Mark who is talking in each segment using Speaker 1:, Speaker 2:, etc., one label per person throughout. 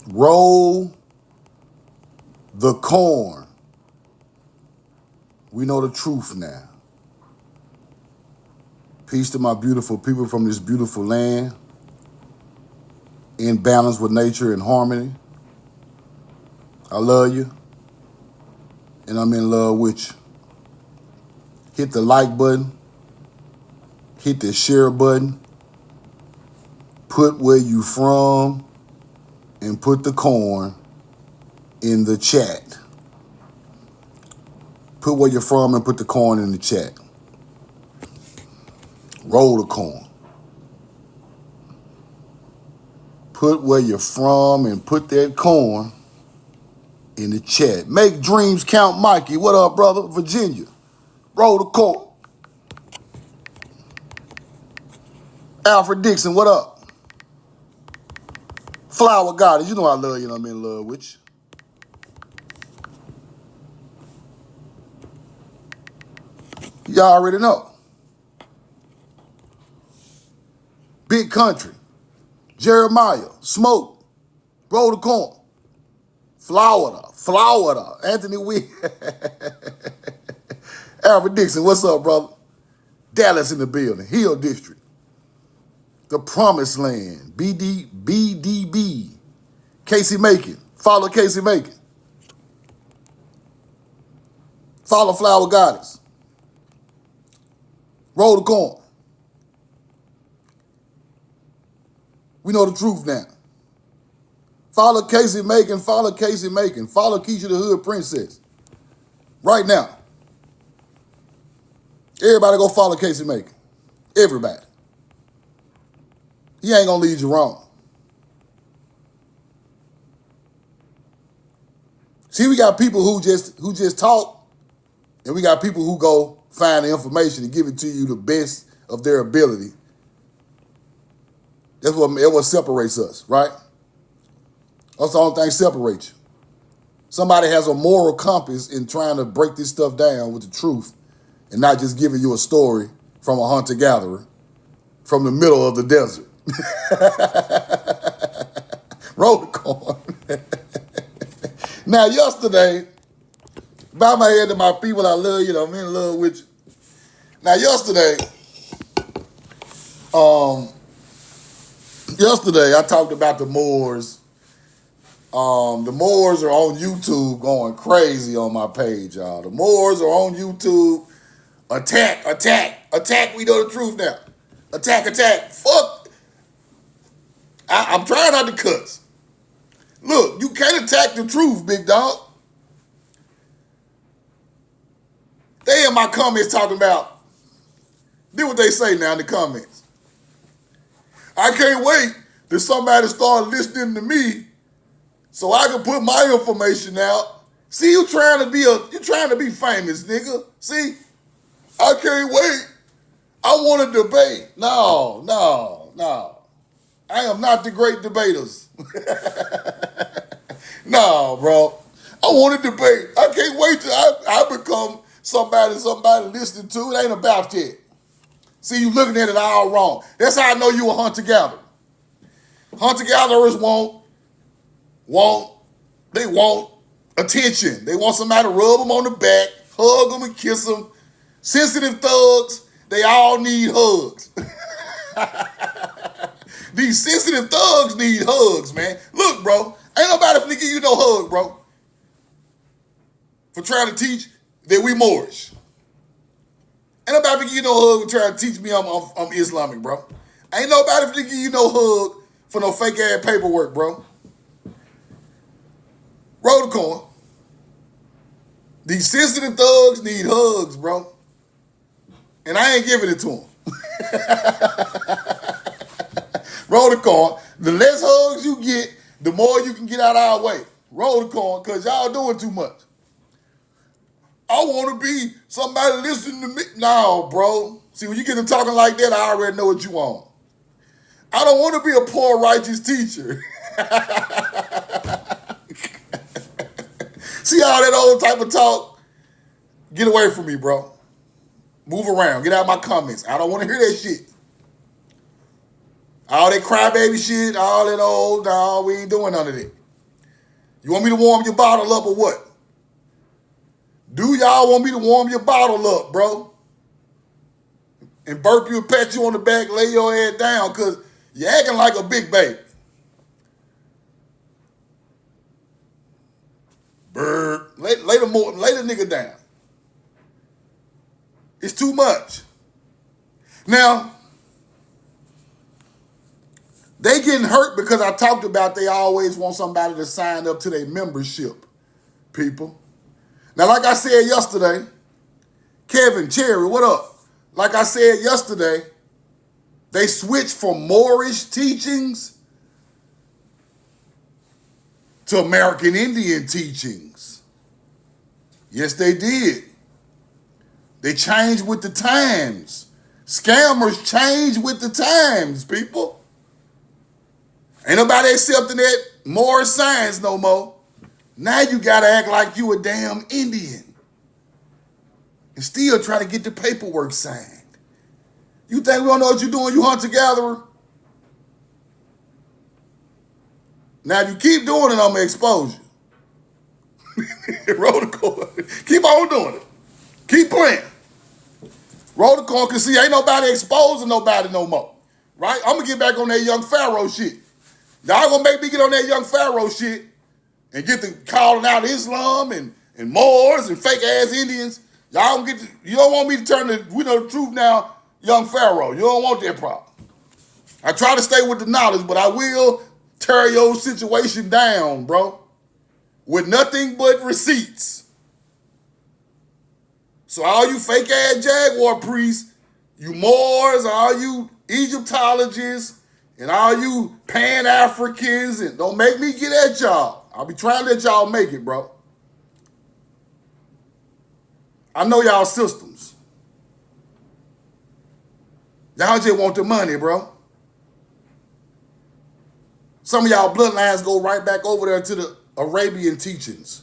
Speaker 1: Roll the corn. We know the truth now. Peace to my beautiful people from this beautiful land, in balance with nature and harmony. I love you, and I'm in love with you. Hit the like button, hit the share button, put where you from, and put the corn in the chat. Put where you're from and put the corn in the chat. Roll the corn. Put where you're from and put that corn in the chat. Make dreams count, Mikey. What up, brother? Virginia. Roll the corn. Alfred Dixon, what up? Flower Goddess, you know I love you and I'm in love with you. Y'all already know. Big Country, Jeremiah, Smoke, Roll the Corn, Florida, Anthony Wee, Alfred Dixon, what's up, brother? Dallas in the building, Hill District, The Promised Land, BDB, Casey Macon, follow Casey Macon, follow Flower Goddess, Roll the Corn. We know the truth now. Follow Casey Macon, follow Casey Macon, follow Keisha the Hood Princess. Right now. Everybody go follow Casey Macon. Everybody. He ain't gonna lead you wrong. See, we got people who just talk, and we got people who go find the information and give it to you the best of their ability. That's what separates us, right? That's the only thing that separates you. Somebody has a moral compass in trying to break this stuff down with the truth and not just giving you a story from a hunter-gatherer from the middle of the desert. Roll the corn. Now, yesterday, bow my head to my people, I love you, I'm in love with you. Now, yesterday, I talked about the Moors. The Moors are on YouTube going crazy on my page, y'all. The Moors are on YouTube. Attack. We know the truth now. Attack. Fuck. I'm trying not to cuss. Look, you can't attack the truth, big dog. They in my comments talking about, do what they say now in the comments. I can't wait till somebody start listening to me so I can put my information out. See, you trying to be famous, nigga. See, I can't wait. I want to debate. No. I am not the great debaters. No, bro. I want to debate. I can't wait till I become somebody listening to. It ain't about that. See, you looking at it all wrong. That's how I know you a hunter-gatherer. Hunter-gatherers want attention. They want somebody to rub them on the back, hug them and kiss them. Sensitive thugs, they all need hugs. These sensitive thugs need hugs, man. Look, bro, ain't nobody finna give you no hug, bro, for trying to teach that we Moorish. Ain't nobody finna give you no hug for trying to teach me I'm Islamic, bro. Ain't nobody finna give you no hug for no fake ass paperwork, bro. Roll the corn. These sensitive thugs need hugs, bro. And I ain't giving it to them. Roll the corn. The less hugs you get, the more you can get out of our way. Roll the corn, because y'all doing too much. I want to be somebody listening to me. No, bro. See, when you get to talking like that, I already know what you want. I don't want to be a poor, righteous teacher. See all that old type of talk? Get away from me, bro. Move around. Get out of my comments. I don't want to hear that shit. All that crybaby shit, all that old, no, we ain't doing none of that. You want me to warm your bottle up or what? Do y'all want me to warm your bottle up, bro? And burp you and pat you on the back, lay your head down, because you're acting like a big baby. Burp. Lay the nigga down. It's too much. Now, they getting hurt because I talked about they always want somebody to sign up to their membership, people. Now, like I said yesterday, Kevin, Cherry, what up? Like I said yesterday, they switched from Moorish teachings to American Indian teachings. Yes, they did. They changed with the times. Scammers change with the times, people. Ain't nobody accepting that Moorish science no more. Now you gotta act like you a damn Indian and still try to get the paperwork signed. You think we don't know what you're doing, you hunter-gatherer? Now, if you keep doing it, I'm gonna expose you. Roll the coin. Keep on doing it. Keep playing. Roll the coin, because see, ain't nobody exposing nobody no more. Right? I'm gonna get back on that young Pharaoh shit. Y'all gonna make me get on that young Pharaoh shit and get to calling out Islam and Moors and fake ass Indians. Y'all don't you don't want me to turn we know the truth now, young Pharaoh. You don't want that problem. I try to stay with the knowledge, but I will tear your situation down, bro, with nothing but receipts. So all you fake ass Jaguar priests, you Moors, all you Egyptologists, and all you Pan-Africans, and don't make me get at y'all. I'll be trying to let y'all make it, bro. I know y'all systems. Y'all just want the money, bro. Some of y'all bloodlines go right back over there to the Arabian teachings,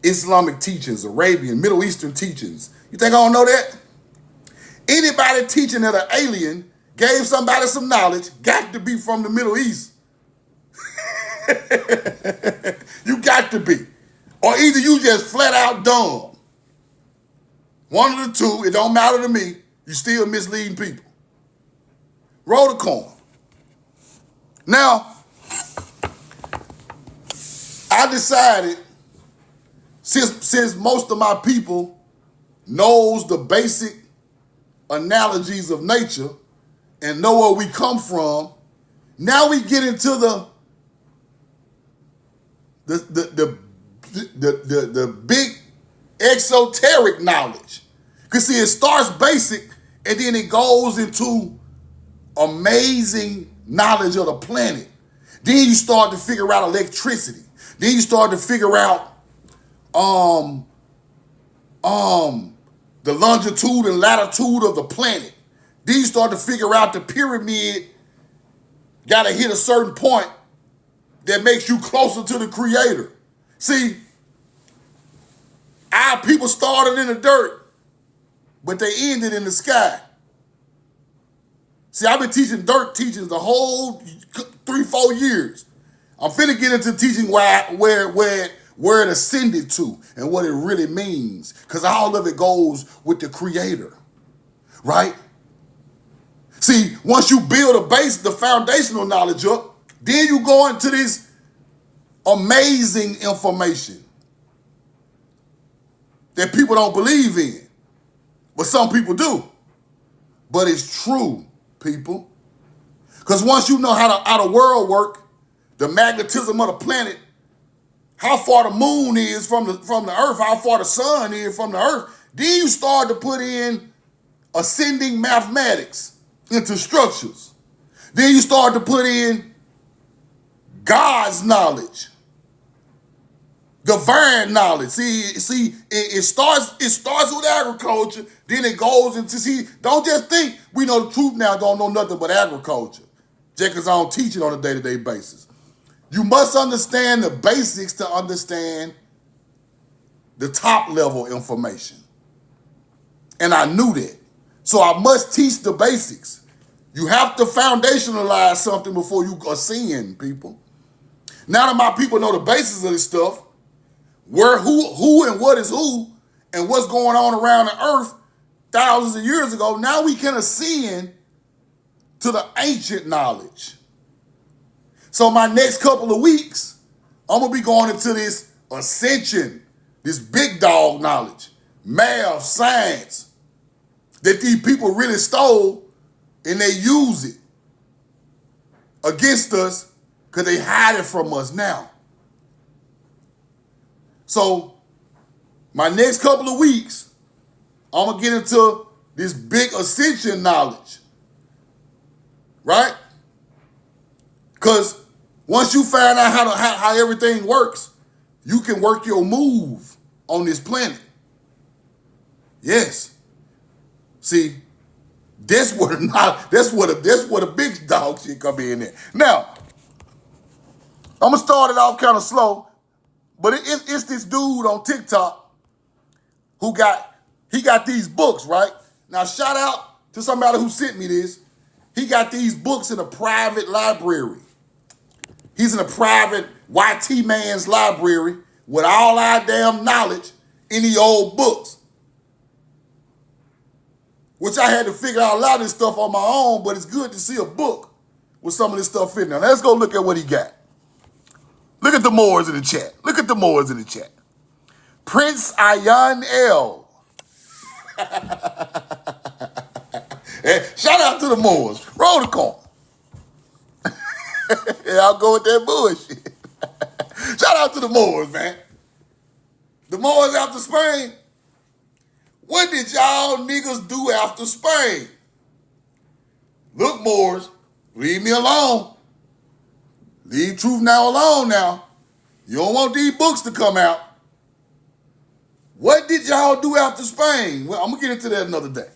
Speaker 1: Islamic teachings, Arabian, Middle Eastern teachings. You think I don't know that? Anybody teaching that an alien gave somebody some knowledge got to be from the Middle East. You got to be. Or either you just flat out dumb. One of the two, it don't matter to me. You still misleading people. Roll the coin. Now, I decided, since most of my people knows the basic analogies of nature and know where we come from, now we get into the big exoteric knowledge. Because see, it starts basic and then it goes into amazing knowledge of the planet. Then you start to figure out electricity. Then you start to figure out the longitude and latitude of the planet. Then you start to figure out the pyramid got to hit a certain point that makes you closer to the creator. See, our people started in the dirt, but they ended in the sky. See, I've been teaching dirt teachings the whole 3-4 years. I'm finna get into teaching where it ascended to and what it really means, because all of it goes with the creator, right? See, once you build a base, the foundational knowledge up, then you go into this amazing information that people don't believe in, but some people do. But it's true, people. Because once you know how the world work, the magnetism of the planet, how far the moon is from the earth, how far the sun is from the earth, then you start to put in ascending mathematics into structures. Then you start to put in God's knowledge, divine knowledge. See, it starts with agriculture, then it goes into, don't just think we know the truth now, don't know nothing but agriculture. Just because I don't teach it on a day-to-day basis. You must understand the basics to understand the top level information. And I knew that. So I must teach the basics. You have to foundationalize something before you ascend, people. Now that my people know the basis of this stuff, where who and what is who, and what's going on around the earth thousands of years ago, now we can ascend to the ancient knowledge. So my next couple of weeks, I'm going to be going into this ascension, this big dog knowledge, math, science, that these people really stole, and they use it against us because they hide it from us now. So my next couple of weeks, I'm going to get into this big ascension knowledge, right? Because once you find out how everything works, you can work your move on this planet. Yes. See, that's where the big dog shit come in there. Now, I'm gonna start it off kind of slow, but it's this dude on TikTok who got these books, right? Now, shout out to somebody who sent me this. He got these books in a private library. He's in a private YT man's library with all our damn knowledge in the old books. Which I had to figure out a lot of this stuff on my own, but it's good to see a book with some of this stuff in there. Let's go look at what he got. Look at the Moors in the chat. Look at the Moors in the chat. Prince Ayan L. Hey, shout out to the Moors. Roll the corn. Yeah, I'll go with that bullshit. Shout out to the Moors, man. The Moors after Spain. What did y'all niggas do after Spain? Look, Moors, leave me alone. Leave Truth Now alone now. You don't want these books to come out. What did y'all do after Spain? Well, I'm going to get into that another day.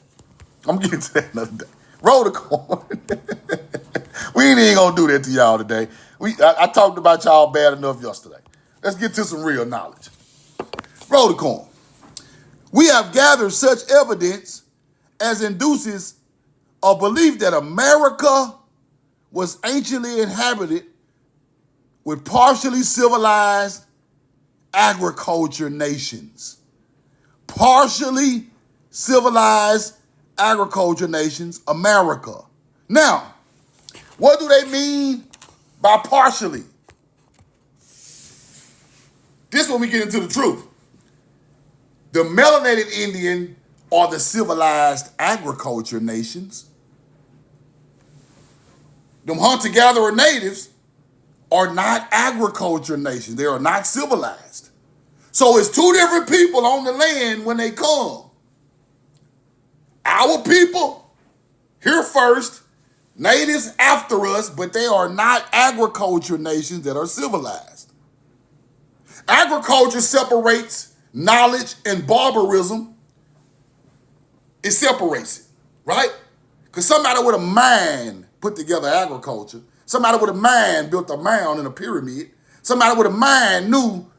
Speaker 1: Roll the corn. We ain't even going to do that to y'all today. I talked about y'all bad enough yesterday. Let's get to some real knowledge. Roll the corn. We have gathered such evidence as induces a belief that America was anciently inhabited with partially civilized agriculture nations. Partially civilized agriculture nations, America. Now, what do they mean by partially? This is when we get into the truth. The melanated Indian are the civilized agriculture nations. Them hunter-gatherer natives are not agriculture nations. They are not civilized. So it's two different people on the land when they come. Our people here first, natives after us, but they are not agriculture nations that are civilized. Agriculture separates knowledge and barbarism. It separates it, right? Because somebody with a mind put together agriculture. Somebody with a mind built a mound and a pyramid. Somebody with a mind knew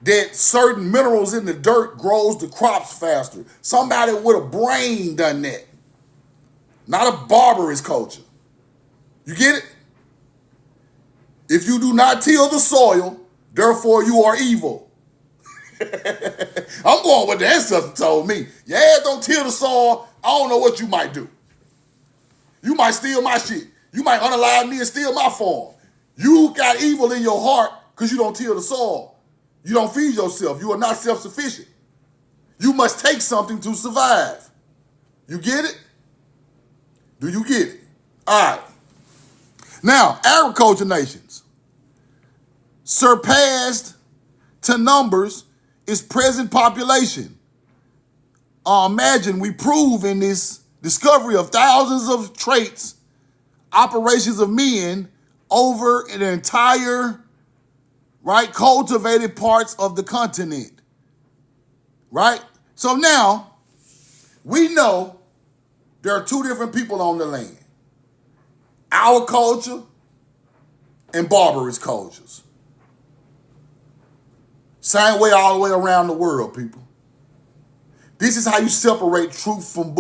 Speaker 1: that certain minerals in the dirt grows the crops faster. Somebody with a brain done that. Not a barbarous culture. You get it? If you do not till the soil, therefore you are evil. I'm going with the ancestor told me. Your ass don't till the soil, I don't know what you might do. You might steal my shit. You might unalive me and steal my farm. You got evil in your heart because you don't till the soil. You don't feed yourself. You are not self-sufficient. You must take something to survive. You get it? Do you get it? All right. Now, agriculture nations surpassed to numbers its present population. Imagine we prove in this discovery of thousands of traits, operations of men over an entire, right, cultivated parts of the continent, right? So now we know there are two different people on the land. Our culture and barbarous cultures. Same way all the way around the world, people. This is how you separate truth from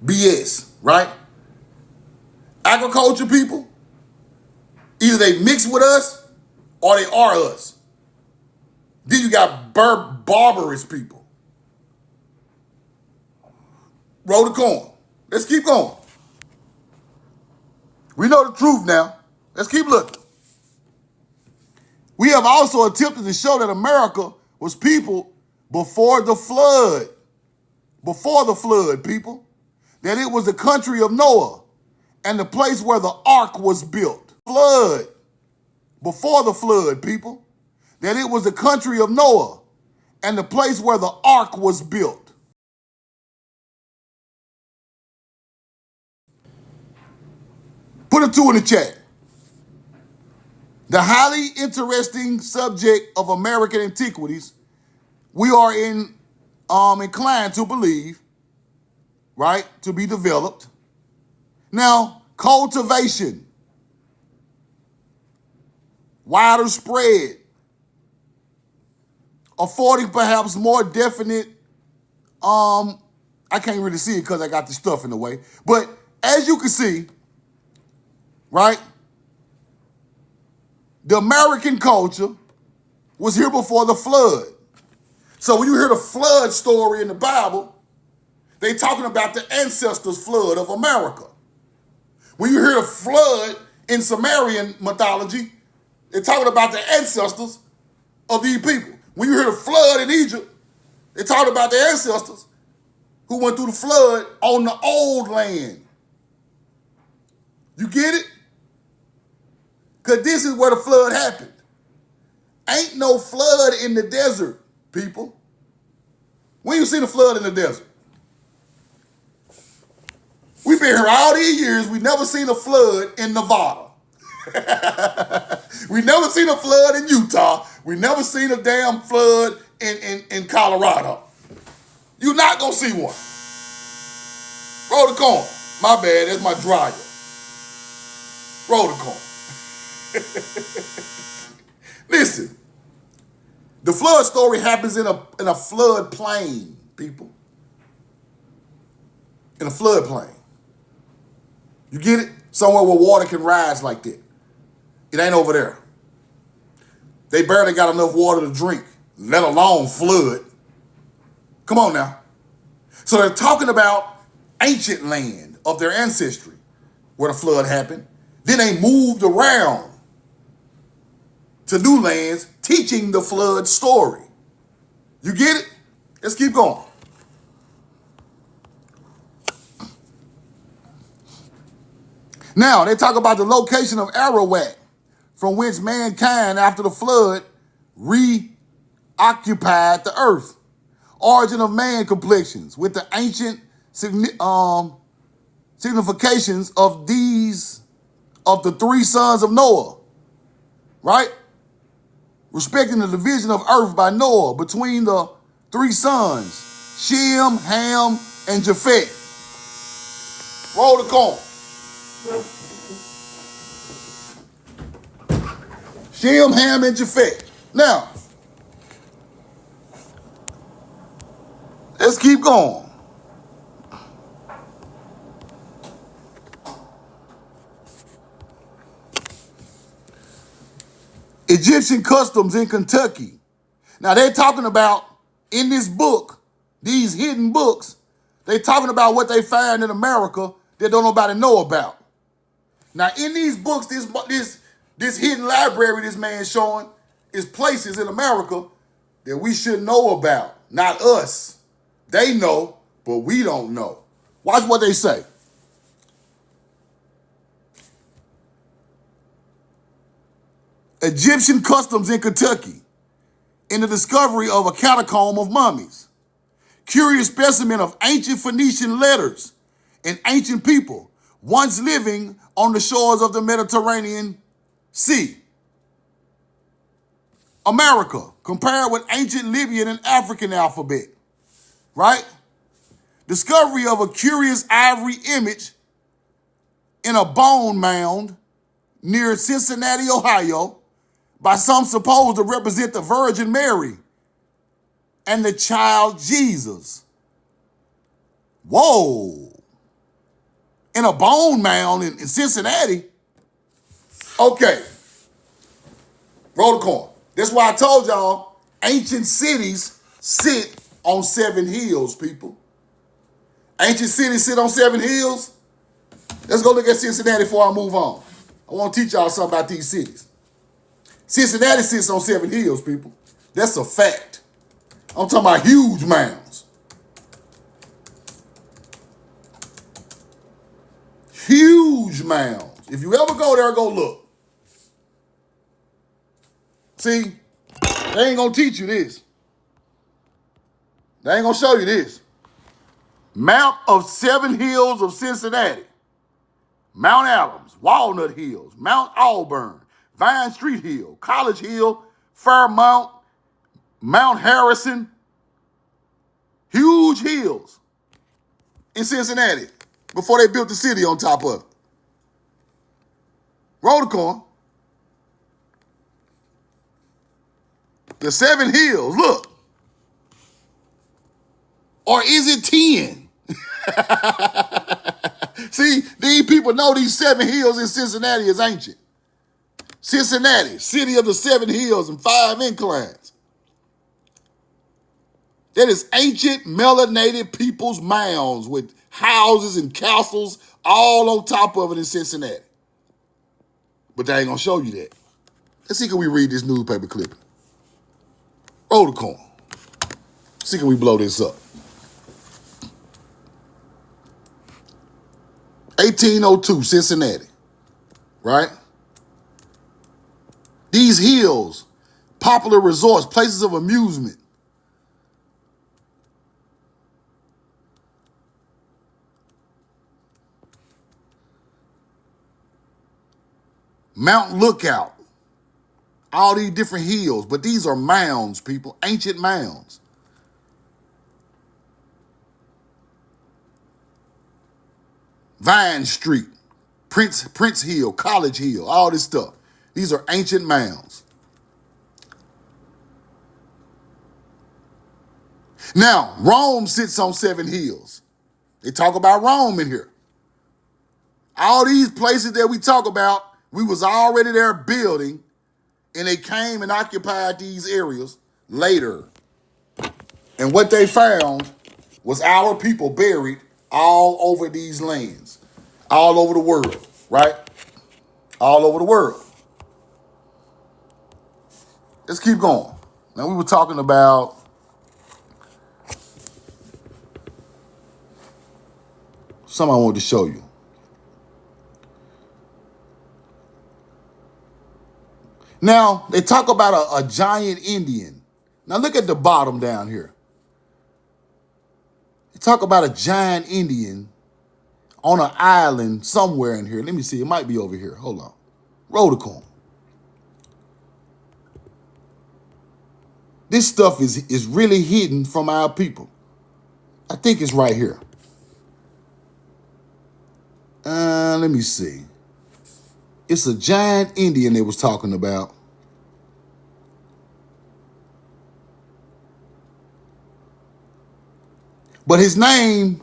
Speaker 1: BS, right? agriculture people, either they mix with us or they are us. Then you got barbarous people. Roll the corn. Let's keep going. We know the truth now. Let's keep looking. We have also attempted to show that America was people before the flood. Before the flood, people. That it was the country of Noah and the place where the ark was built. Flood. Before the flood, people. That it was the country of Noah and the place where the ark was built. Put a 2 in the chat. The highly interesting subject of American antiquities, we are inclined to believe, right, to be developed. Now, cultivation, wider spread, affording perhaps more definite, I can't really see it because I got the stuff in the way, but as you can see, right, the American culture was here before the flood. So when you hear the flood story in the Bible, they talking about the ancestors' flood of America. When you hear the flood in Sumerian mythology, they're talking about the ancestors of these people. When you hear the flood in Egypt, they're talking about the ancestors who went through the flood on the old land. You get it? Because this is where the flood happened. Ain't no flood in the desert, people. When you see the flood in the desert? We've been here all these years. We never seen a flood in Nevada. We never seen a flood in Utah. We never seen a damn flood in Colorado. You're not going to see one. Roll the corn. My bad, that's my dryer. Roll the corn. Listen, the flood story happens in a flood plain, people. In a flood plain. You get it? Somewhere where water can rise like that. It ain't over there. They barely got enough water to drink, let alone flood. Come on now. So they're talking about ancient land of their ancestry where the flood happened. Then they moved around to new lands, teaching the flood story. You get it? Let's keep going. Now, they talk about the location of Arawak, from whence mankind, after the flood, reoccupied the earth. Origin of man complexions, with the ancient significations of the 3 sons of Noah, right? Respecting the division of earth by Noah between the 3 sons, Shem, Ham, and Japheth. Roll the corn. Shem, Ham, and Japheth. Now, let's keep going. Egyptian customs in Kentucky. Now, they're talking about, in this book, these hidden books, they're talking about what they found in America that don't nobody know about. Now, in these books, this hidden library this man's showing is places in America that we should know about. Not us. They know, but we don't know. Watch what they say. Egyptian customs in Kentucky, in the discovery of a catacomb of mummies. Curious specimen of ancient Phoenician letters and ancient people once living on the shores of the Mediterranean Sea. America, compared with ancient Libyan and African alphabet, right? Discovery of a curious ivory image in a bone mound near Cincinnati, Ohio, by some supposed to represent the Virgin Mary and the child Jesus. Whoa. in a bone mound in Cincinnati. Okay. Roll the coin. That's why I told y'all ancient cities sit on 7 hills, people. Ancient cities sit on 7 hills. Let's go look at Cincinnati before I move on. I want to teach y'all something about these cities. Cincinnati sits on 7 hills, people. That's a fact. I'm talking about huge mounds. Huge mounds. If you ever go there, go look. See, they ain't gonna teach you this. They ain't gonna show you this. Mount of 7 hills of Cincinnati. Mount Adams, Walnut Hills, Mount Auburn, Vine Street Hill, College Hill, Fairmount, Mount Harrison. Huge hills in Cincinnati before they built the city on top of it. Roll the coin. The 7 hills, look. Or is it 10? See, these people know these 7 hills in Cincinnati is ancient. Cincinnati, city of the 7 hills and 5 inclines. That is ancient melanated people's mounds with houses and castles all on top of it in Cincinnati. But they ain't gonna show you that. Let's see, can we read this newspaper clipping? Roll the coin. See, can we blow this up? 1802, Cincinnati, right? These hills, popular resorts, places of amusement. Mount Lookout, all these different hills, but these are mounds, people, ancient mounds. Vine Street, Prince Hill, College Hill, all this stuff. These are ancient mounds. Now, Rome sits on 7 hills. They talk about Rome in here. All these places that we talk about, we was already there building, and they came and occupied these areas later. And what they found was our people buried all over these lands, all over the world, right? All over the world. Let's keep going. Now, we were talking about something I wanted to show you. Now, they talk about a giant Indian. Now, look at the bottom down here. They talk about a giant Indian on an island somewhere in here. Let me see. It might be over here. Hold on. Roll the coin. This stuff is really hidden from our people. I think it's right here. Let me see. It's a giant Indian they was talking about. But his name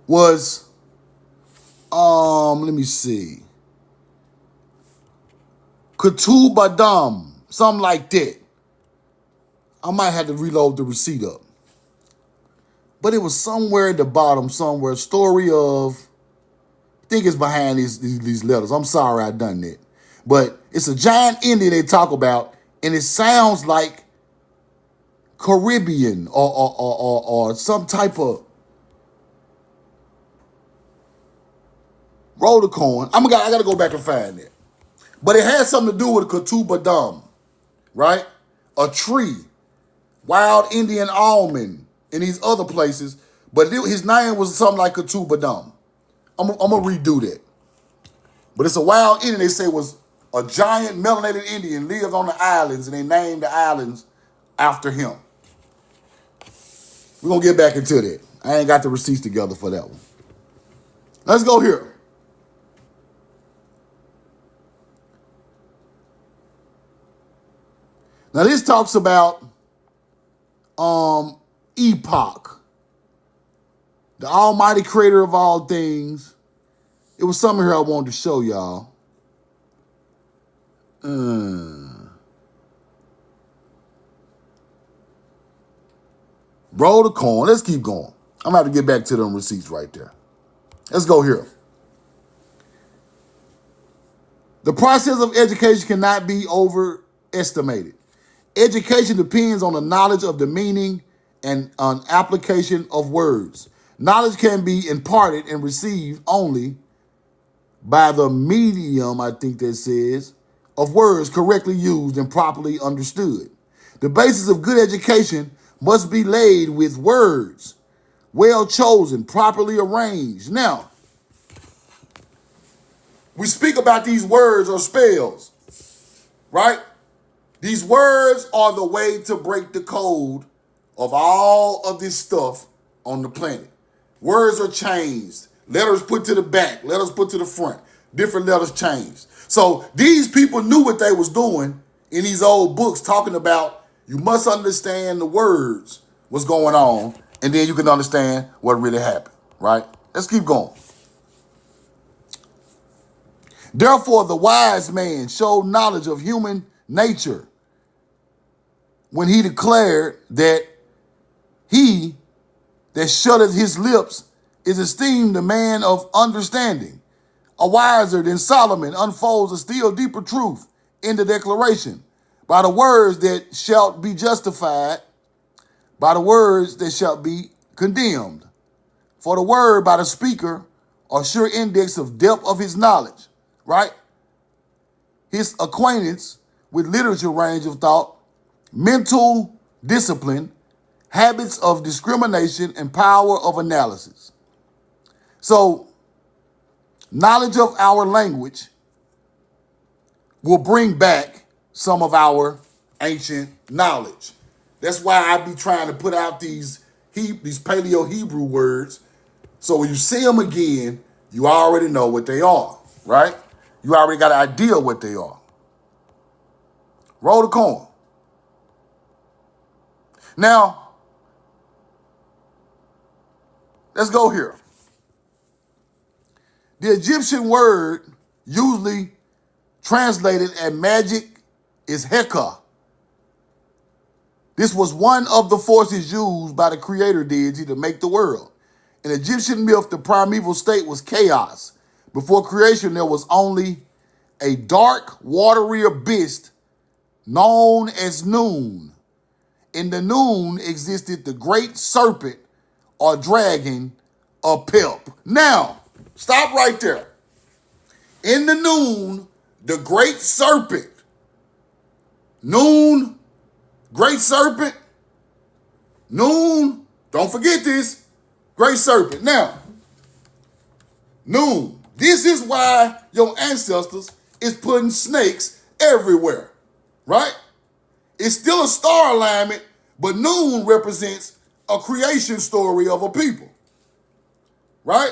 Speaker 1: was, let me see. Kutubadam, something like that. I might have to reload the receipt up. But it was somewhere at the bottom, somewhere, story of, I think it's behind these letters. I'm sorry I done that. But it's a giant Indian they talk about, and it sounds like Caribbean or some type of roll the coin. I gotta go back and find that. But it has something to do with Kutubadam, right? A tree, wild Indian almond, in these other places. But his name was something like Kutubadam. I'm gonna redo that. But it's a wild Indian, they say was a giant melanated Indian, lived on the islands, and they named the islands after him. We're going to get back into that. I ain't got the receipts together for that one. Let's go here. Now, this talks about epoch, the almighty creator of all things. It was something here I wanted to show y'all. Roll the coin. Let's keep going. I'm going to have to get back to them receipts right there. Let's go here. The process of education cannot be overestimated. Education depends on the knowledge of the meaning and on application of words. Knowledge can be imparted and received only by the medium, I think that says, of words correctly used and properly understood. The basis of good education must be laid with words, well chosen, properly arranged. Now, we speak about these words or spells, right? These words are the way to break the code of all of this stuff on the planet. Words are changed. Letters put to the back, letters put to the front, different letters changed. So these people knew what they was doing in these old books, talking about you must understand the words, what's going on, and then you can understand what really happened, right? Let's keep going. Therefore, the wise man showed knowledge of human nature when he declared that he that shutteth his lips is esteemed a man of understanding. A wiser than Solomon unfolds a still deeper truth in the declaration. By the words that shall be justified, by the words that shall be condemned. For the word by the speaker are sure index of depth of his knowledge, right? His acquaintance with literature range of thought, mental discipline, habits of discrimination, and power of analysis. So, knowledge of our language will bring back some of our ancient knowledge. That's why I be trying to put out these Paleo-Hebrew words, so when you see them again, you already know what they are, right? You already got an idea what they are. Roll the coin. Now, let's go here. The Egyptian word usually translated as magic is Heka. This was one of the forces used by the creator deity to make the world. In Egyptian myth, the primeval state was chaos. Before creation, there was only a dark, watery abyss known as Noon. In the Noon existed the great serpent or dragon Apep. Now, stop right there. In the Noon, the great serpent. Noon, great serpent. Noon, don't forget this. Great serpent. Now, Noon. This is why your ancestors is putting snakes everywhere, right? It's still a star alignment, but Noon represents a creation story of a people, right?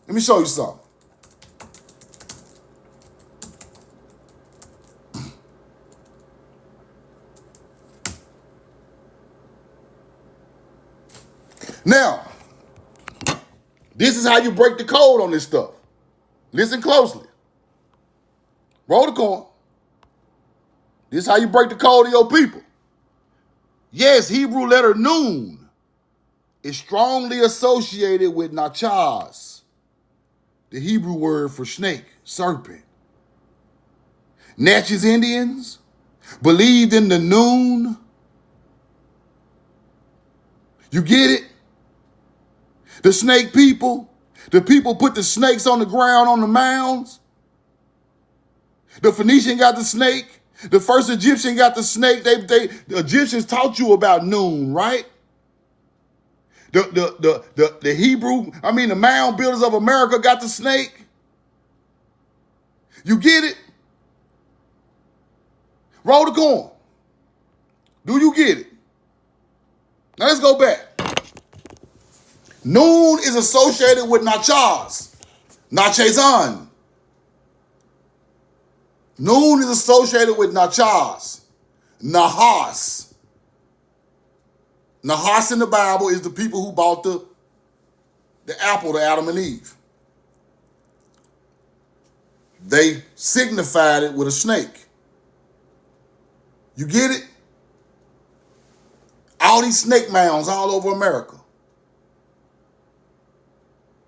Speaker 1: Let me show you something. Now, this is how you break the code on this stuff. Listen closely. Roll the coin. This is how you break the code of your people. Yes, Hebrew letter Noon is strongly associated with Nachas, the Hebrew word for snake, serpent. Natchez Indians believed in the Noon. You get it? The snake people, the people put the snakes on the ground on the mounds. The Phoenician got the snake. The first Egyptian got the snake. The Egyptians taught you about Noon, right? The Hebrew, the mound builders of America got the snake. You get it? Roll the coin. Do you get it? Now let's go back. Noon is associated with Nachas, Nachezan. Noon is associated with Nachas, Nahas, Nahas in the Bible is the people who bought the apple to Adam and Eve. They signified it with a snake. You get it? All these snake mounds all over America.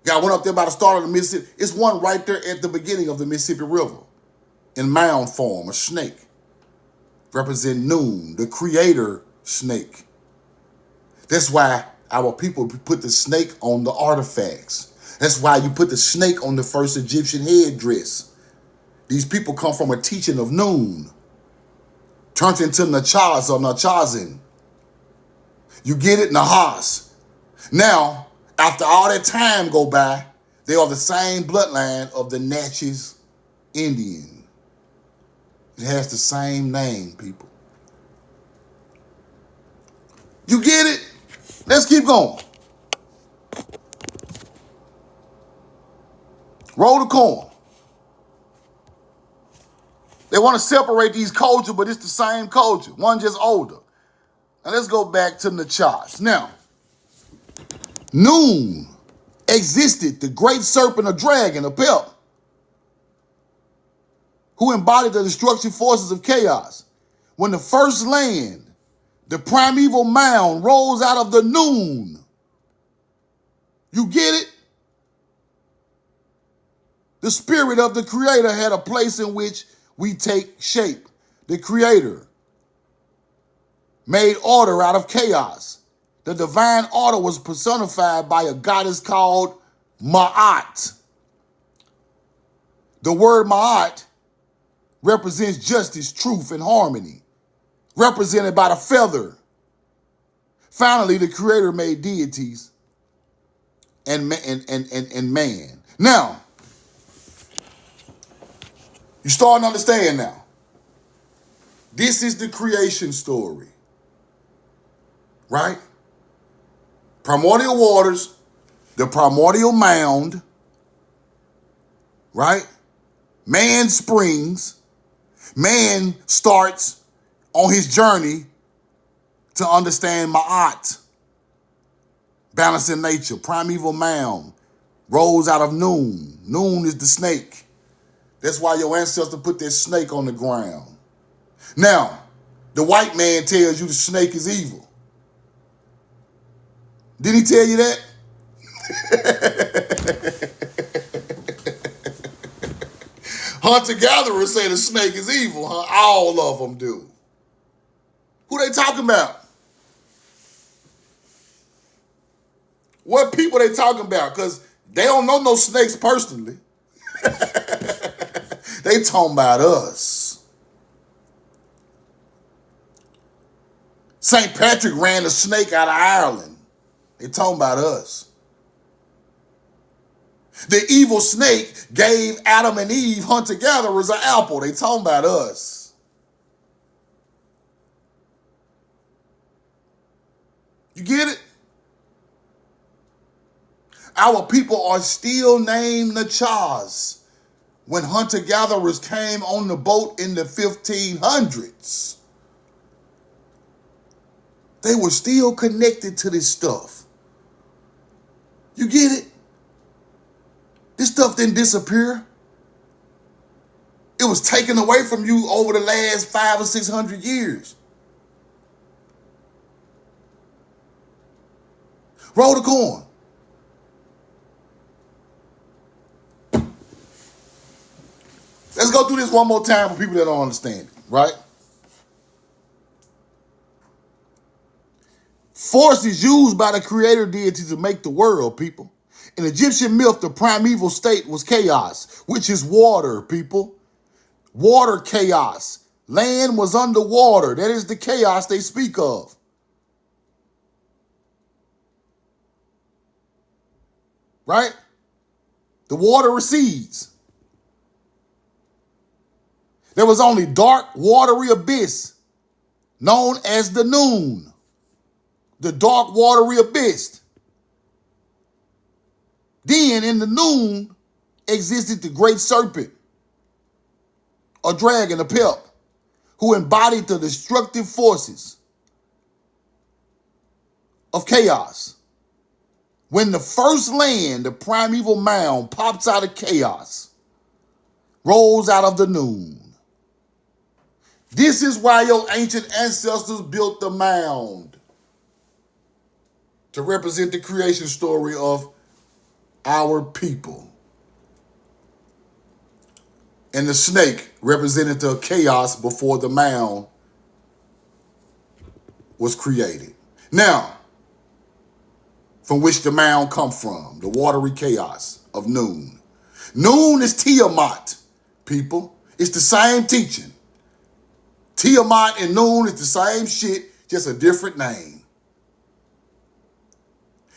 Speaker 1: Got one up there by the start of the Mississippi. It's one right there at the beginning of the Mississippi River in mound form, a snake. Represent Noon, the creator snake. That's why our people put the snake on the artifacts. That's why you put the snake on the first Egyptian headdress. These people come from a teaching of Noon, turned into Nachaz or Nachazin. You get it? Nahas. Now, after all that time go by, they are the same bloodline of the Natchez Indian. It has the same name, people. You get it? Let's keep going. Roll the corn. They want to separate these cultures, but it's the same culture. One just older. Now let's go back to Nachaz. Now, Noon existed, the great serpent or dragon, a Pep, who embodied the destructive forces of chaos. When the first land, the primeval mound, rose out of the Noon. You get it? The spirit of the creator had a place in which we take shape. The creator made order out of chaos. The divine order was personified by a goddess called Maat. The word Maat represents justice, truth, and harmony, represented by the feather. Finally, the creator made deities and man. Now, you starting to understand now. This is the creation story, right? Primordial waters, the primordial mound, right? Man springs. Man starts on his journey to understand Maat, balance in nature. Primeval mound rose out of Noon. Noon is the snake. That's why your ancestor put that snake on the ground. Now, the white man tells you the snake is evil. Did he tell you that? Hunter-gatherers say the snake is evil, huh? All of them do. Who they talking about? What people they talking about? Because they don't know no snakes personally. They talking about us. St. Patrick ran a snake out of Ireland. They talking about us. The evil snake gave Adam and Eve, hunter-gatherers, an apple. They talking about us. You get it? Our people are still named Nachaz when hunter-gatherers came on the boat in the 1500s. They were still connected to this stuff. You get it? This stuff didn't disappear. It was taken away from you over the last 500 or 600 years. Roll the corn. Let's go through this one more time for people that don't understand it, right? Force is used by the creator deity to make the world, people. In Egyptian myth, the primeval state was chaos, which is water, people. Water chaos. Land was underwater. That is the chaos they speak of. Right? The water recedes. There was only dark, watery abyss known as the Noon. The dark, watery abyss. Then in the Noon existed the great serpent, a dragon, a Pep, who embodied the destructive forces of chaos. When the first land, the primeval mound, pops out of chaos, rolls out of the noon. This is why your ancient ancestors built the mound, to represent the creation story of our people. And the snake represented the chaos before the mound was created. Now, from which the mound come from, the watery chaos of noon. Noon is Tiamat, people. It's the same teaching. Tiamat and noon is the same shit, just a different name.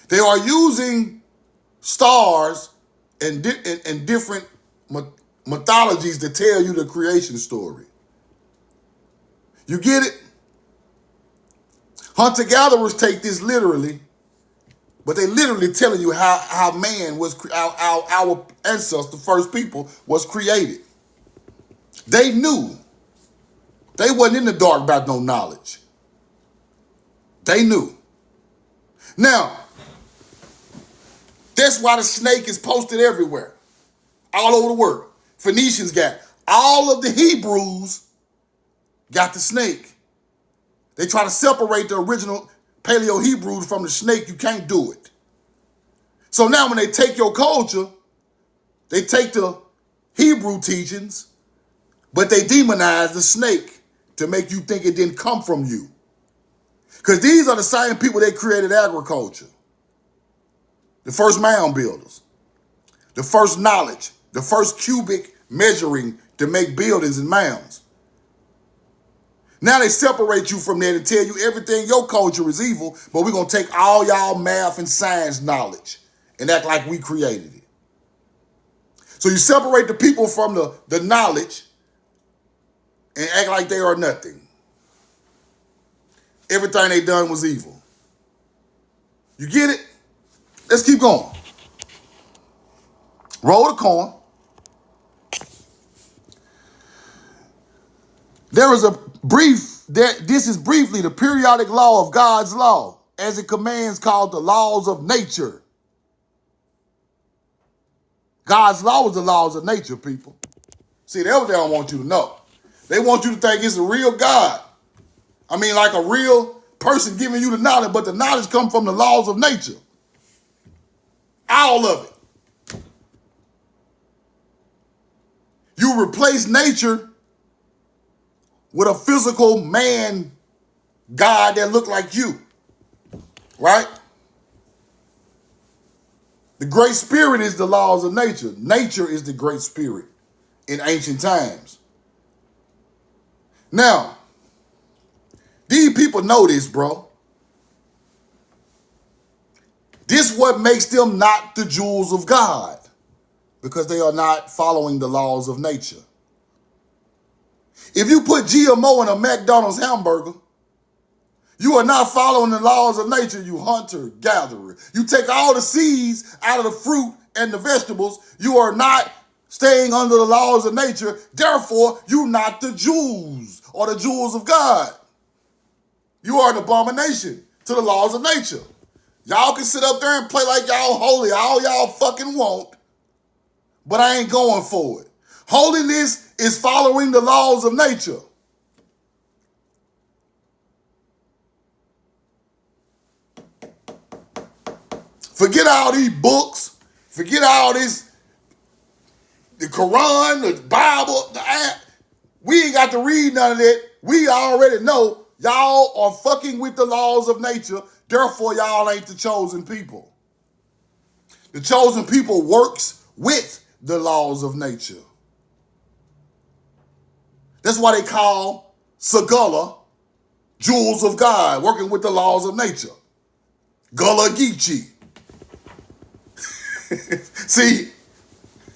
Speaker 1: They are using stars and different mythologies to tell you the creation story. You get it? Hunter-gatherers take this literally, but they literally telling you how man was, our ancestor, first people, was created. They knew. They wasn't in the dark about no knowledge. They knew. Now, that's why the snake is posted everywhere, all over the world. Phoenicians got, all of the Hebrews got the snake. They try to separate the original Paleo-Hebrews from the snake. You can't do it. So now when they take your culture, they take the Hebrew teachings, but they demonize the snake to make you think it didn't come from you. Because these are the same people that created agriculture. The first mound builders, the first knowledge, the first cubic measuring to make buildings and mounds. Now they separate you from that and tell you everything your culture is evil, but we're going to take all y'all math and science knowledge and act like we created it. So you separate the people from the knowledge and act like they are nothing. Everything they done was evil. You get it? Let's keep going. Roll the coin. This is briefly the periodic law of God's law, as it commands, called the laws of nature. God's law is the laws of nature, people. See, that's what they don't want you to know. They want you to think it's a real God. I mean, like a real person giving you the knowledge, but the knowledge comes from the laws of nature. All of it. You replace nature with a physical man God that look like you, right? The Great Spirit is the laws of nature. Nature is the Great Spirit in ancient times. Now, these people know this, bro. This what makes them not the jewels of God, because they are not following the laws of nature. If you put GMO in a McDonald's hamburger, you are not following the laws of nature, you hunter-gatherer. You take all the seeds out of the fruit and the vegetables, you are not staying under the laws of nature. Therefore, you're not the Jews or the jewels of God. You are an abomination to the laws of nature. Y'all can sit up there and play like y'all holy, all y'all fucking want, but I ain't going for it. Holiness is following the laws of nature. Forget all these books. Forget all this, the Quran, the Bible, the app. We ain't got to read none of that. We already know y'all are fucking with the laws of nature. Therefore, y'all ain't the chosen people. The chosen people works with the laws of nature. That's why they call Sagula jewels of God, working with the laws of nature. Gullah Geechee. See,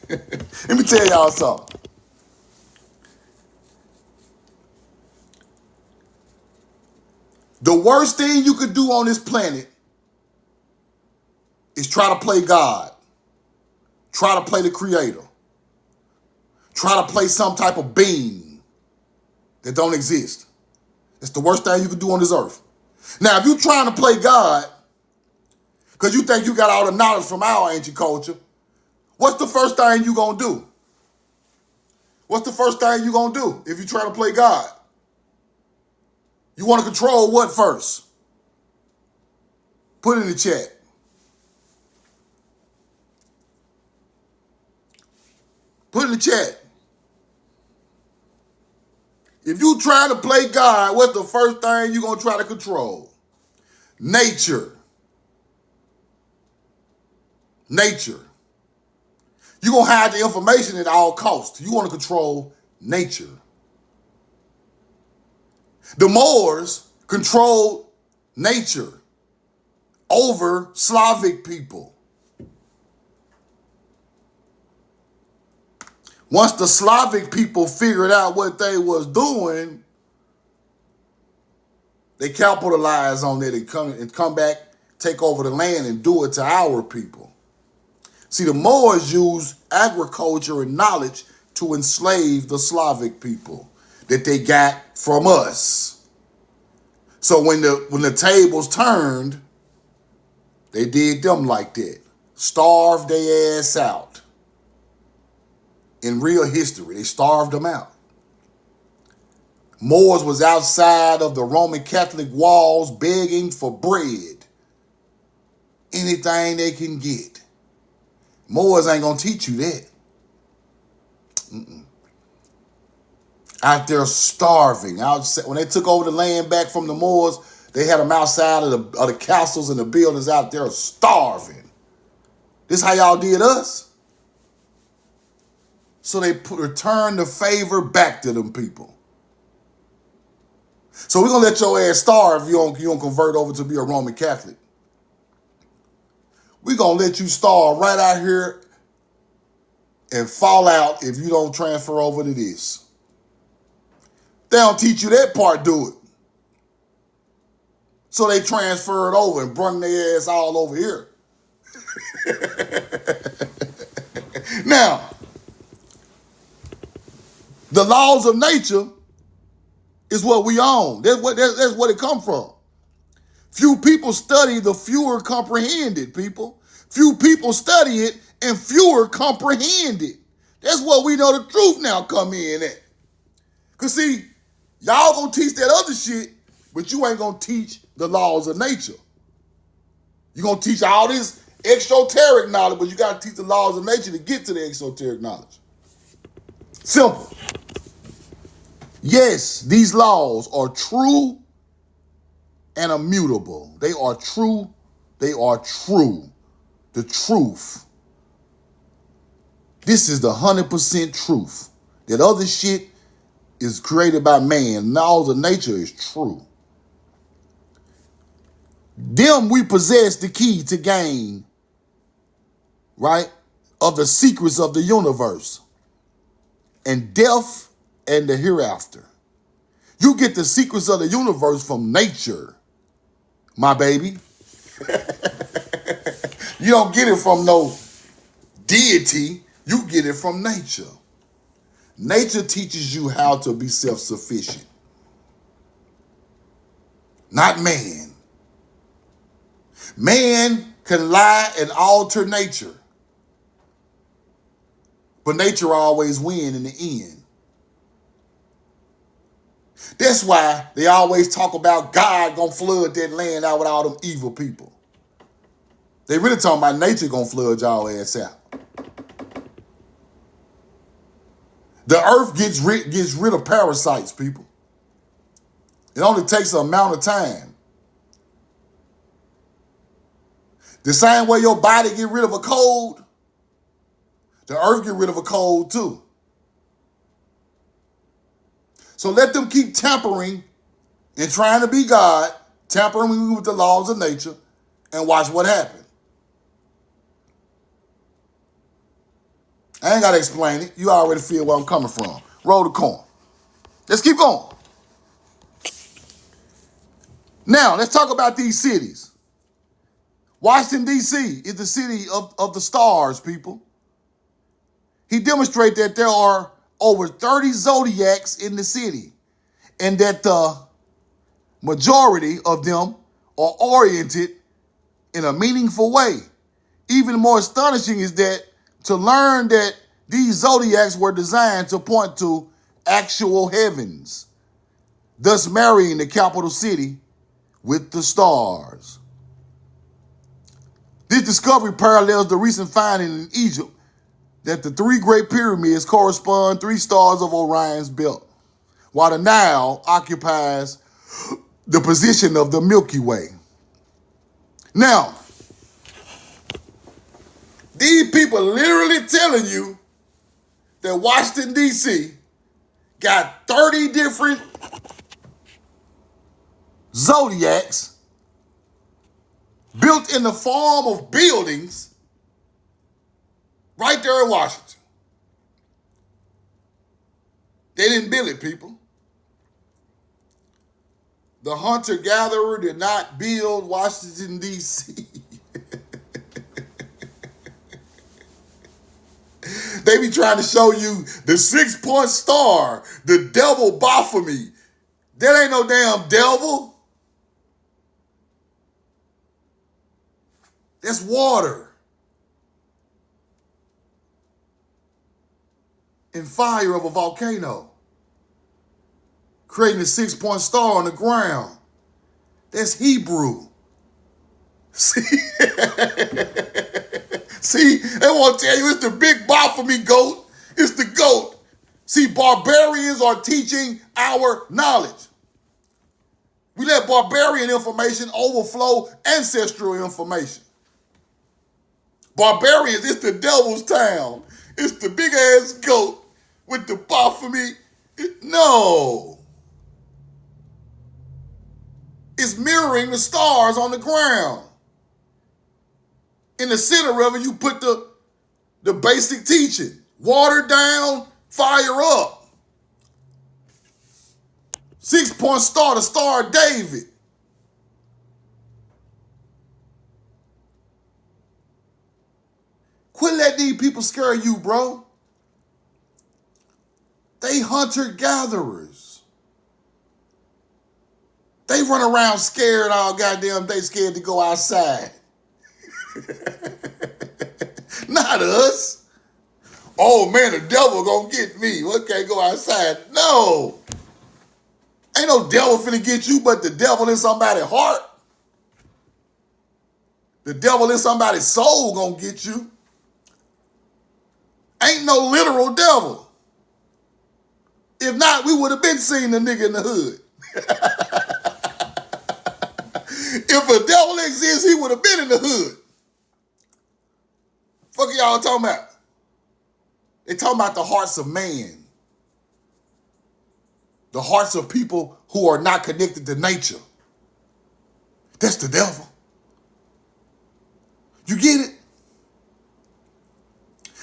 Speaker 1: let me tell y'all something. The worst thing you could do on this planet is try to play God. Try to play the Creator. Try to play some type of being that don't exist. It's the worst thing you could do on this earth. Now, if you're trying to play God, Because you think you got all the knowledge from our ancient culture. What's the first thing you going to do? What's the first thing you going to do if you try to play God? You want to control what first? Put it in the chat. Put it in the chat. If you try to play God, what's the first thing you're going to try to control? Nature. Nature. You're going to hide the information at all costs. You want to control nature. The Moors controlled nature over Slavic people. Once the Slavic people figured out what they was doing, they capitalized on it and come back, take over the land and do it to our people. See, the Moors used agriculture and knowledge to enslave the Slavic people that they got from us. So when the tables turned, they did them like that. Starved their ass out. In real history, they starved them out. Moors was outside of the Roman Catholic walls begging for bread. Anything they can get. Moors ain't gonna teach you that. Out there starving. Outside, when they took over the land back from the Moors, they had them outside of the castles and the buildings out there starving. This how y'all did us? So they return the favor back to them people. So we're going to let your ass starve if you don't convert over to be a Roman Catholic. We're going to let you starve right out here and fall out if you don't transfer over to this. They don't teach you that part, do it. So they transfer it over and bring their ass all over here. Now, the laws of nature is what we own. That's what it come from. Few people study, the fewer comprehend it, people. Few people study it and fewer comprehend it. That's what we know the truth now come in at. Because see, y'all gonna teach that other shit, but you ain't gonna teach the laws of nature. You're gonna teach all this exoteric knowledge, but you gotta teach the laws of nature to get to the exoteric knowledge. Simple. Yes, these laws are true and immutable. They are true. They are true. The truth. This is the 100% truth. That other shit is created by man. Laws of nature is true. Them we possess the key to gain, right, of the secrets of the universe and death and the hereafter. You get the secrets of the universe from nature, my baby. You don't get it from no deity. You get it from nature. Nature teaches you how to be self-sufficient. Not man. Man can lie and alter nature. But nature always wins in the end. That's why they always talk about God gonna flood that land out with all them evil people. They really talking about nature gonna flood y'all ass out. The earth gets rid of parasites, people. It only takes an amount of time. The same way your body get rid of a cold, the earth get rid of a cold too. So let them keep tampering and trying to be God, tampering with the laws of nature, and watch what happens. I ain't got to explain it. You already feel where I'm coming from. Roll the corn. Let's keep going. Now, let's talk about these cities. Washington, D.C. is the city of the stars, people. He demonstrated that there are over 30 Zodiacs in the city and that the majority of them are oriented in a meaningful way. Even more astonishing is that to learn that these zodiacs were designed to point to actual heavens, thus marrying the capital city with the stars. This discovery parallels the recent finding in Egypt that the three great pyramids correspond 3 stars of Orion's belt, while the Nile occupies the position of the Milky Way. Now, these people literally telling you that Washington, D.C. got 30 different zodiacs built in the form of buildings right there in Washington. They didn't build it, people. The hunter-gatherer did not build Washington, D.C. They be trying to show you the 6-point star, the devil Baphomet. That ain't no damn devil. That's water and fire of a volcano, creating a 6-point star on the ground. That's Hebrew. See? See, they want to tell you it's the big Baphomet goat. It's the goat. See, barbarians are teaching our knowledge. We let barbarian information overflow ancestral information. Barbarians, it's the devil's town. It's the big ass goat with the Baphomet. No. It's mirroring the stars on the ground. In the center of it, you put the basic teaching. Water down, fire up. 6-point star, the Star of David. Quit letting these people scare you, bro. They hunter-gatherers. They run around scared all goddamn day, scared to go outside. Not us. Oh man, the devil gonna get me. Okay, go outside. No. Ain't no devil finna get you but the devil in somebody's heart. The devil in somebody's soul gonna get you. Ain't no literal devil. If not, we would have been seeing the nigga in the hood. If a devil exists, he would have been in the hood. Fuck y'all talking about? They talking about the hearts of man. The hearts of people who are not connected to nature. That's the devil. You get it?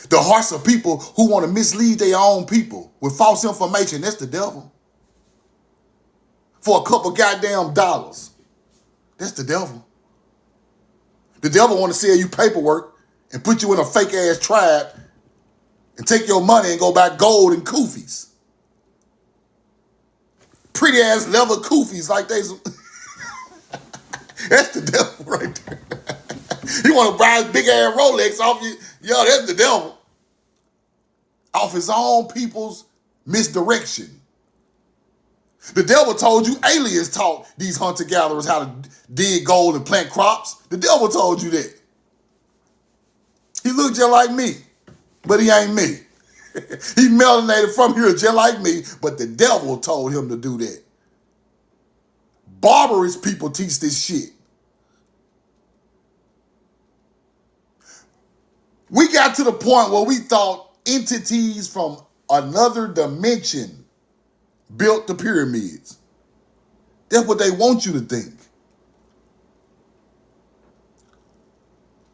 Speaker 1: The hearts of people who want to mislead their own people with false information. That's the devil. For a couple goddamn dollars. That's the devil. The devil want to sell you paperwork and put you in a fake ass tribe and take your money and go buy gold and kufis. Pretty ass leather kufis like they. That's the devil right there. He want to buy his big ass Rolex off you. Yo, that's the devil. Off his own people's misdirection. The devil told you aliens taught these hunter-gatherers how to dig gold and plant crops. The devil told you that. He looked just like me, but he ain't me. He melanated from here just like me, but the devil told him to do that. Barbarous people teach this shit. We got to the point where we thought entities from another dimension built the pyramids. That's what they want you to think.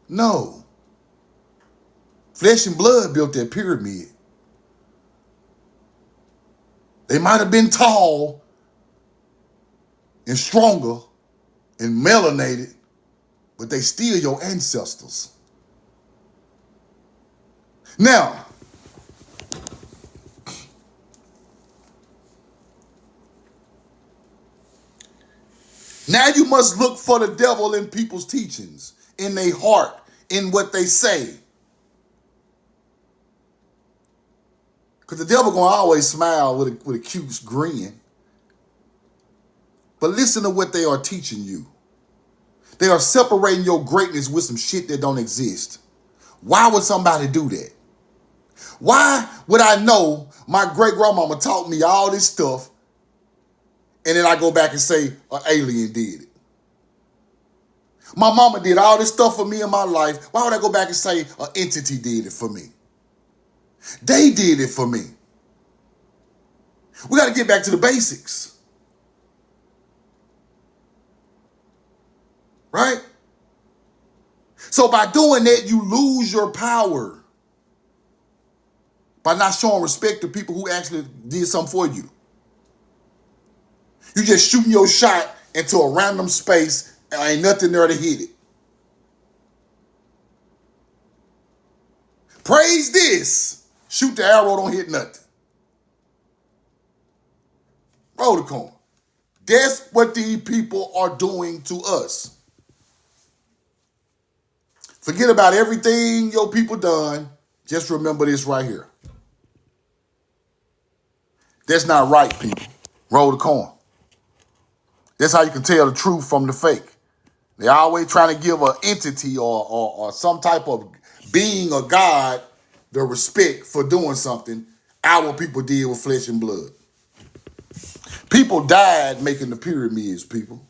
Speaker 1: No. Flesh and blood built that pyramid. They might have been tall and stronger and melanated, but they still your ancestors. Now, Now you must look for the devil in people's teachings, in their heart, in what they say. Because the devil gonna always smile with a cute grin. But listen to what they are teaching you. They are separating your greatness with some shit that don't exist. Why would somebody do that? Why would I know my great-grandmama taught me all this stuff and then I go back and say an alien did it? My mama did all this stuff for me in my life. Why would I go back and say an entity did it for me? They did it for me. We got to get back to the basics. Right? So by doing that, you lose your power. By not showing respect to people who actually did something for you. You just shooting your shot into a random space and ain't nothing there to hit it. Praise this. Shoot the arrow, don't hit nothing. Roll the coin. That's what these people are doing to us. Forget about everything your people done. Just remember this right here. That's not right, people. Roll the coin. That's how you can tell the truth from the fake. They always trying to give an entity or some type of being or God the respect for doing something our people did with flesh and blood. People died making the pyramids, people.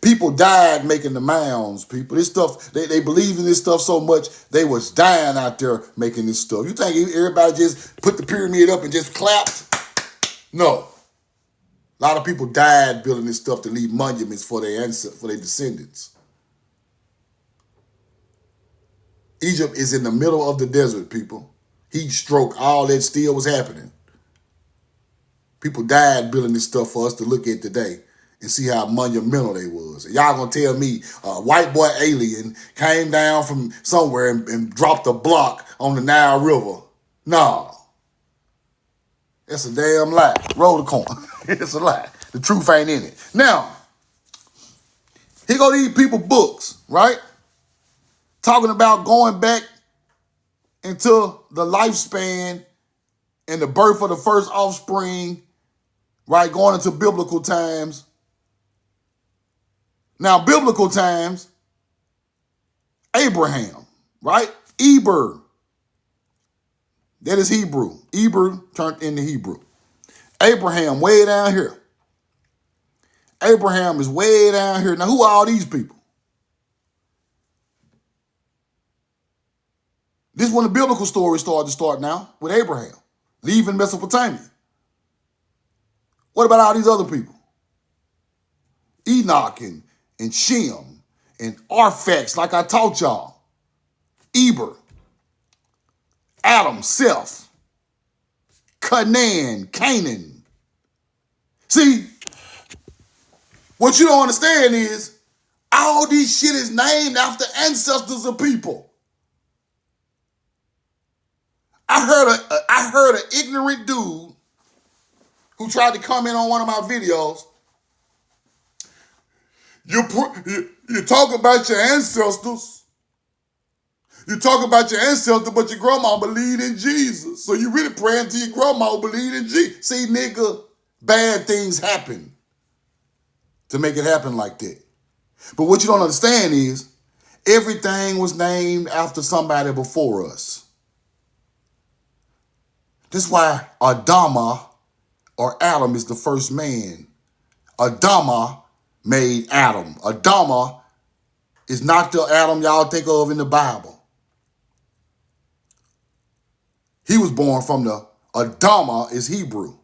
Speaker 1: People died making the mounds, people. This stuff, they believe in this stuff so much, they was dying out there making this stuff. You think everybody just put the pyramid up and just clapped? No. A lot of people died building this stuff to leave monuments for their ancestors, for their descendants. Egypt is in the middle of the desert, people. Heat stroke, all that still was happening. People died building this stuff for us to look at today and see how monumental they was. Y'all gonna tell me a white boy alien came down from somewhere and dropped a block on the Nile River? No. That's a damn lie. Roll the coin. It's a lie. The truth ain't in it. Now, here go these people books, right? Talking about going back into the lifespan and the birth of the first offspring, right? Going into biblical times. Now, biblical times, Abraham, right? Eber. That is Hebrew. Eber turned into Hebrew. Abraham, way down here. Abraham is way down here. Now, who are all these people? This is when the biblical story started now, with Abraham, leaving Mesopotamia. What about all these other people? Enoch and Shem and Arphax, like I taught y'all. Eber, Adam, Seth, Canaan. See, what you don't understand is all these shit is named after ancestors of people. I heard an ignorant dude who tried to comment on one of my videos. You talk about your ancestors. You talk about your ancestors, but your grandma believed in Jesus. So you really praying to your grandma who believed in Jesus. See, nigga, bad things happen to make it happen like that. But what you don't understand is everything was named after somebody before us. That's why Adama or Adam is the first man. Adama made Adam. Adama is not the Adam y'all think of in the Bible. He was born from the, Adama is Hebrew.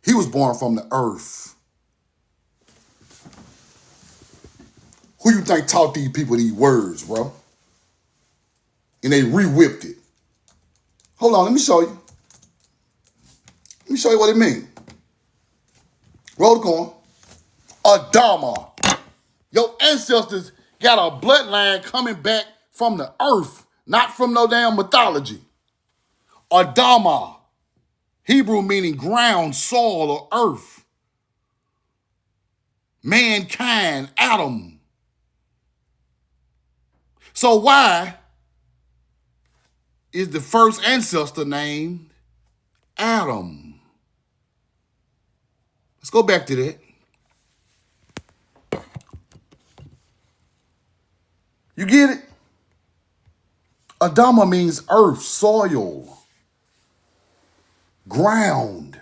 Speaker 1: He was born from the earth. Who you think taught these people these words, bro? And they re-whipped it. Hold on, let me show you. Let me show you what it means. Roll the coin. Adama. Your ancestors got a bloodline coming back from the earth, not from no damn mythology. Adama. Hebrew meaning ground, soil, or earth. mankind, Adam. So why is the first ancestor named Adam? Let's go back to that. You get it? Adama means earth, soil, ground,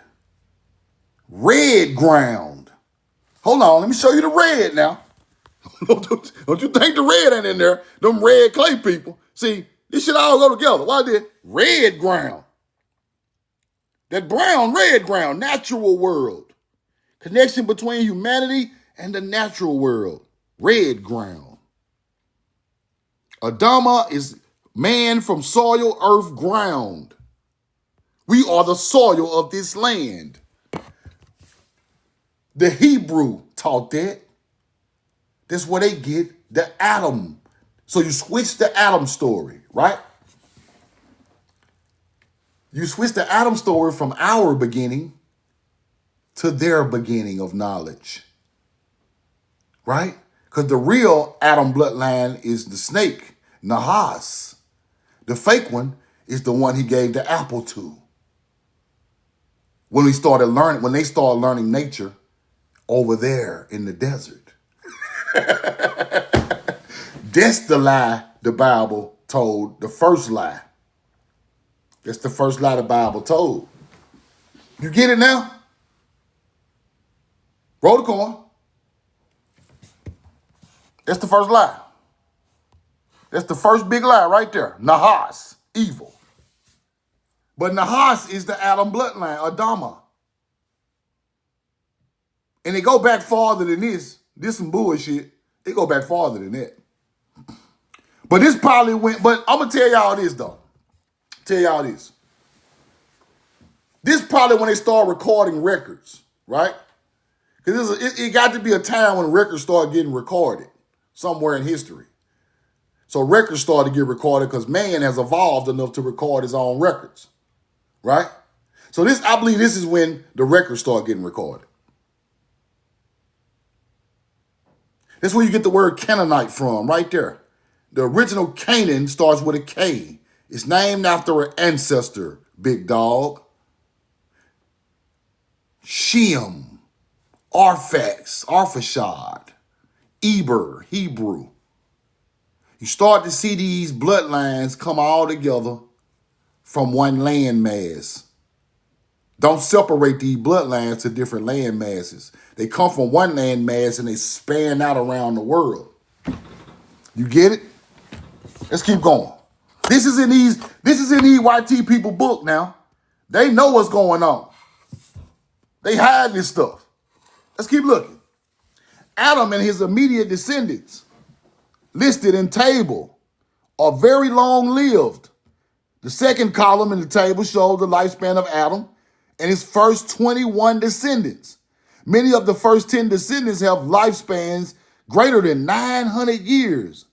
Speaker 1: red ground. Hold on, let me show you the red now. Don't you think the red ain't in there? Them red clay people. See, this shit all go together. Why did red ground? That brown, red ground, natural world. Connection between humanity and the natural world. Red ground. Adama is man from soil, earth, ground. We are the soil of this land. The Hebrew taught that. That's where they get the Adam. So you switch the Adam story, right? You switch the Adam story from our beginning to their beginning of knowledge, right? Because the real Adam bloodline is the snake, Nahas. The fake one is the one he gave the apple to. When they started learning nature over there in the desert. That's the lie the Bible told, the first lie. That's the first lie the Bible told. You get it now? Roll the coin. That's the first lie. That's the first big lie right there. Nahas, evil. But Nahas is the Adam bloodline, Adama. And they go back farther than this. This some bullshit. They go back farther than that. But this probably went, but I'm going to tell y'all this, though. Tell y'all this. This probably when they start recording records, right? Because it got to be a time when records started getting recorded somewhere in history. So records started to get recorded because man has evolved enough to record his own records, right? So I believe this is when the records start getting recorded. That's where you get the word Canaanite from, right there. The original Canaan starts with a K. It's named after an ancestor, big dog. Shem, Arphaxad, Eber, Hebrew. You start to see these bloodlines come all together from one land mass. Don't separate these bloodlines to different land masses. They come from one land mass and they span out around the world. You get it? Let's keep going. This is in these YT people book now. They know what's going on. They hide this stuff. Let's keep looking. Adam and his immediate descendants listed in table are very long-lived. The second column in the table shows the lifespan of Adam and his first 21 descendants. Many of the first 10 descendants have lifespans greater than 900 years.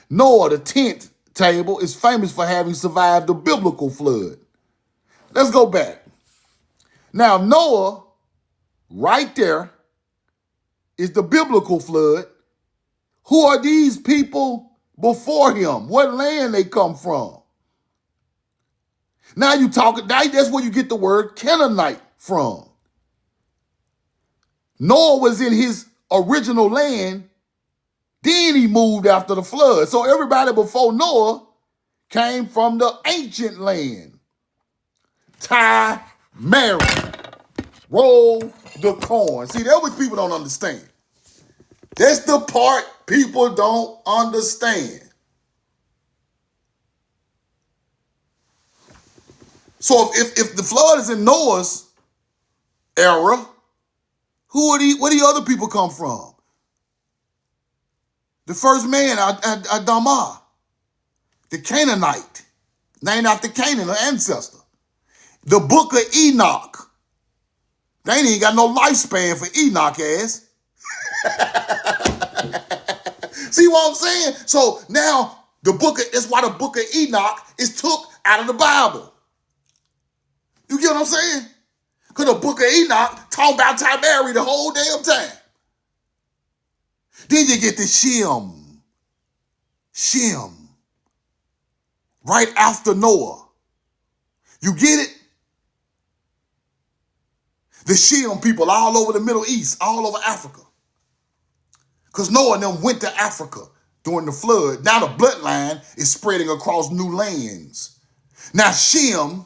Speaker 1: Noah, the 10th table, is famous for having survived the biblical flood. Let's go back. Now, Noah, right there, is the biblical flood. Who are these people before him? What land they come from? Now you talking, that's where you get the word Canaanite from. Noah was in his original land, then he moved after the flood. So everybody before Noah came from the ancient land. Ty, Mary, roll the coin. See, that's what people don't understand. That's the part people don't understand. So if the flood is in Noah's era, where do other people come from? The first man, Adama, the Canaanite, named after Canaan, an ancestor. The book of Enoch. They ain't even got no lifespan for Enoch ass. See what I'm saying? So now that's why the book of Enoch is took out of the Bible. You get what I'm saying? Because the book of Enoch talking about Tiberi the whole damn time. Then you get the Shem. Shem. Right after Noah. You get it? The Shem people all over the Middle East, all over Africa. Because Noah and them went to Africa during the flood. Now the bloodline is spreading across new lands. Now Shem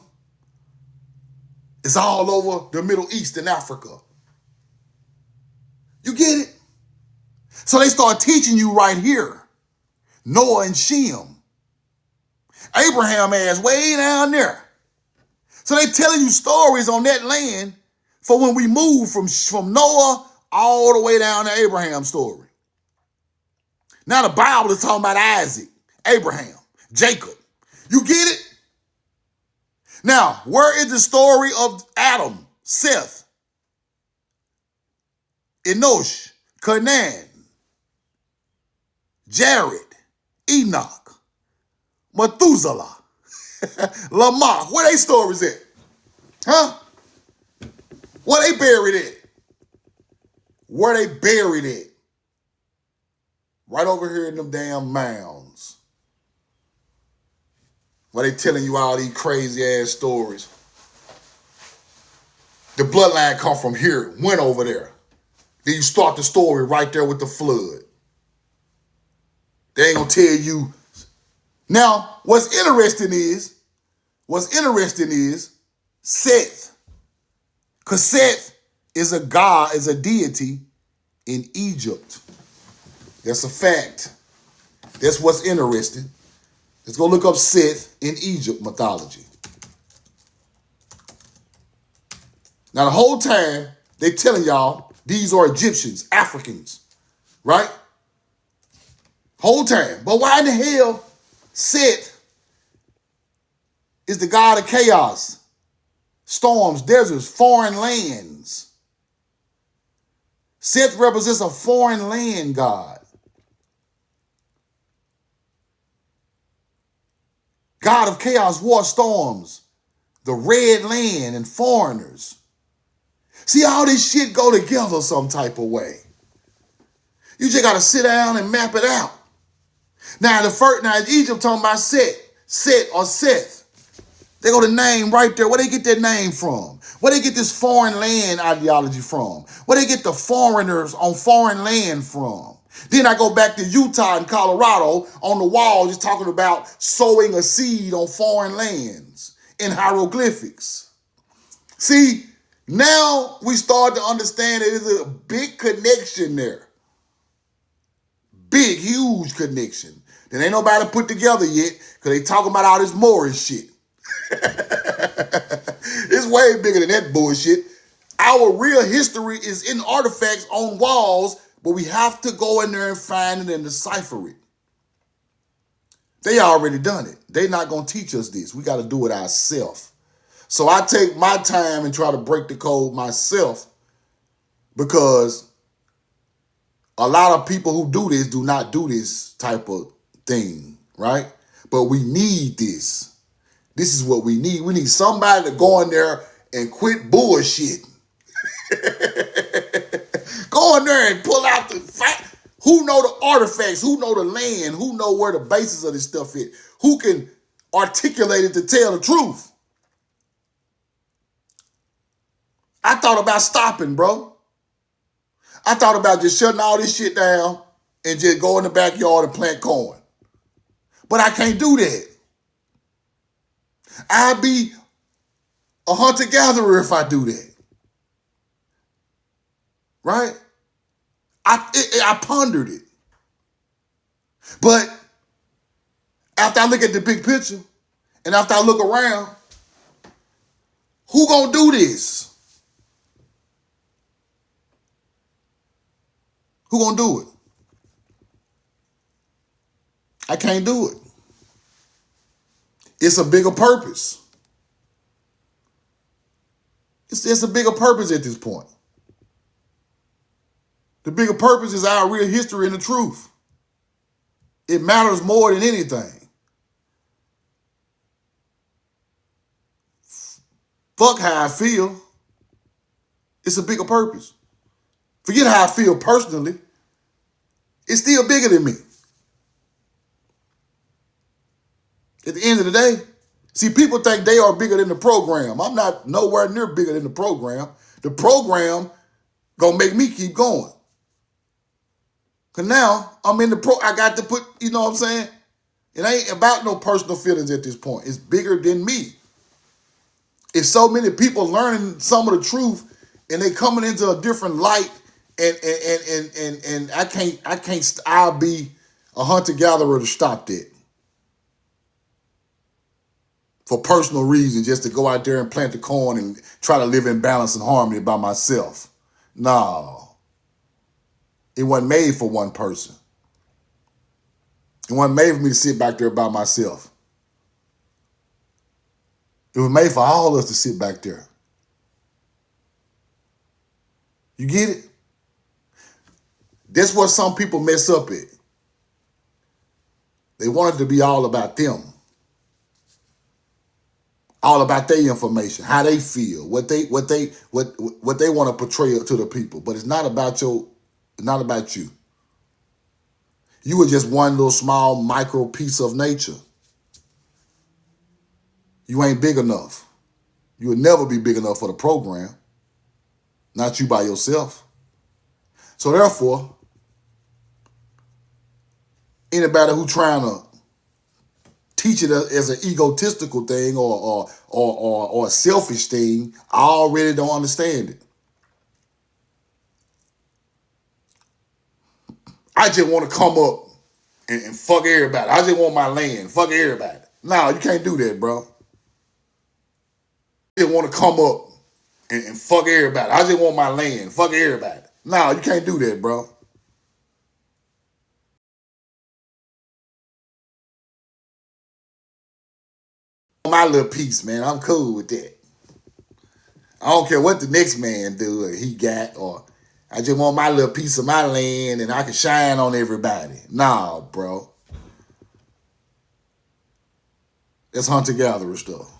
Speaker 1: is all over the Middle East and Africa. You get it? So they start teaching you right here. Noah and Shem. Abraham ass way down there. So they telling you stories on that land for when we move from Noah all the way down to Abraham's story. Now the Bible is talking about Isaac, Abraham, Jacob. You get it? Now, where is the story of Adam, Seth, Enosh, Canaan, Jared, Enoch, Methuselah, Lamech? Where they stories at? Huh? Where they buried at? Where they buried at? Right over here in them damn mounds. Where they telling you all these crazy ass stories. The bloodline come from here, went over there. Then you start the story right there with the flood. They ain't gonna tell you. Now, what's interesting is Seth. Because Seth is a god, is a deity in Egypt. That's a fact. That's what's interesting. Let's go look up Seth in Egypt mythology. Now, the whole time, they telling y'all these are Egyptians, Africans, right? Whole time. But why in the hell Seth is the god of chaos, storms, deserts, foreign lands? Seth represents a foreign land god. God of chaos, war, storms, the red land, and foreigners. See, all this shit go together some type of way. You just got to sit down and map it out. Now, Egypt talking about Set or Seth. They go to name right there. Where they get their name from? Where they get this foreign land ideology from? Where they get the foreigners on foreign land from? Then I go back to Utah and Colorado on the wall just talking about sowing a seed on foreign lands in hieroglyphics. See, now we start to understand that there's a big connection there. Big, huge connection that ain't nobody put together yet because they talking about all this Moorish shit. It's way bigger than that bullshit. Our real history is in artifacts on walls, but we have to go in there and find it and decipher it. They already done it. They not going to teach us this. We got to do it ourselves. So I take my time and try to break the code myself because a lot of people who do this do not do this type of thing, right? But we need this. This is what we need. We need somebody to go in there and quit bullshitting. Go in there and pull out the fact. Who know the artifacts? Who know the land? Who know where the basis of this stuff is? Who can articulate it to tell the truth? I thought about stopping, bro. I thought about just shutting all this shit down and just go in the backyard and plant corn. But I can't do that. I'd be a hunter-gatherer if I do that. Right? I pondered it. But after I look at the big picture and after I look around, who gonna do this? Who gonna do it? I can't do it. It's a bigger purpose. It's a bigger purpose at this point. The bigger purpose is our real history and the truth. It matters more than anything. Fuck how I feel. It's a bigger purpose. Forget how I feel personally. It's still bigger than me. At the end of the day, see, people think they are bigger than the program. I'm not nowhere near bigger than the program. The program gonna make me keep going. Cause now I'm in the I got to put, you know what I'm saying? It ain't about no personal feelings at this point. It's bigger than me. It's so many people learning some of the truth and they coming into a different light and I'll be a hunter-gatherer to stop that. For personal reasons, just to go out there and plant the corn and try to live in balance and harmony by myself. No. It wasn't made for one person. It wasn't made for me to sit back there by myself. It was made for all of us to sit back there. You get it? That's what some people mess up at. They want it to be all about them. All about their information, how they feel, what they want to portray to the people. But it's not about you. You were just one little small micro piece of nature. You ain't big enough. You will never be big enough for the program. Not you by yourself. So therefore, anybody who trying to teach it as an egotistical thing or a selfish thing, I already don't understand it. I just want to come up and fuck everybody. I just want my land. Fuck everybody. No, you can't do that, bro. I just want to come up and fuck everybody. I just want my land. Fuck everybody. No, you can't do that, bro. My little piece, man. I'm cool with that. I don't care what the next man do or he got, or I just want my little piece of my land and I can shine on everybody. Nah, bro. That's hunter-gatherer stuff.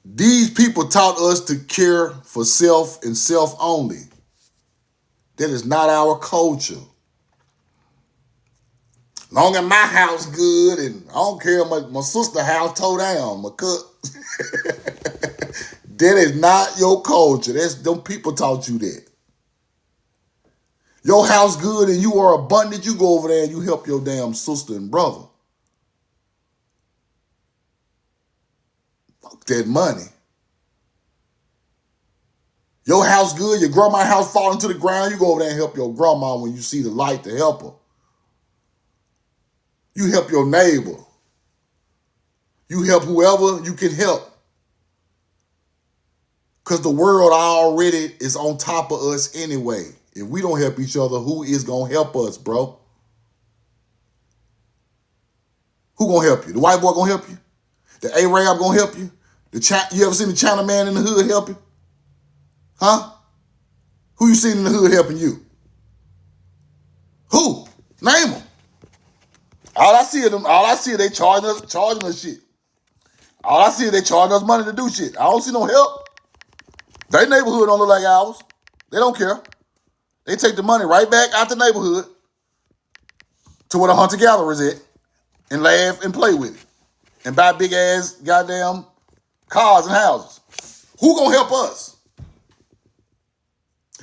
Speaker 1: These people taught us to care for self and self only. That is not our culture. Long as my house good, and I don't care my sister's house tore down, my cut. That is not your culture. Them people taught you that. Your house good and you are abundant, you go over there and you help your damn sister and brother. Fuck that money. Your house good, your grandma's house falling to the ground, you go over there and help your grandma when you see the light to help her. You help your neighbor. You help whoever you can help. Because the world already is on top of us anyway. If we don't help each other, who is going to help us, bro? Who going to help you? The white boy going to help you? The Arab going to help you? You ever seen the China man in the hood help you? Huh? Who you seen in the hood helping you? Who? Name them. All I see is they charging us shit. All I see is they charging us money to do shit. I don't see no help. Their neighborhood don't look like ours. They don't care. They take the money right back out the neighborhood to where the hunter-gatherer is at and laugh and play with it and buy big-ass goddamn cars and houses. Who gonna help us?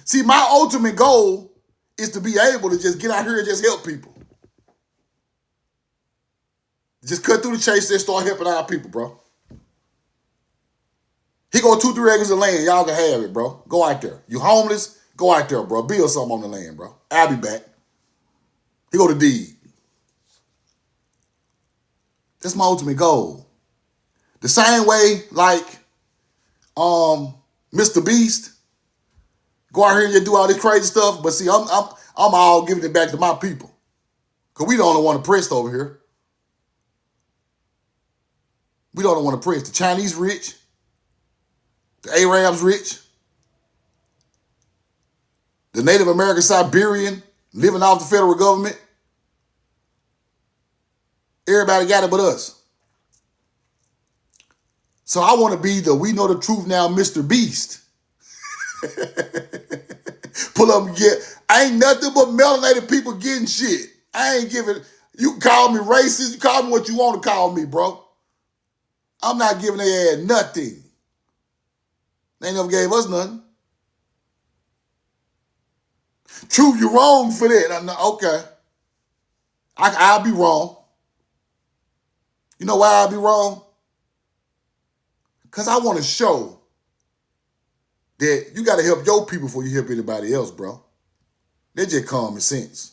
Speaker 1: See, my ultimate goal is to be able to just get out here and just help people. Just cut through the chase and start helping our people, bro. He go 2-3 acres of land. Y'all can have it, bro. Go out there. You homeless? Go out there, bro. Build something on the land, bro. I'll be back. He go to deed. That's my ultimate goal. The same way, like, Mr. Beast. Go out here and just do all this crazy stuff. But see, I'm all giving it back to my people. Because we the only one oppressed over here. We don't want to press. The Chinese rich. The Arabs rich. The Native American Siberian living off the federal government. Everybody got it but us. So I want to be we know the truth now, Mr. Beast. Pull up and get. I ain't nothing but melanated people getting shit. I ain't giving. You call me racist. You call me what you want to call me, bro. I'm not giving their ass nothing. They never gave us nothing. True, you're wrong for that. Okay. I'll be wrong. You know why I'll be wrong? Because I want to show that you got to help your people before you help anybody else, bro. They're just common sense.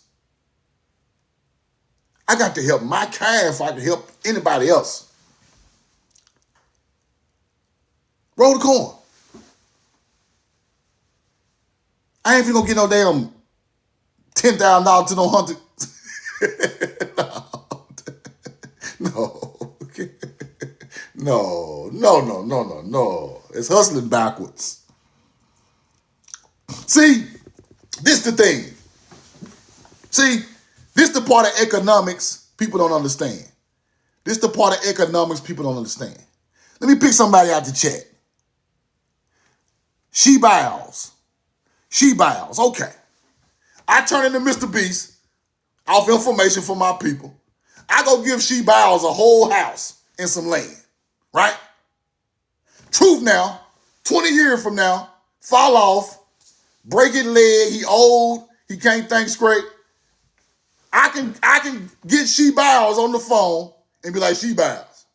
Speaker 1: I got to help my kind before I can help anybody else. Roll the corn. I ain't even gonna get no damn $10,000 to no hunter. No. It's hustling backwards. See, this the thing. See, this the part of economics people don't understand. This the part of economics people don't understand. Let me pick somebody out the chat. She bows. Okay. I turn into Mr. Beast off information for my people. I go give She Bows a whole house and some land, right? Truth now, 20 years from now, fall off, break his leg, he old, he can't think straight. I can get She Bows on the phone and be like, She Bows,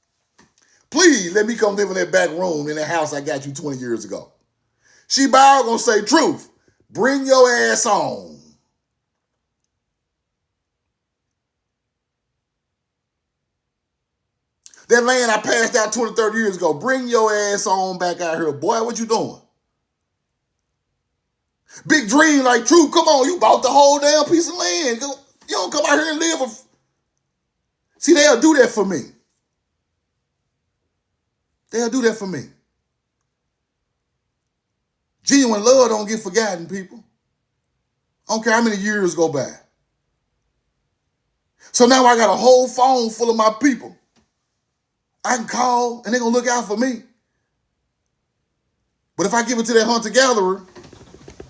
Speaker 1: please let me come live in that back room in that house I got you 20 years ago. She Bows gonna say, Truth, bring your ass on. That land I passed out 20, 30 years ago, bring your ass on back out here. Boy, what you doing? Big dream like Truth, come on, you bought the whole damn piece of land. You don't come out here and live. See, they'll do that for me. They'll do that for me. Genuine love don't get forgotten, people. I don't care how many years go by. So now I got a whole phone full of my people. I can call and they're going to look out for me. But if I give it to that hunter-gatherer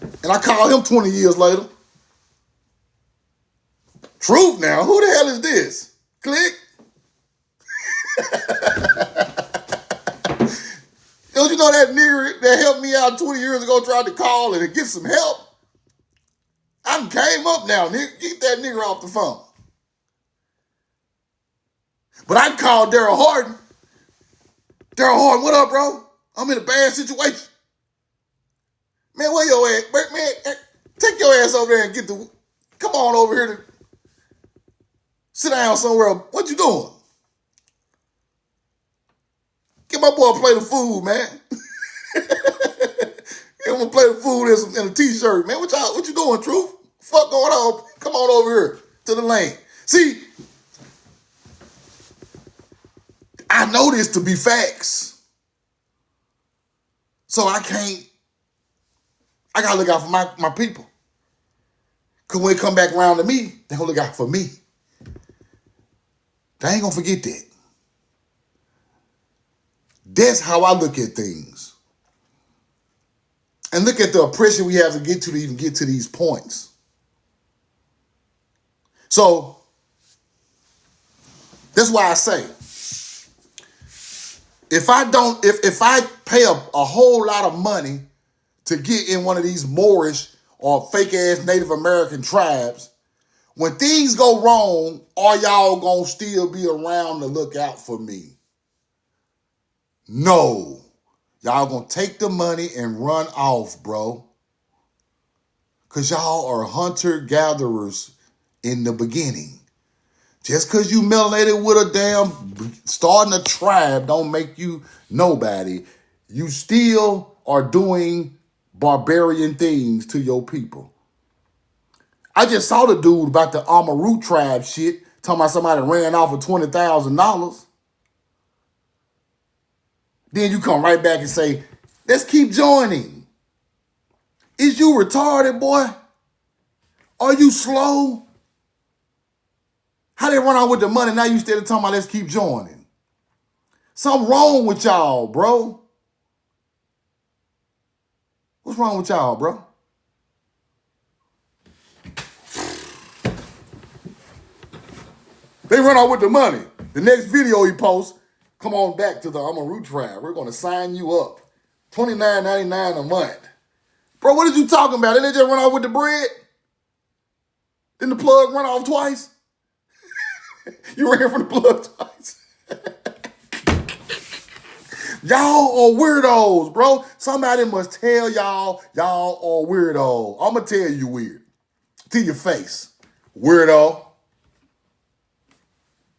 Speaker 1: and I call him 20 years later, Truth now, who the hell is this? Click. Don't you know that nigga that helped me out 20 years ago tried to call and get some help? I done came up now, nigga. Keep that nigga off the phone. But I called Daryl Harden. Daryl Harden, what up, bro? I'm in a bad situation. Man, where your ass? Man, take your ass over there and come on over here to sit down somewhere. What you doing? Get my boy a plate of food, man. Get him a plate of food and a t-shirt, man. What you doing, Truth? Fuck going on? Come on over here to the lane. See, I know this to be facts. So I gotta look out for my people. Cause when they come back around to me, they gonna look out for me. They ain't gonna forget that. That's how I look at things. And look at the oppression we have to even get to these points. So that's why I say, if I pay a whole lot of money to get in one of these Moorish or fake ass Native American tribes, when things go wrong, are y'all gonna still be around to look out for me? No. Y'all gonna take the money and run off, bro. Because y'all are hunter-gatherers in the beginning. Just because you melanated with a damn starting a tribe don't make you nobody. You still are doing barbarian things to your people. I just saw the dude about the Amaru tribe shit, talking about somebody ran off for $20,000. Then you come right back and say, let's keep joining. Is you retarded, boy? Are you slow? How they run out with the money? Now you still talking about let's keep joining. Something wrong with y'all, bro. What's wrong with y'all, bro? They run out with the money. The next video he posts, come on back to the Amaru tribe. We're going to sign you up. $29.99 a month. Bro, what are you talking about? Didn't they just run off with the bread? Didn't the plug run off twice? You ran from the plug twice. Y'all are weirdos, bro. Somebody must tell y'all are weirdos. I'm going to tell you weird. To your face. Weirdo.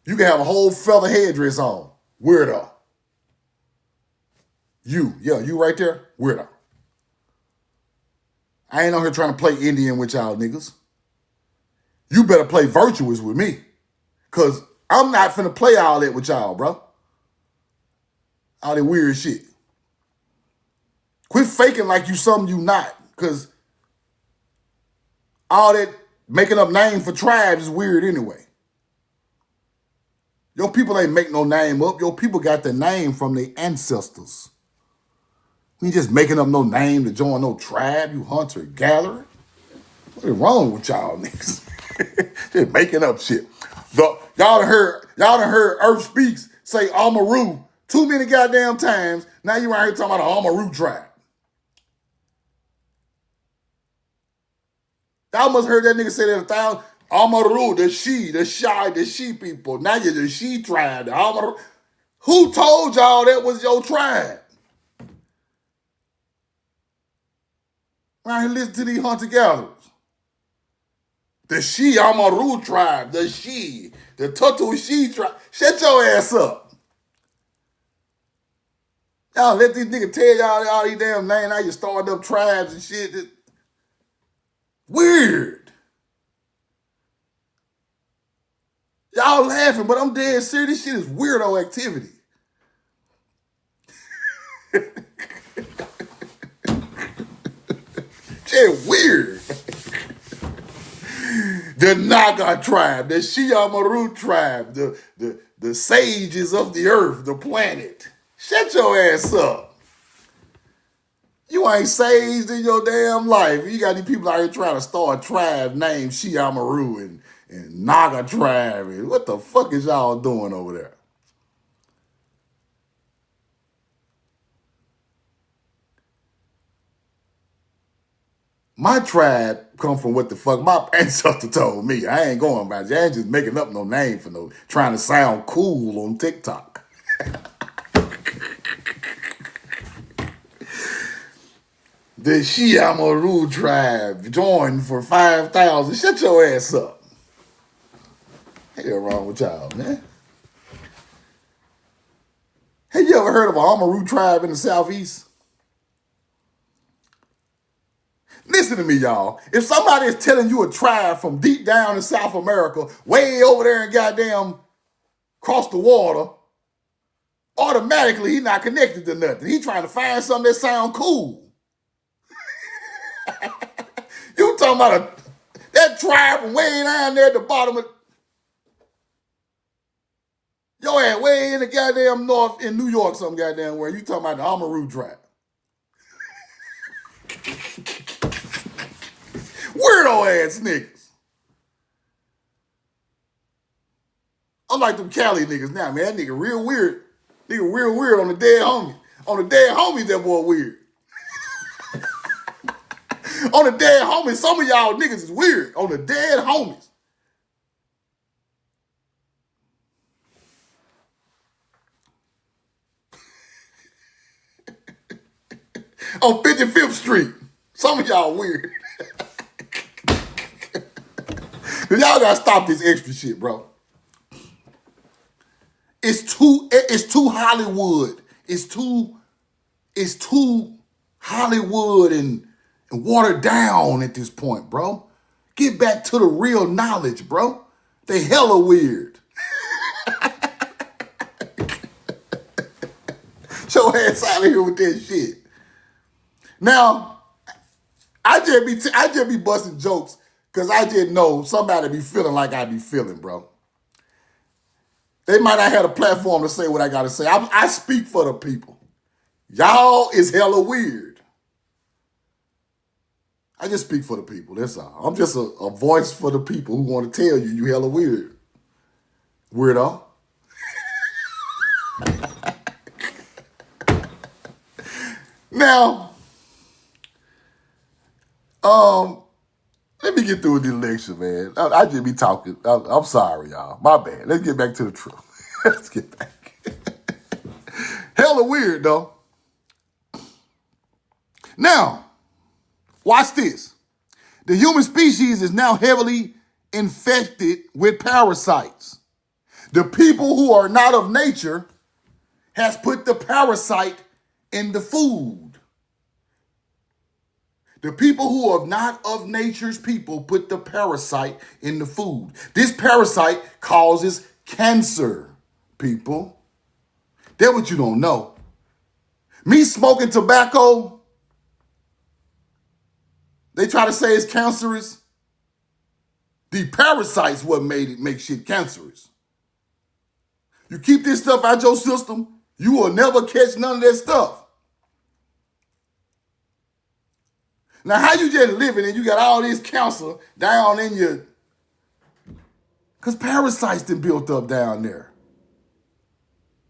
Speaker 1: You can have a whole feather headdress on. Weirdo. You right there. Weirdo. I ain't on here trying to play Indian with y'all niggas. You better play virtuous with me. Because I'm not finna play all that with y'all, bro. All that weird shit. Quit faking like you something you not. Because all that making up names for tribes is weird anyway. Your people ain't make no name up. Your people got the name from their ancestors. You just making up no name to join no tribe, you hunter-gatherer. What is wrong with y'all niggas? Just making up shit. Y'all done heard Earth Speaks say Amaru too many goddamn times. Now you out here talking about the Amaru tribe. Y'all must heard that nigga say that 1,000. Amaru, the she people. Now you're the she tribe, the Amaru. Who told y'all that was your tribe? Right here, listen to these hunter-gatherers. The she Amaru tribe, the Tutu she tribe. Shut your ass up. Y'all let these niggas tell y'all all these damn names. Now you starting up tribes and shit. Weird. Y'all laughing, but I'm dead serious. This shit is weirdo activity. Shit weird. The Naga tribe, the Shiamaru tribe, the sages of the earth, the planet. Shut your ass up. You ain't saged in your damn life. You got these people out here trying to start a tribe named Shiamaru and Naga tribe. And what the fuck is y'all doing over there? My tribe come from what the fuck my ancestor told me. I ain't going by it. I ain't just making up no name for no trying to sound cool on TikTok. The Shiamaru tribe joined for 5,000. Shut your ass up. Ain't nothing wrong with y'all, man. Have you ever heard of an Amaru tribe in the Southeast? Listen to me, y'all. If somebody is telling you a tribe from deep down in South America, way over there in goddamn across the water, automatically he not connected to nothing. He trying to find something that sound cool. You talking about that tribe from way down there at the bottom of your ass way in the goddamn north in New York, some goddamn where you talking about the Amaru tribe. Weirdo ass niggas. I'm like them Cali niggas now, man. That nigga real weird. Nigga real weird on the dead homie. On the dead homies, that boy weird. On the dead homies, some of y'all niggas is weird. On the dead homies. On 55th Street. Some of y'all weird. Y'all gotta stop this extra shit, bro. It's too Hollywood. It's too Hollywood and watered down at this point, bro. Get back to the real knowledge, bro. They hella weird. Show ass out of here with that shit. Now, I just be busting jokes because I just know somebody be feeling like I be feeling, bro. They might not have a platform to say what I gotta say. I speak for the people. Y'all is hella weird. I just speak for the people, that's all. I'm just a voice for the people who want to tell you you hella weird. Weirdo. Now, let me get through with the election, man. I just be talking. I'm sorry, y'all. My bad. Let's get back to the truth. Let's get back. Hella weird, though. Now, watch this. The human species is now heavily infected with parasites. The people who are not of nature has put the parasite in the food. The people who are not of nature's people put the parasite in the food. This parasite causes cancer, people. That's what you don't know. Me smoking tobacco, they try to say it's cancerous. The parasites what made it make shit cancerous. You keep this stuff out your system, you will never catch none of that stuff. Now, how you just living and you got all this cancer down in your... Because parasites done built up down there.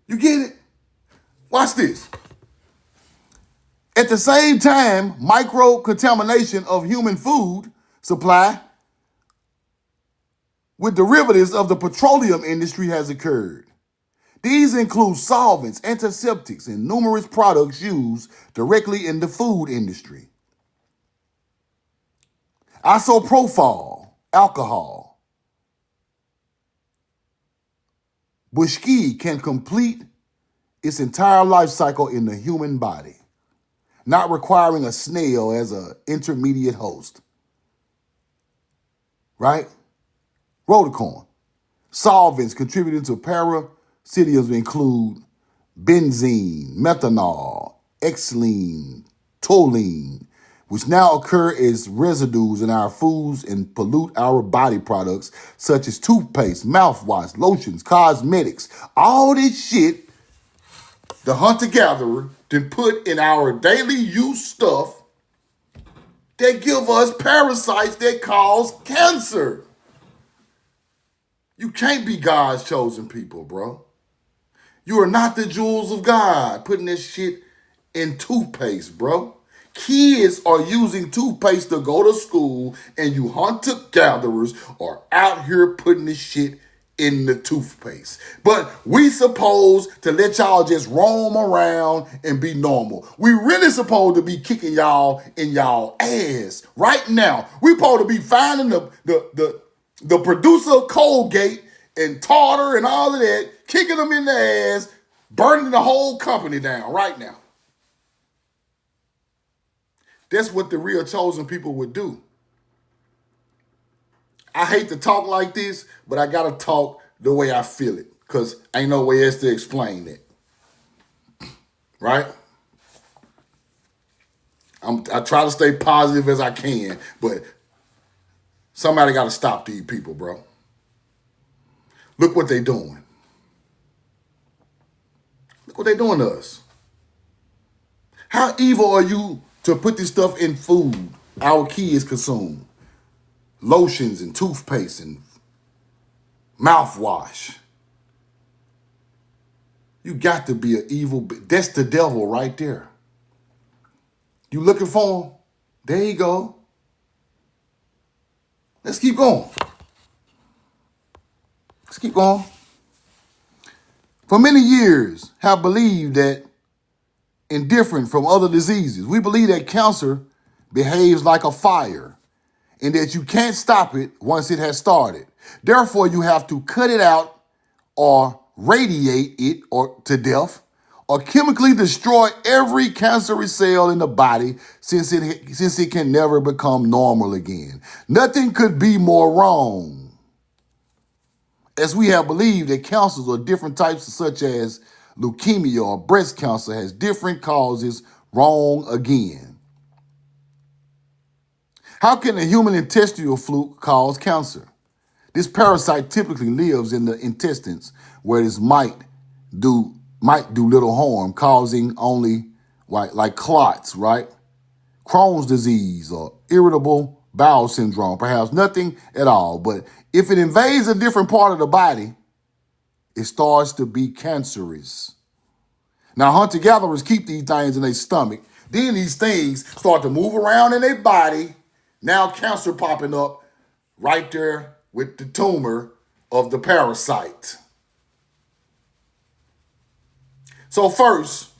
Speaker 1: You get it? Watch this. At the same time, micro-contamination of human food supply with derivatives of the petroleum industry has occurred. These include solvents, antiseptics, and numerous products used directly in the food industry. Isopropyl alcohol. Bushki can complete its entire life cycle in the human body, not requiring a snail as an intermediate host. Right? Roticorn. Solvents contributing to parasitiums include benzene, methanol, xylene, toluene, which now occur as residues in our foods and pollute our body products, such as toothpaste, mouthwash, lotions, cosmetics. All this shit the hunter-gatherer then put in our daily use stuff that give us parasites that cause cancer. You can't be God's chosen people, bro. You are not the jewels of God putting this shit in toothpaste, bro. Kids are using toothpaste to go to school, and you hunter-gatherers are out here putting this shit in the toothpaste. But we supposed to let y'all just roam around and be normal. We really supposed to be kicking y'all in y'all ass right now. We supposed to be finding the producer of Colgate and Tartar and all of that, kicking them in the ass, burning the whole company down right now. That's what the real chosen people would do. I hate to talk like this, but I got to talk the way I feel it, because ain't no way else to explain it. Right? I try to stay positive as I can, but somebody got to stop these people, bro. Look what they doing. Look what they doing to us. How evil are you to put this stuff in food our kids consume? Lotions and toothpaste and mouthwash. You got to be an evil... That's the devil right there. You looking for him? There you go. Let's keep going. Let's keep going. For many years, have believed that indifferent from other diseases, we believe that cancer behaves like a fire and that you can't stop it once it has started. Therefore, you have to cut it out or radiate it or to death or chemically destroy every cancerous cell in the body since it can never become normal again. Nothing could be more wrong. As we have believed that cancers are different types such as leukemia or breast cancer has different causes, wrong again. How can a human intestinal fluke cause cancer? This parasite typically lives in the intestines where it might do little harm, causing only like clots, right?
Speaker 2: Crohn's disease, or irritable bowel syndrome, perhaps nothing at all. But if it invades a different part of the body, it starts to be cancerous. Now, hunter-gatherers keep these things in their stomach. Then these things start to move around in their body. Now cancer popping up right there with the tumor of the parasite. So first,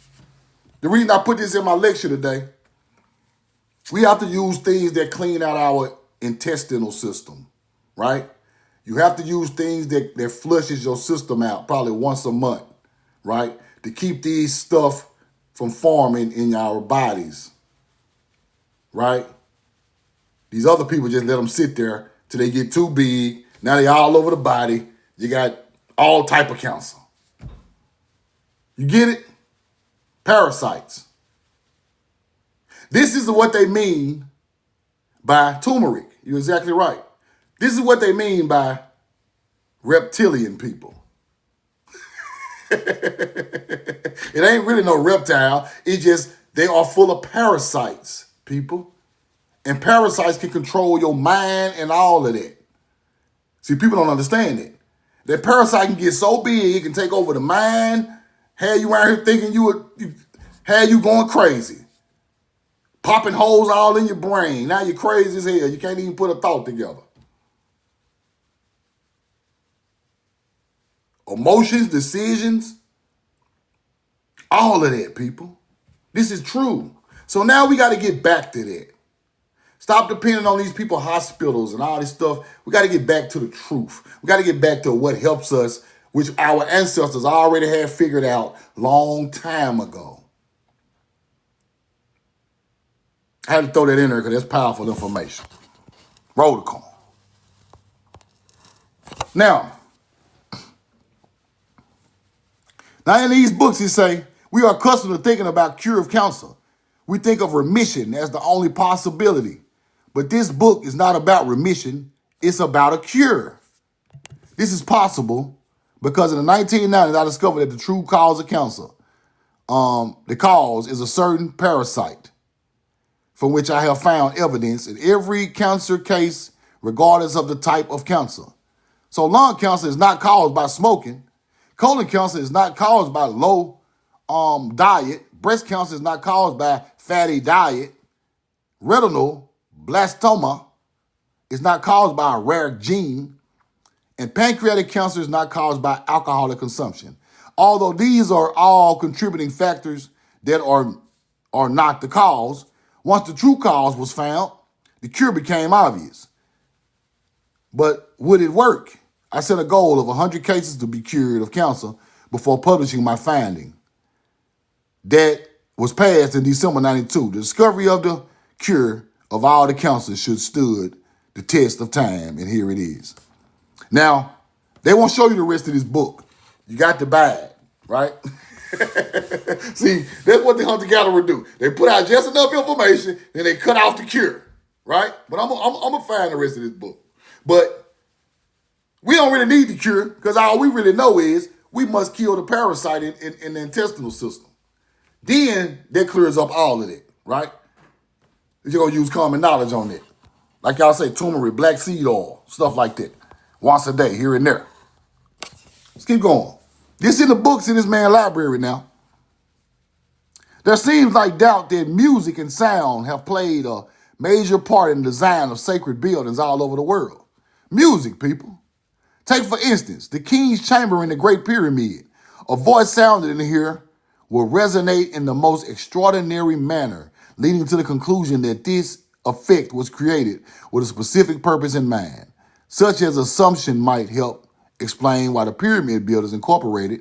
Speaker 2: the reason I put this in my lecture today, we have to use things that clean out our intestinal system, right? You have to use things that flushes your system out probably once a month, right? To keep these stuff from forming in our bodies, right? These other people just let them sit there till they get too big. Now they all over the body. You got all type of cancer. You get it? Parasites. This is what they mean by turmeric. You're exactly right. This is what they mean by reptilian people. It ain't really no reptile. It's just they are full of parasites, people. And parasites can control your mind and all of that. See, people don't understand it. That parasite can get so big, it can take over the mind, have you out here thinking have you going crazy. Popping holes all in your brain. Now you're crazy as hell. You can't even put a thought together. Emotions, decisions, all of that, people. This is true. So now we got to get back to that. Stop depending on these people, hospitals and all this stuff. We got to get back to the truth. We got to get back to what helps us, which our ancestors already had figured out long time ago. I had to throw that in there because that's powerful information. Roll the call. Now in these books, he say, we are accustomed to thinking about cure of cancer. We think of remission as the only possibility. But this book is not about remission. It's about a cure. This is possible because in the 1990s, I discovered that the true cause of cancer, the cause is a certain parasite from which I have found evidence in every cancer case, regardless of the type of cancer. So lung cancer is not caused by smoking. Colon cancer is not caused by low diet. Breast cancer is not caused by fatty diet. Retinal blastoma is not caused by a rare gene. And pancreatic cancer is not caused by alcoholic consumption. Although these are all contributing factors that are not the cause, once the true cause was found, the cure became obvious. But would it work? I set a goal of 100 cases to be cured of cancer before publishing my finding. That was passed in December 92. The discovery of the cure of all the cancers should stood the test of time, and here it is. Now, they won't show you the rest of this book. You got to buy it, right? See, that's what the hunter-gatherer do. They put out just enough information, then they cut off the cure, right? But I'm going to find the rest of this book. But we don't really need the cure because all we really know is we must kill the parasite in the intestinal system. Then that clears up all of it, right? You're going to use common knowledge on it. Like y'all say, turmeric, black seed oil, stuff like that. Once a day, here and there. Let's keep going. This in the books in this man's library now. There seems like doubt that music and sound have played a major part in the design of sacred buildings all over the world. Music, people. Take, for instance, the King's Chamber in the Great Pyramid. A voice sounded in here will resonate in the most extraordinary manner, leading to the conclusion that this effect was created with a specific purpose in mind. Such as assumption might help explain why the pyramid builders incorporated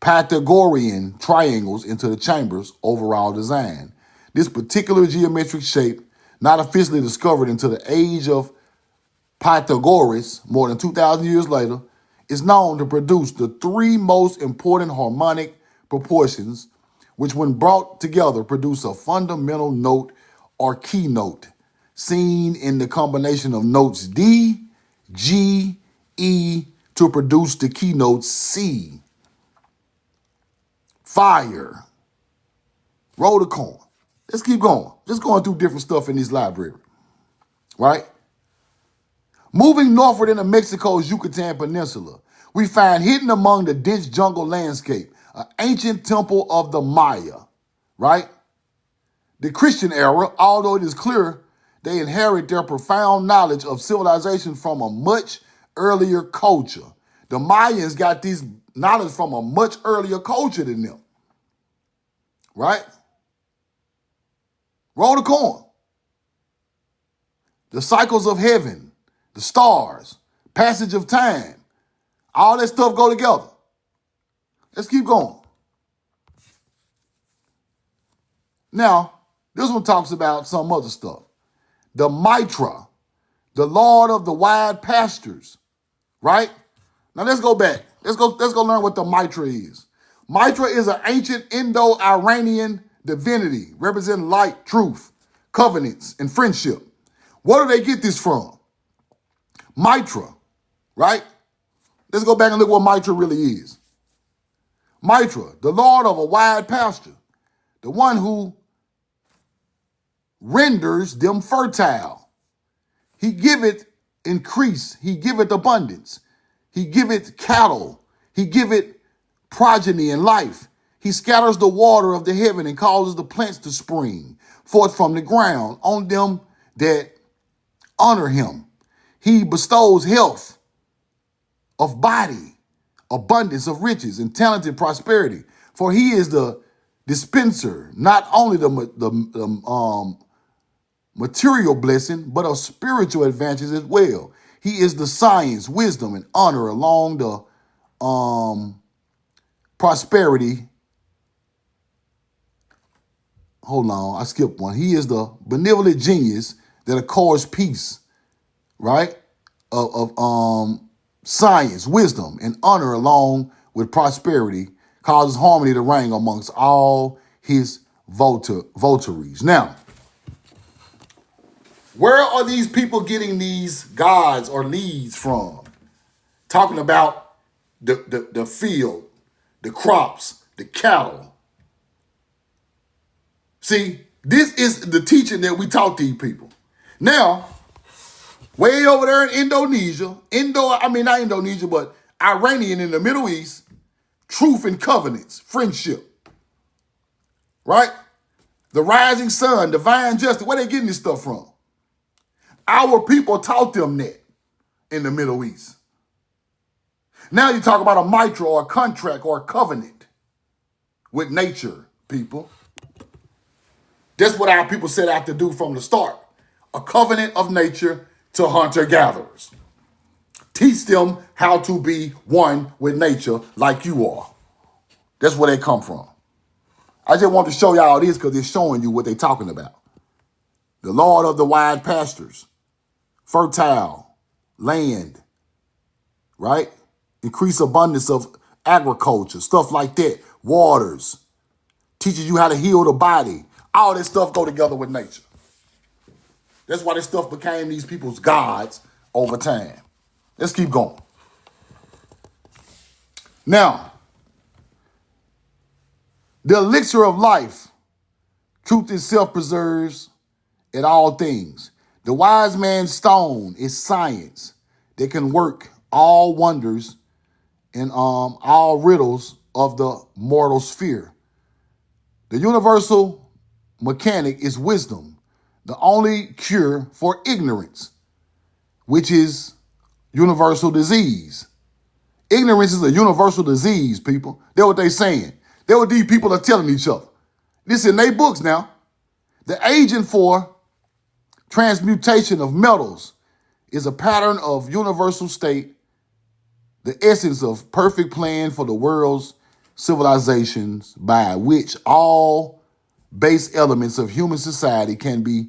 Speaker 2: Pythagorean triangles into the chamber's overall design. This particular geometric shape, not officially discovered until the age of Pythagoras, more than 2,000 years later, is known to produce the three most important harmonic proportions, which when brought together produce a fundamental note or keynote, seen in the combination of notes D, G, E to produce the keynote C. Fire. Roll the coin. Let's keep going. Just going through different stuff in this library, right? Moving northward into Mexico's Yucatan Peninsula, we find hidden among the dense jungle landscape an ancient temple of the Maya, right? The Christian era, although it is clear they inherit their profound knowledge of civilization from a much earlier culture. The Mayans got this knowledge from a much earlier culture than them, right? Roll the corn. The cycles of heaven, the stars, passage of time, all that stuff go together. Let's keep going. Now, this one talks about some other stuff. The Mitra, the Lord of the wide pastures, right? Now let's go back. Let's go learn what the Mitra is. Mitra is an ancient Indo-Iranian divinity representing light, truth, covenants, and friendship. Where do they get this from? Mitra, right? Let's go back and look what Mitra really is. Mitra, the Lord of a wide pasture, the one who renders them fertile. He giveth increase. He giveth abundance. He giveth cattle. He giveth progeny and life. He scatters the water of the heaven and causes the plants to spring forth from the ground on them that honor him. He bestows health of body, abundance of riches, and talented prosperity. For he is the dispenser, not only the material blessing, but of spiritual advantages as well. He is the science, wisdom, and honor along the prosperity. Hold on, I skipped one. He is the benevolent genius that accords peace, right? Of science, wisdom, and honor along with prosperity, causes harmony to reign amongst all his votaries. Now, where are these people getting these gods or leads from? Talking about the field, the crops, the cattle. See, this is the teaching that we taught these people. Now, way over there in Indonesia, not Indonesia, but Iranian in the Middle East, truth and covenants, friendship, right? The rising sun, divine justice, where they getting this stuff from? Our people taught them that in the Middle East. Now you talk about a mitra or a contract or a covenant with nature, people. That's what our people set out to do from the start. A covenant of nature to hunter-gatherers. Teach them how to be one with nature like you are. That's where they come from. I just want to show y'all this because it's showing you what they're talking about. The Lord of the wide pastures, fertile land, right? Increase abundance of agriculture, stuff like that. Waters, teaches you how to heal the body. All this stuff go together with nature. That's why this stuff became these people's gods over time. Let's keep going. Now, the elixir of life, truth itself preserves in all things. The wise man's stone is science that can work all wonders and all riddles of the mortal sphere. The universal mechanic is wisdom, the only cure for ignorance, which is universal disease. Ignorance is a universal disease, people. That's what they're saying. That's what these people are telling each other. This in their books now. The agent for transmutation of metals is a pattern of universal state, the essence of perfect plan for the world's civilizations by which all base elements of human society can be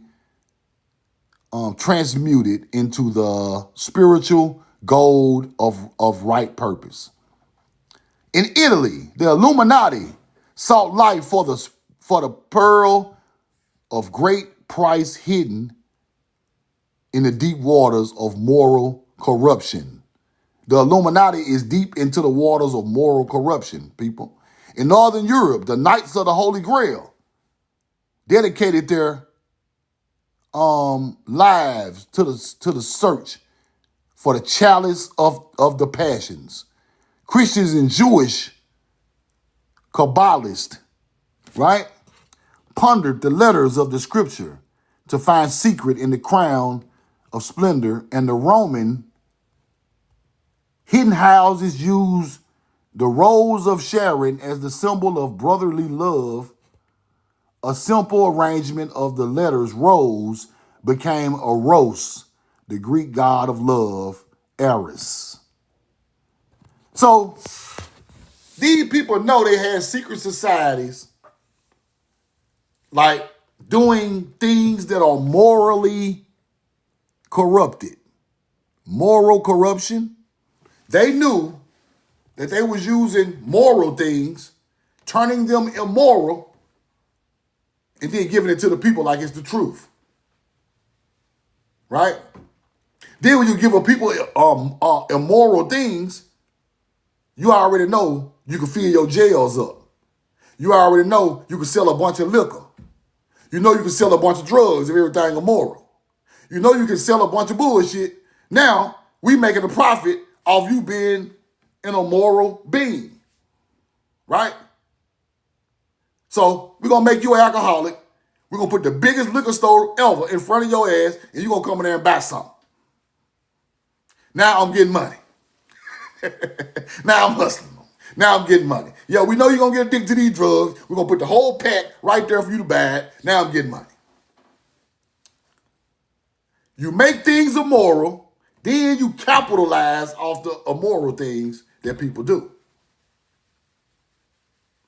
Speaker 2: transmuted into the spiritual gold of right purpose. In Italy, the Illuminati sought life for the pearl of great price hidden in the deep waters of moral corruption. The Illuminati is deep into the waters of moral corruption, people. In Northern Europe, the Knights of the Holy Grail, dedicated their lives to the search for the chalice of the passions. Christians and Jewish Kabbalists, right, pondered the letters of the scripture to find secret in the crown of splendor, and the Roman hidden houses used the rose of Sharon as the symbol of brotherly love. A simple arrangement of the letters rose became Eros, the Greek god of love, Eris. So these people know they had secret societies, like doing things that are morally corrupted. Moral corruption. They knew that they was using moral things, turning them immoral, and then giving it to the people like it's the truth. Right? Then when you give a people immoral things, you already know you can fill your jails up. You already know you can sell a bunch of liquor. You know you can sell a bunch of drugs if everything immoral. You know you can sell a bunch of bullshit. Now, we making a profit off you being an immoral being. Right? So, we're going to make you an alcoholic. We're going to put the biggest liquor store ever in front of your ass, and you're going to come in there and buy something. Now I'm getting money. Now I'm hustling. Now I'm getting money. Yeah, we know you're going to get addicted to these drugs. We're going to put the whole pack right there for you to buy it. Now I'm getting money. You make things immoral, then you capitalize off the immoral things that people do.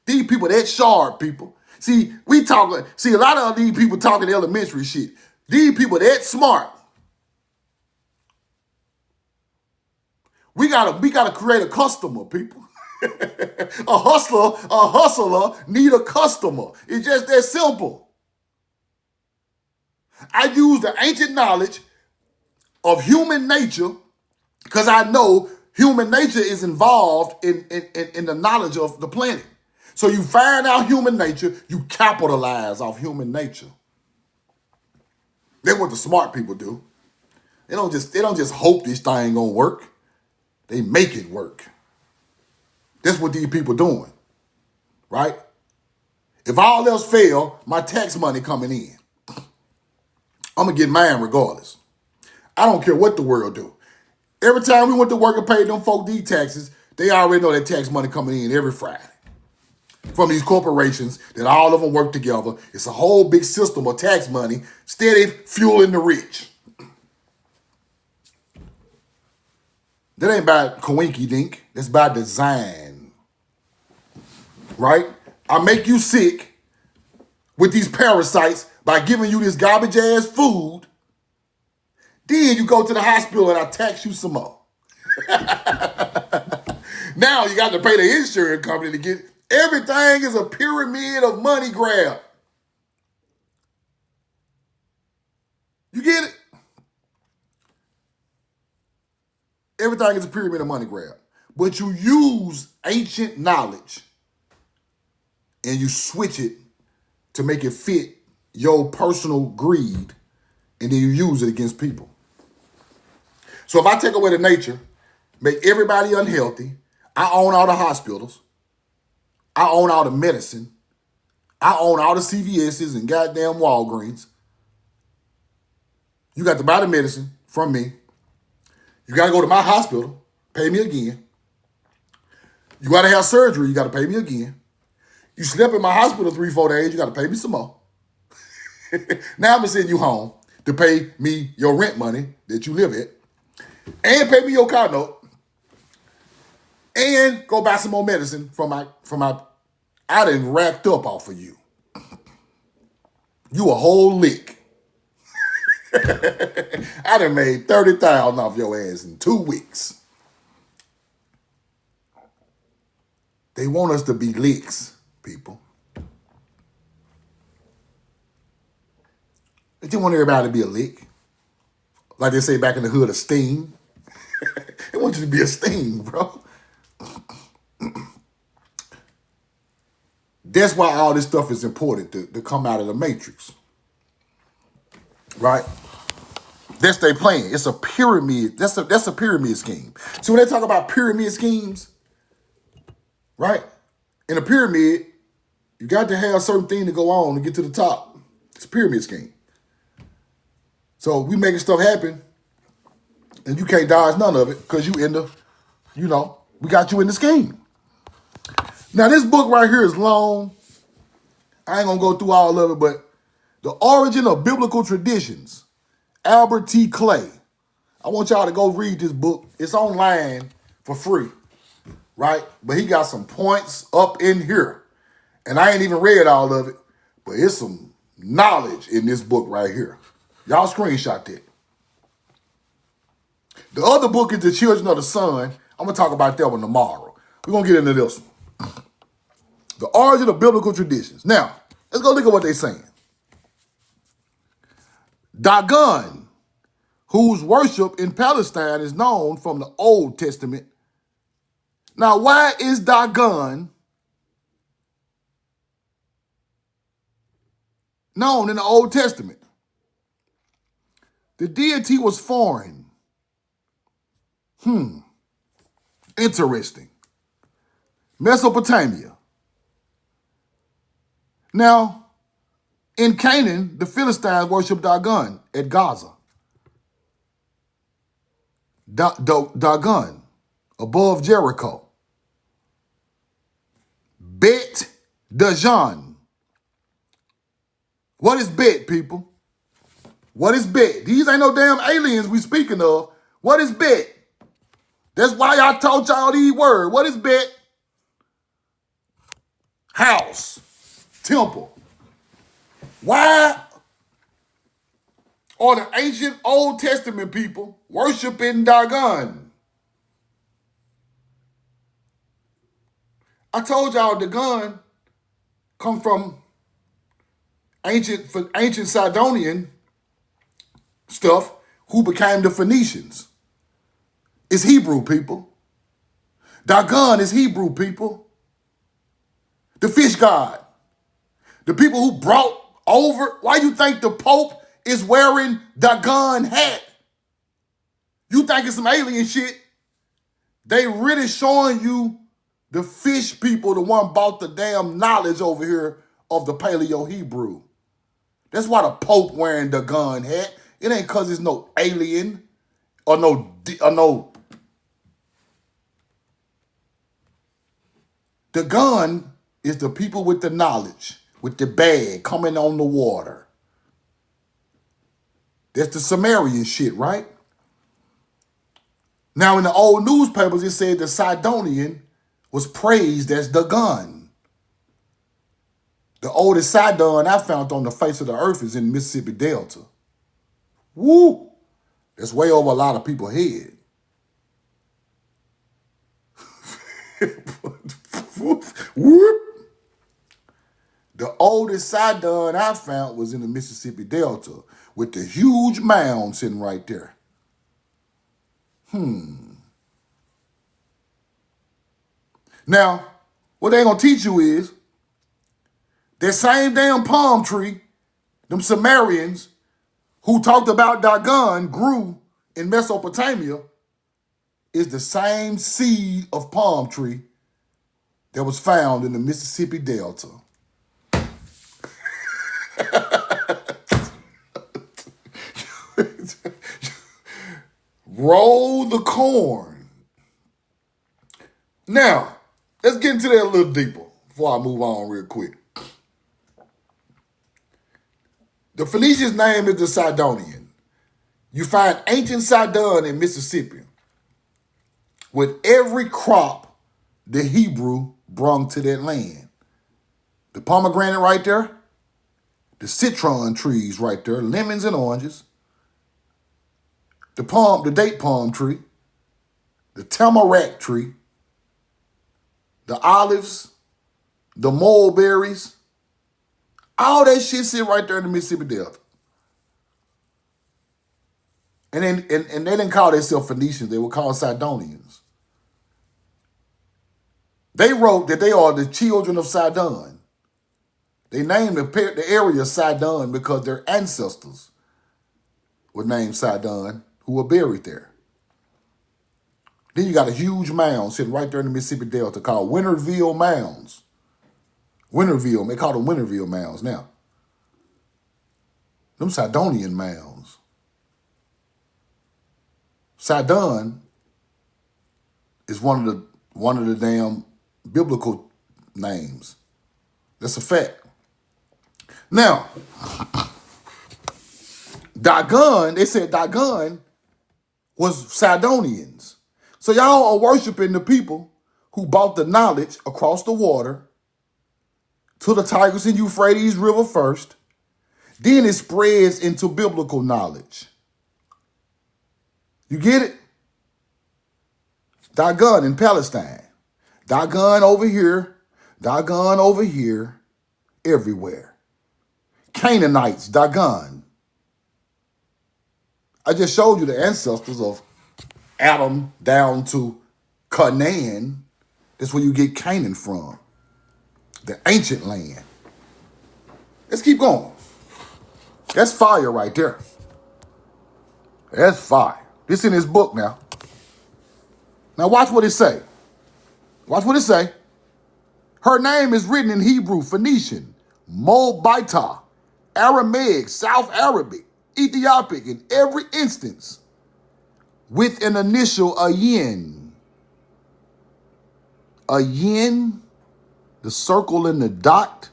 Speaker 2: These people, that sharp people. See, a lot of these people talking elementary shit. These people that smart. We gotta create a customer, people. A hustler need a customer. It's just that simple. I use the ancient knowledge of human nature because I know human nature is involved in the knowledge of the planet. So you find out human nature, you capitalize off human nature. That's what the smart people do. They don't just hope this thing gonna work. They make it work. That's what these people doing, right? If all else fail, my tax money coming in. I'm gonna get mine regardless. I don't care what the world do. Every time we went to work and paid them folk these taxes, they already know that tax money coming in every Friday. From these corporations that all of them work together. It's a whole big system of tax money, steady fueling the rich. That ain't by coinky dink. That's by design. Right? I make you sick with these parasites by giving you this garbage ass food. Then you go to the hospital and I tax you some more. Now you got to pay the insurance company to get. Everything is a pyramid of money grab. You get it? Everything is a pyramid of money grab. But you use ancient knowledge and you switch it to make it fit your personal greed, and then you use it against people. So if I take away the nature, make everybody unhealthy, I own all the hospitals, I own all the medicine, I own all the CVS's and goddamn Walgreens. You got to buy the medicine from me. You got to go to my hospital, pay me again. You got to have surgery, you got to pay me again. You slept in my hospital 3-4 days, you got to pay me some more. Now I'm going to send you home to pay me your rent money that you live at, and pay me your car note, and go buy some more medicine from my I done racked up off of you. You a whole lick. I done made $30,000 off your ass in 2 weeks. They want us to be licks, people. They just want everybody to be a lick. Like they say back in the hood, a steam. They want you to be a steam, bro. That's why all this stuff is important to come out of the matrix. Right? That's their plan. It's a pyramid. That's a pyramid scheme. So when they talk about pyramid schemes, right? In a pyramid, you got to have a certain thing to go on to get to the top. It's a pyramid scheme. So we making stuff happen, and you can't dodge none of it because you in the, we got you in the scheme. Now this book right here is long. I ain't gonna go through all of it, but The Origin of Biblical Traditions, Albert T. Clay. I want y'all to go read this book. It's online for free, right? But he got some points up in here. And I ain't even read all of it, but it's some knowledge in this book right here. Y'all screenshot that. The other book is The Children of the Sun. I'm going to talk about that one tomorrow. We're going to get into this one. The Origin of Biblical Traditions. Now, let's go look at what they're saying. Dagon, whose worship in Palestine is known from the Old Testament. Now, why is Dagon known in the Old Testament? The deity was foreign. Interesting. Mesopotamia. Now, in Canaan, the Philistines worshiped Dagon at Gaza. Dagon, above Jericho. Bet Dagon. What is Bet, people? What is Bet? These ain't no damn aliens we speaking of. What is Bet? That's why I taught y'all these words. What is Bet? House. Temple. Why are the ancient Old Testament people worshiping Dagon? I told y'all Dagon come from ancient Sidonian stuff who became the Phoenicians. It's Hebrew, people. Dagon is Hebrew, people. The fish god. The people who brought over, why you think the Pope is wearing Dagon hat? You think it's some alien shit? They really showing you the fish people, the one bought the damn knowledge over here of the Paleo-Hebrew. That's why the Pope wearing Dagon hat. It ain't because it's no alien or no. Dagon is the people with the knowledge, with the bag coming on the water. That's the Sumerian shit, right? Now, in the old newspapers, it said the Sidonian was praised as Dagon. The oldest Sidon I found on the face of the earth is in the Mississippi Delta. Woo! That's way over a lot of people's head. Whoop! The oldest Sidon I found was in the Mississippi Delta with the huge mound sitting right there. Now, what they gonna teach you is that same damn palm tree, them Sumerians who talked about Dagon grew in Mesopotamia, is the same seed of palm tree that was found in the Mississippi Delta. Roll the corn. Now, let's get into that a little deeper before I move on real quick. The Phoenician's name is the Sidonian. You find ancient Sidon in Mississippi with every crop the Hebrew brung to that land. The pomegranate right there, the citron trees right there, lemons and oranges, the date palm tree, the tamarack tree, the olives, the mulberries, all that shit sit right there in the Mississippi Delta. And they didn't call themselves Phoenicians, they were called Sidonians. They wrote that they are the children of Sidon. They named the area Sidon because their ancestors were named Sidon, who were buried there. Then you got a huge mound sitting right there in the Mississippi Delta called Winterville Mounds. Winterville, they call them Winterville Mounds now. Them Sidonian mounds. Sidon is one of the damn biblical names. That's a fact. Now, Dagon, they said Dagon was Sidonians. So y'all are worshiping the people who brought the knowledge across the water to the Tigris and Euphrates River first. Then it spreads into biblical knowledge. You get it? Dagon in Palestine. Dagon over here. Dagon over here. Everywhere. Canaanites, Dagon. I just showed you the ancestors of Adam down to Canaan. That's where you get Canaan from. The ancient land. Let's keep going. That's fire right there. That's fire. This in his book now. Now watch what it say. Watch what it say. Her name is written in Hebrew, Phoenician, Moabita, Aramaic, South Arabic, Ethiopic in every instance with an initial a yin. A yin, the circle and the dot.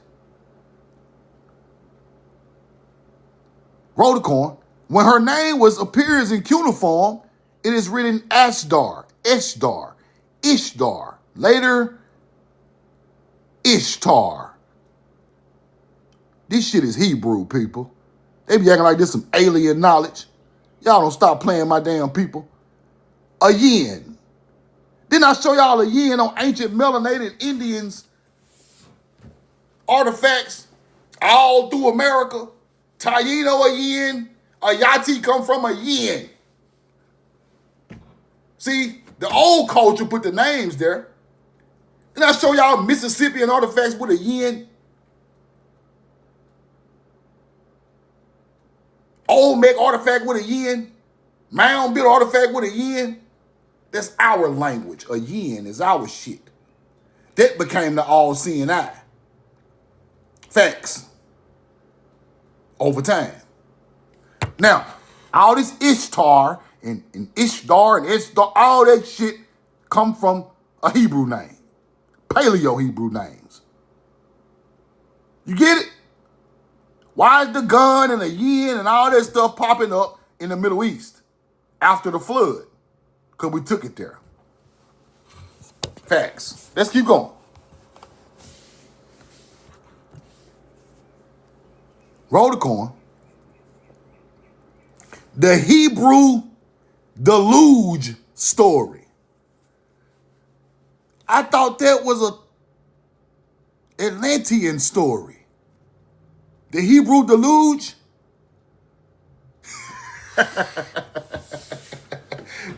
Speaker 2: Rhodocorn. When her name appears in cuneiform, it is written Ashdar, Eshdar, Ishdar, later Ishtar. This shit is Hebrew, people. They be acting like this some alien knowledge. Y'all don't stop playing my damn people. A yin. Didn't I show y'all a yin on ancient melanated Indians artifacts all through America? Taino a yin, a yati come from a yin. See, the old culture put the names there. Didn't I show y'all Mississippian artifacts with a yin? Olmec artifact with a yin. Mound built artifact with a yin. That's our language. A yin is our shit. That became the all-seeing eye. Facts. Over time. Now, all this Ishtar and Ishdar and Ishdar, all that shit come from a Hebrew name. Paleo Hebrew names. You get it? Why is the gun and the yin and all that stuff popping up in the Middle East after the flood? Because we took it there. Facts. Let's keep going. Roll the coin. The Hebrew deluge story. I thought that was a Atlantean story. The Hebrew deluge? The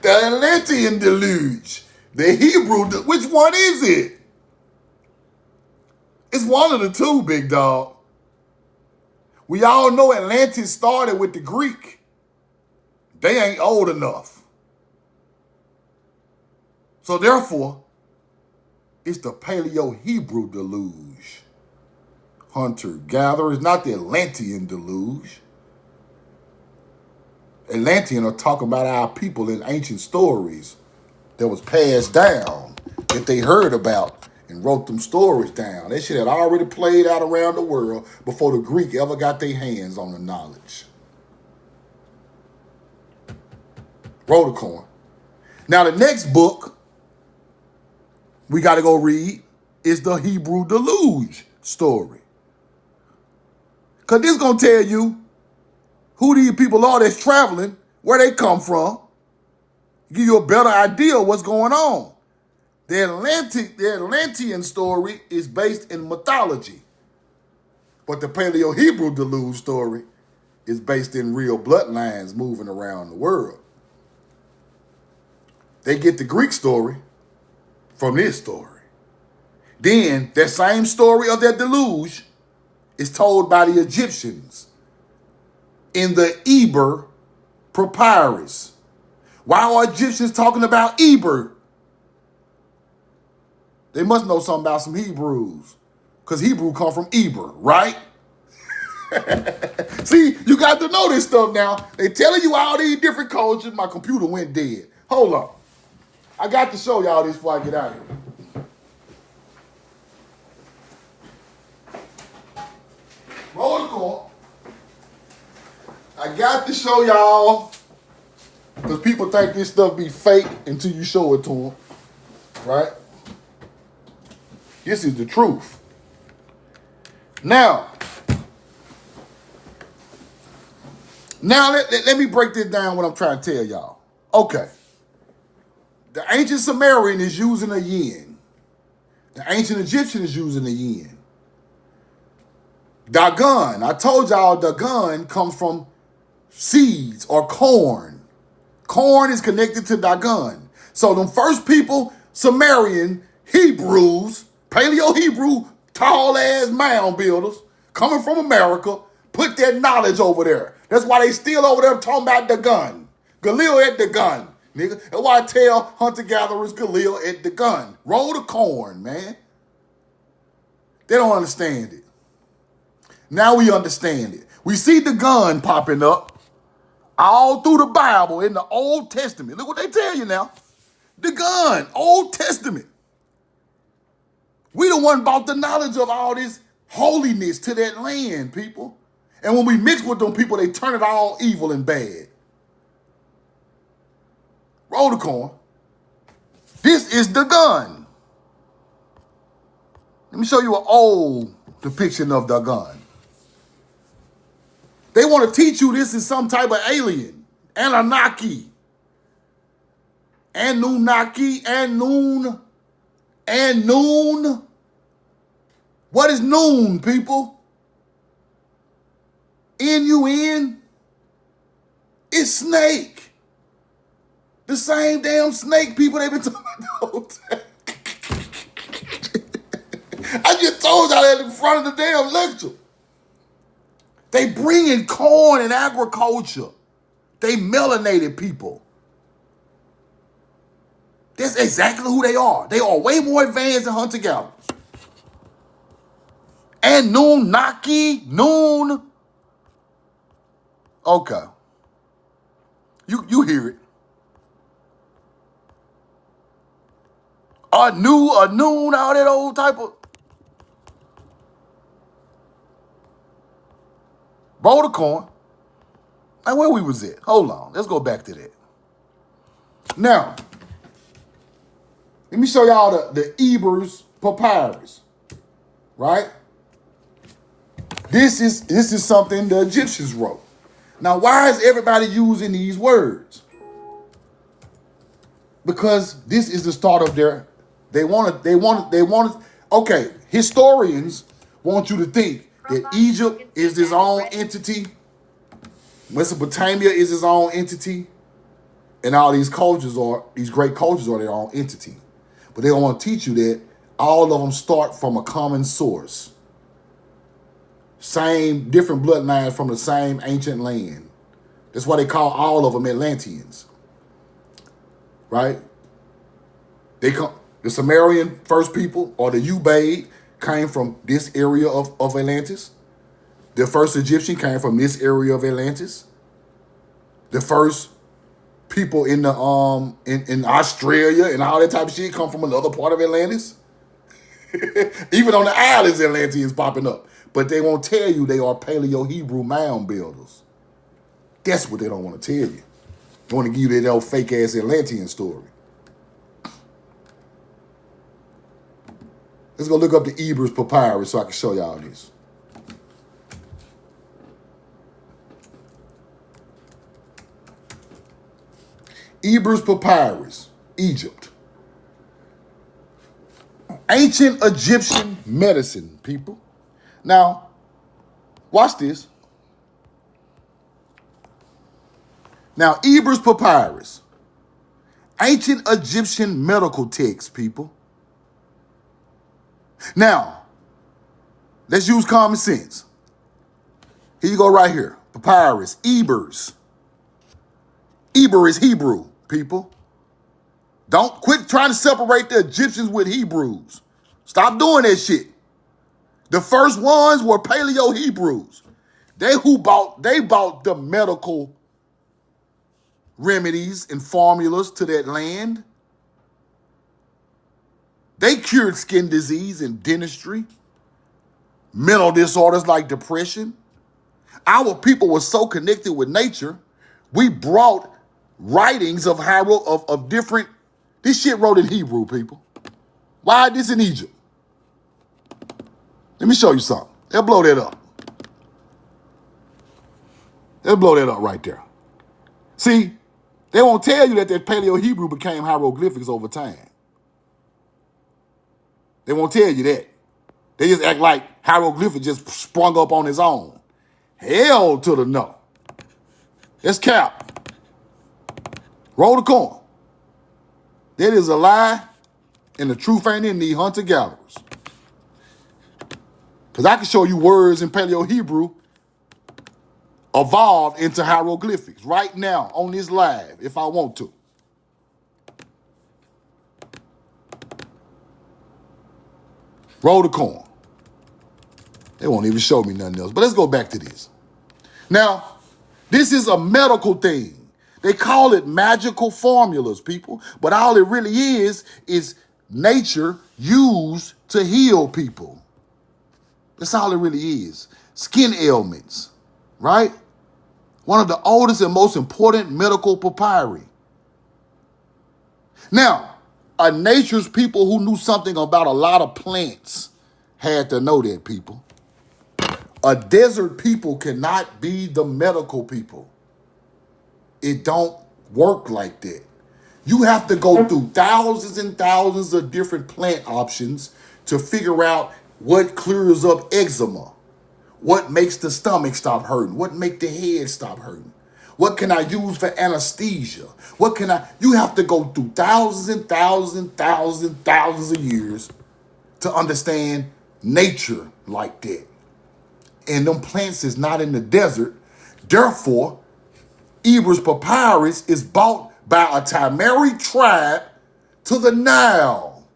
Speaker 2: Atlantean deluge. The Hebrew, which one is it? It's one of the two, big dog. We all know Atlantis started with the Greek. They ain't old enough. So therefore, it's the Paleo-Hebrew deluge. Hunter-gatherer is not the Atlantean deluge. Atlantean are talking about our people in ancient stories that was passed down, that they heard about and wrote them stories down. That shit had already played out around the world before the Greek ever got their hands on the knowledge. Roll the coin. Now the next book we got to go read is the Hebrew deluge story. Because this is going to tell you who these people are that's traveling, where they come from, give you a better idea of what's going on. The Atlantean story is based in mythology, but the Paleo-Hebrew deluge story is based in real bloodlines moving around the world. They get the Greek story from this story. Then that same story of that deluge is told by the Egyptians in the Eber Papyrus. Why are Egyptians talking about Eber? They must know something about some Hebrews, because Hebrew come from Eber, right? See, you got to know this stuff now. They telling you all these different cultures. My computer went dead. Hold on. I got to show y'all this before I get out of here. Roll the coin. I got to show y'all, because people think this stuff be fake until you show it to them, right? This is the truth. Now let me break this down, what I'm trying to tell y'all. Okay. The ancient Sumerian is using a yin. The ancient Egyptian is using a yin. Dagon, I told y'all Dagon comes from seeds or corn. Corn is connected to Dagon. So them first people, Sumerian, Hebrews, Paleo-Hebrew, tall-ass mound builders, coming from America, put that knowledge over there. That's why they still over there talking about the gun. Galil at the gun, nigga. That's why I tell hunter-gatherers Galil at the gun. Roll the corn, man. They don't understand it. Now we understand it. We see the gun popping up all through the Bible in the Old Testament. Look what they tell you now. The gun, Old Testament. We the one brought the knowledge of all this holiness to that land, people. And when we mix with them people, they turn it all evil and bad. Roll the coin. This is the gun. Let me show you an old depiction of the gun. They want to teach you this is some type of alien. Anunnaki. Anunnaki. Noon. What is noon, people? N-U-N? It's snake. The same damn snake, people, they've been talking about the whole time. I just told y'all that in front of the damn lecture. They bring in corn and agriculture. They melanated people. That's exactly who they are. They are way more advanced than hunter-gatherers. And noon. Okay. You hear it. A noon, all that old type of. Roll the coin. And where we was at? Hold on. Let's go back to that. Now, let me show y'all the Eber's Papyrus. Right? This is something the Egyptians wrote. Now, why is everybody using these words? Because this is the start of their. They want to. Okay, historians want you to think that Egypt is its own entity, Mesopotamia is its own entity, and all these great cultures are their own entity. But they don't want to teach you that all of them start from a common source. Same, different bloodlines from the same ancient land. That's why they call all of them Atlanteans. Right? They come, the Sumerian first people, or the Ubaid, came from this area of Atlantis. The first Egyptian came from this area of Atlantis. The first people in the in Australia and all that type of shit come from another part of Atlantis. Even on the islands, Atlanteans popping up. But they won't tell you they are Paleo-Hebrew mound builders. That's what they don't want to tell you. They want to give you that old fake-ass Atlantean story. Let's go look up the Eber's Papyrus so I can show y'all this. Eber's Papyrus, Egypt. Ancient Egyptian medicine, people. Now, watch this. Now, Eber's Papyrus. Ancient Egyptian medical text, people. Now, let's use common sense. Here you go right here. Papyrus, Ebers. Eber is Hebrew, people. Don't quit trying to separate the Egyptians with Hebrews. Stop doing that shit. The first ones were Paleo-Hebrews. They bought the medical remedies and formulas to that land. They cured skin disease and dentistry, mental disorders like depression. Our people were so connected with nature, we brought writings of different. This shit wrote in Hebrew, people. Why this in Egypt? Let me show you something. They'll blow that up. They'll blow that up right there. See, they won't tell you that Paleo-Hebrew became hieroglyphics over time. They won't tell you that. They just act like hieroglyphics just sprung up on its own. Hell to the no. That's cap. Roll the coin. That is a lie, and the truth ain't in the hunter-gatherers. Because I can show you words in Paleo-Hebrew evolved into hieroglyphics right now on this live if I want to. Roll the coin. They won't even show me nothing else. But let's go back to this. Now, this is a medical thing. They call it magical formulas, people. But all it really is nature used to heal people. That's all it really is. Skin ailments, right? One of the oldest and most important medical papyri. Now, a nature's people who knew something about a lot of plants had to know that, people. A desert people cannot be the medical people. It don't work like that. You have to go through thousands and thousands of different plant options to figure out what clears up eczema, what makes the stomach stop hurting, what makes the head stop hurting. What can I use for anesthesia? You have to go through thousands and thousands and thousands and thousands of years to understand nature like that. And them plants is not in the desert. Therefore, Eber's papyrus is bought by a Tamari tribe to the Nile.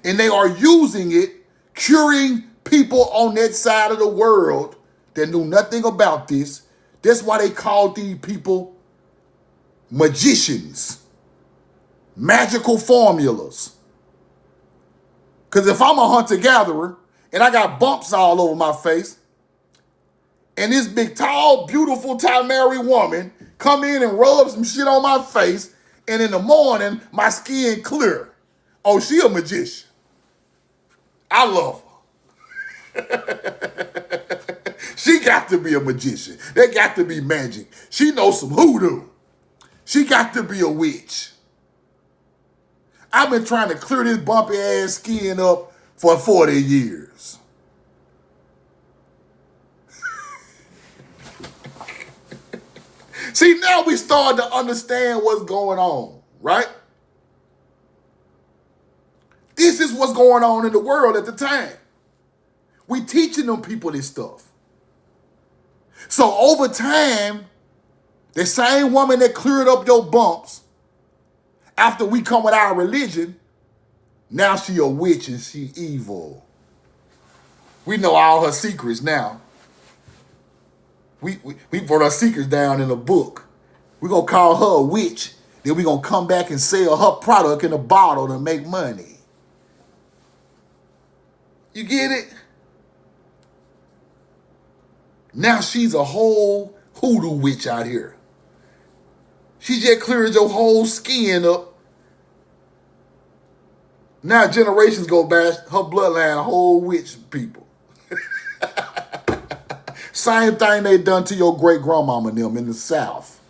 Speaker 2: And they are using it, curing people on that side of the world that knew nothing about this. That's why they called these people magicians. Magical formulas. Because if I'm a hunter-gatherer and I got bumps all over my face, and this big, tall, beautiful Tamari woman come in and rub some shit on my face, and in the morning, my skin clear. Oh, she a magician. I love her. She got to be a magician. There got to be magic. She knows some hoodoo. She got to be a witch. I've been trying to clear this bumpy ass skin up for 40 years. See, now we starting to understand what's going on, right? This is what's going on in the world at the time. We teaching them people this stuff. So over time, the same woman that cleared up your bumps after we come with our religion, now she a witch and she evil. We know all her secrets now. We put her secrets down in a book. We're going to call her a witch. Then we're going to come back and sell her product in a bottle to make money. You get it? Now she's a whole hoodoo witch out here. She just cleared your whole skin up. Now generations go back, her bloodline, a whole witch people. Same thing they done to your great-grandmama and them in the South.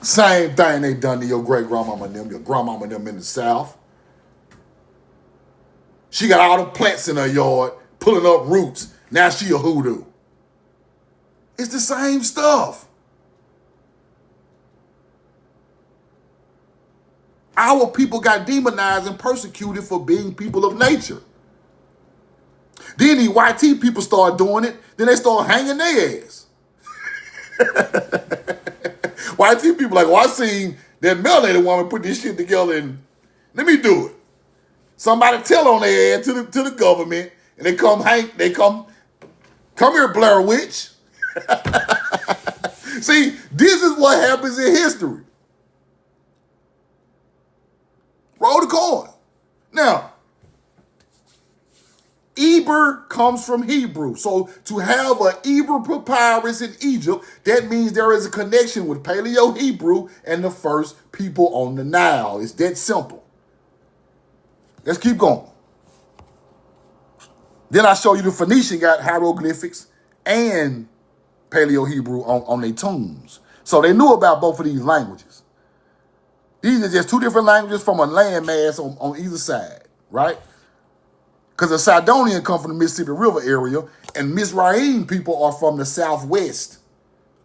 Speaker 2: Same thing they done to your great-grandmama and them, your grandmama and them in the South. She got all the plants in her yard, pulling up roots. Now she a hoodoo. It's the same stuff. Our people got demonized and persecuted for being people of nature. Then the YT people start doing it. Then they start hanging their ass. YT people like, oh, I seen that melanated woman put this shit together and let me do it. Somebody tell on their ass to the government and they come here, Blair Witch. See, this is what happens in history. Roll the coin. Now, Eber comes from Hebrew. So to have an Eber papyrus in Egypt, that means there is a connection with Paleo-Hebrew and the first people on the Nile. It's that simple. Let's keep going. Then I show you the Phoenician got hieroglyphics and Paleo-Hebrew on their tombs. So they knew about both of these languages. These are just two different languages from a landmass on either side, right? Because the Sidonian come from the Mississippi River area, and Mizraim people are from the southwest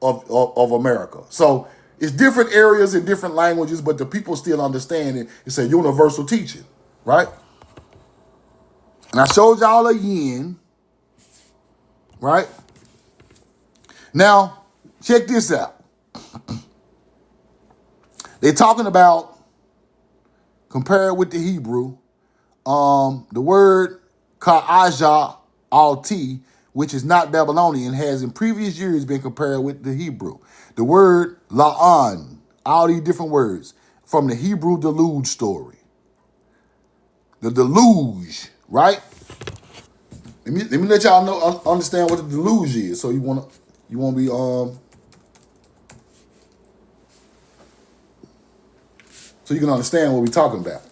Speaker 2: of America. So it's different areas and different languages, but the people still understand it. It's a universal teaching, right? And I showed y'all a yin, right? Now, check this out. They're talking about, compared with the Hebrew, the word ka'aja alti, which is not Babylonian, has in previous years been compared with the Hebrew. The word la'an, all these different words, from the Hebrew deluge story. The deluge, right? Let me let y'all know, understand what the deluge is. So you won't be so you can understand what we're talking about.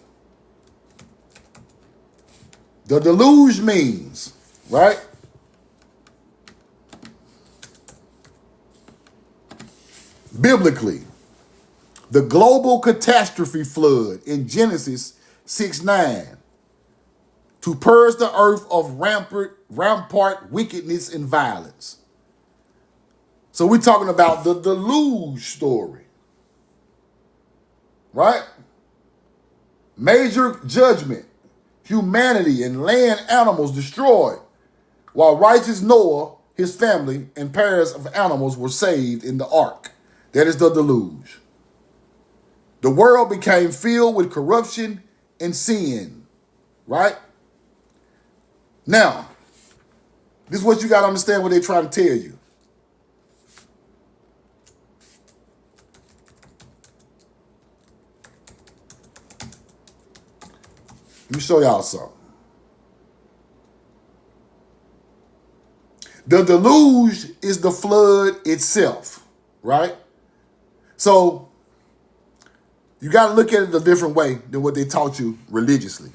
Speaker 2: The deluge means, right? Biblically, the global catastrophe flood in Genesis 6:9 to purge the earth of rampart wickedness and violence. So we're talking about the deluge story, right? Major judgment, humanity and land animals destroyed, while righteous Noah, his family, and pairs of animals were saved in the ark. That is the deluge. The world became filled with corruption and sin, right? Now, this is what you got to understand what they're trying to tell you. Let me show y'all something. The deluge is the flood itself, right? So you got to look at it a different way than what they taught you religiously.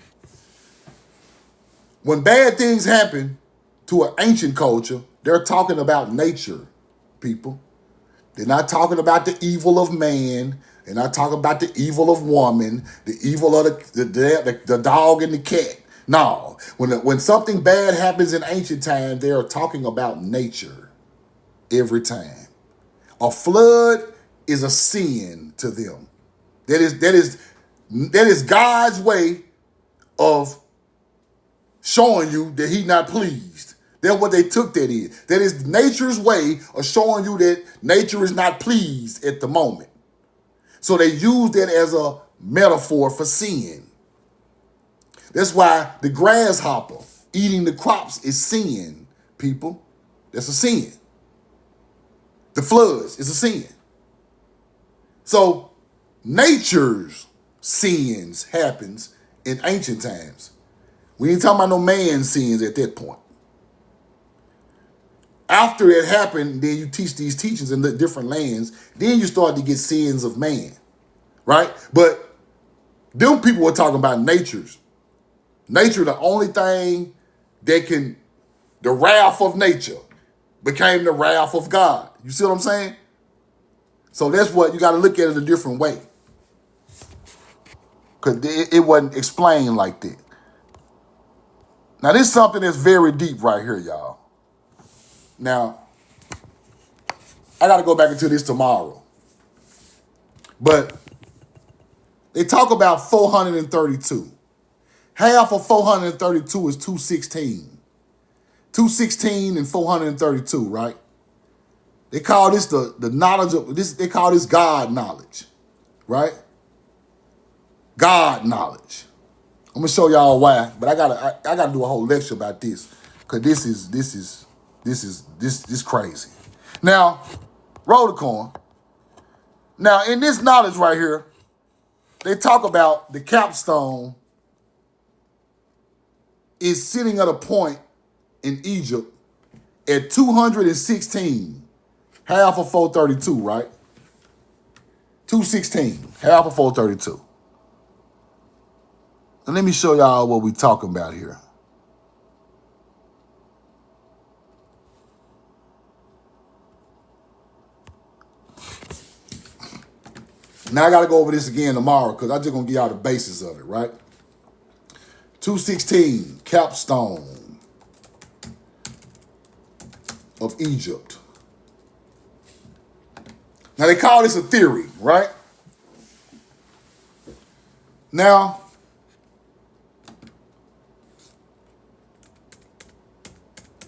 Speaker 2: When bad things happen to an ancient culture, they're talking about nature, people. They're not talking about the evil of man. They're not talking about the evil of woman, the evil of the dog and the cat. No, when something bad happens in ancient times, they are talking about nature every time. A flood is a sin to them. That is God's way of showing you that he's not pleased. That's what they took that is. That is nature's way of showing you that nature is not pleased at the moment. So they use that as a metaphor for sin. That's why the grasshopper eating the crops is sin, people. That's a sin. The floods is a sin. So nature's sins happens in ancient times. We ain't talking about no man's sins at that point. After it happened, then you teach these teachings in the different lands. Then you start to get sins of man, right? But them people were talking about natures. Nature, the only thing that can, the wrath of nature became the wrath of God. You see what I'm saying? So that's what you got to look at it a different way. Because it wasn't explained like that. Now, this is something that's very deep right here, y'all. Now, I got to go back into this tomorrow. But they talk about 432. Half of 432 is 216. 216 and 432, right? They call this the knowledge of this, they call this God knowledge, right? God knowledge. I'm gonna show y'all why, but I gotta do a whole lecture about this, because this is crazy. Now, roll the coin. Now, in this knowledge right here, they talk about the capstone is sitting at a point in Egypt at 216, half of 432, right? 216, half of 432. And let me show y'all what we're talking about here. Now I got to go over this again tomorrow because I'm just going to give y'all the basis of it, right? 216, capstone of Egypt. Now they call this a theory, right? Now,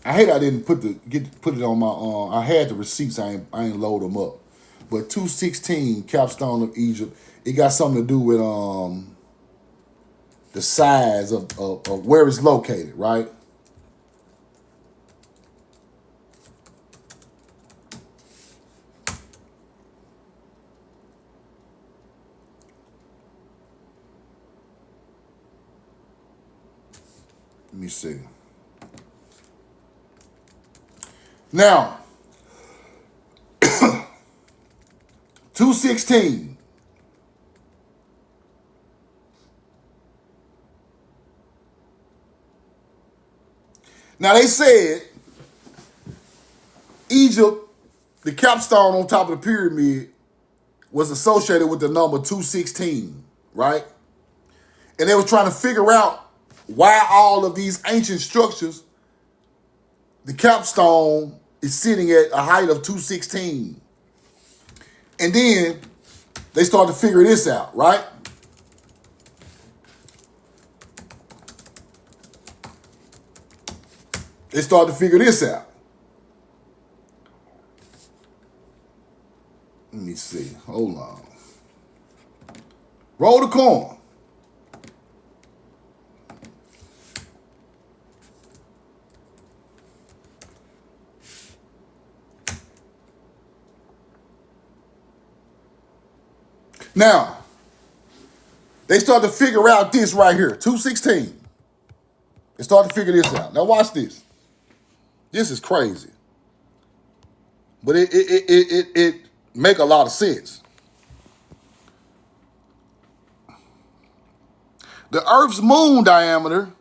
Speaker 2: I hate I didn't put it on my I had the receipts, I ain't load them up. But 216 capstone of Egypt, it got something to do with the size of where it's located, right? Let me see. Now, 216. Now they said Egypt, the capstone on top of the pyramid, was associated with the number 216, right? And they were trying to figure out why all of these ancient structures, the capstone is sitting at a height of 216. And then they started to figure this out, right? They started to figure this out. Let me see. Hold on. Roll the coin. Now, they started to figure out this right here, 216. They started to figure this out. Now watch this. This is crazy. But it make a lot of sense. The Earth's moon diameter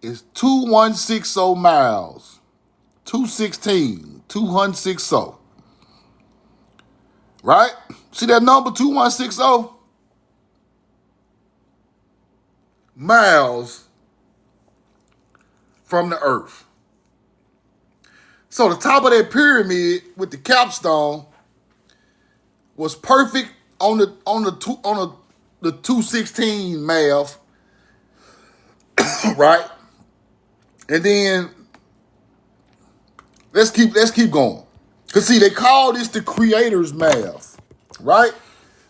Speaker 2: is 2160 miles. 216, 2160. Right? See that number, 2160? Miles from the Earth. So the top of that pyramid with the capstone was perfect on the 216 math, right? And then let's keep going. Cause see, they call this the creator's math, right?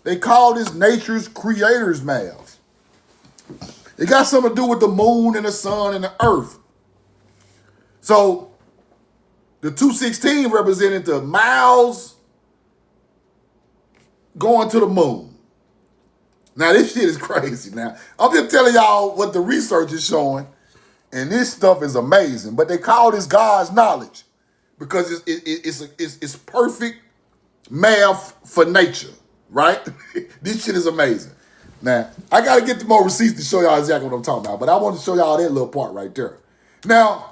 Speaker 2: They call this nature's creator's math. It got something to do with the moon and the sun and the earth. So the 216 represented the miles going to the moon. Now this shit is crazy. Now I'm just telling y'all what the research is showing, and this stuff is amazing. But they call this God's knowledge because it's perfect math for nature, right? This shit is amazing. Now I gotta get the more receipts to show y'all exactly what I'm talking about, but I want to show y'all that little part right there. Now,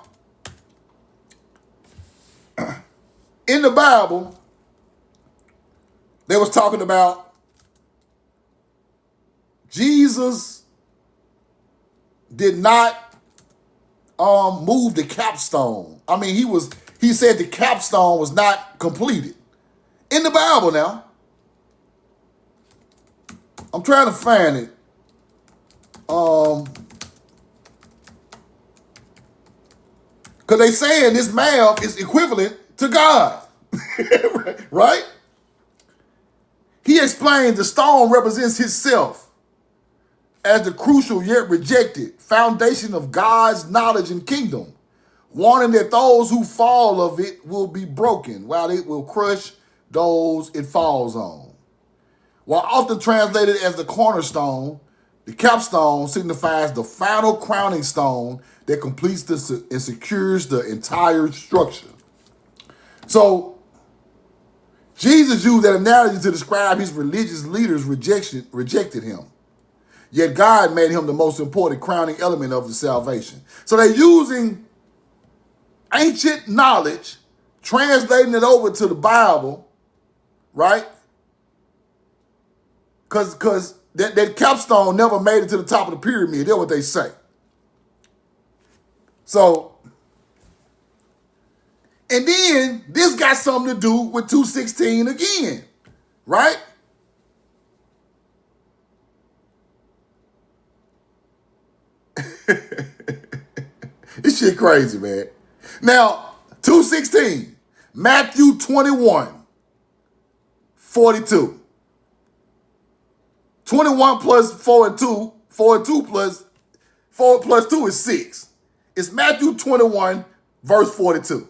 Speaker 2: in the Bible, they was talking about Jesus did not move the capstone. I mean, he said the capstone was not completed. In the Bible now. I'm trying to find it. Because they saying this math is equivalent to God. Right? He explains the stone represents himself as the crucial yet rejected foundation of God's knowledge and kingdom, warning that those who fall of it will be broken, while it will crush those it falls on. While often translated as the cornerstone, the capstone signifies the final crowning stone that completes and secures the entire structure. So, Jesus used that analogy to describe his religious leaders' rejected him. Yet God made him the most important crowning element of the salvation. So they're using ancient knowledge, translating it over to the Bible, right? Because that capstone never made it to the top of the pyramid. That's what they say. So, and then this got something to do with 216 again, right? This shit crazy, man. Now, 216, Matthew 21, 42. 21 plus 4 and 2, 4 and 2 plus 4 plus 2 is 6. It's Matthew 21, verse 42.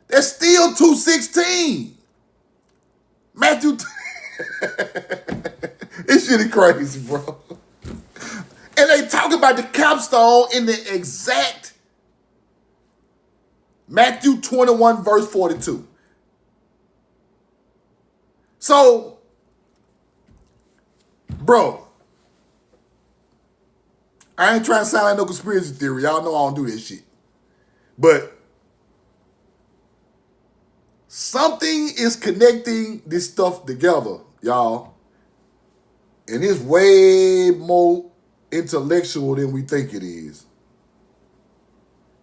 Speaker 2: That's still 216. Matthew, this shit is crazy, bro. And they talk about the capstone in the exact Matthew 21, verse 42. So, bro, I ain't trying to sound like no conspiracy theory. Y'all know I don't do this shit. But something is connecting this stuff together, y'all. And it's way more intellectual than we think it is.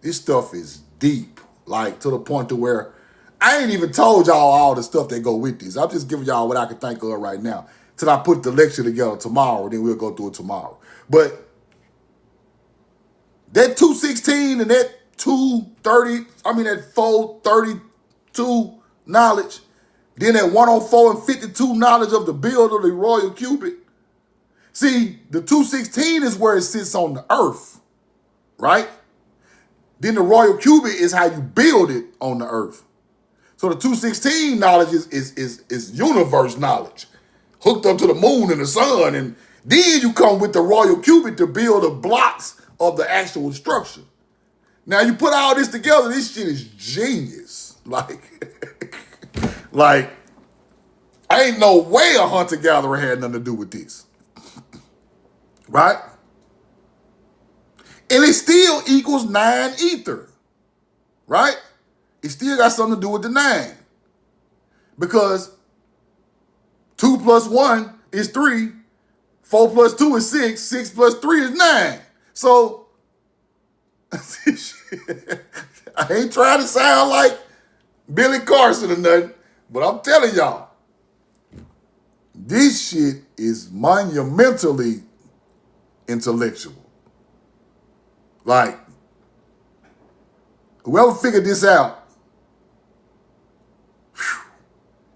Speaker 2: This stuff is deep, like to the point to where I ain't even told y'all all the stuff that go with this. I'm just giving y'all what I can think of right now. Till I put the lecture together tomorrow, then we'll go through it tomorrow. But that 216 and that 432 knowledge, then that 104 and 52 knowledge of the build of the royal cubit. See, the 216 is where it sits on the earth, right? Then the royal cubit is how you build it on the earth. So the 216 knowledge is universe knowledge, hooked up to the moon and the sun, and then you come with the royal cubit to build the blocks of the actual structure. Now you put all this together, this shit is genius. Like, ain't no way a hunter-gatherer had nothing to do with this. Right? And it still equals 9 ether. Right? It still got something to do with the 9. Because 2 plus 1 is 3. 4 plus 2 is 6. 6 plus 3 is 9. So, I ain't trying to sound like Billy Carson or nothing, but I'm telling y'all, this shit is monumentally intellectual. Like, whoever figured this out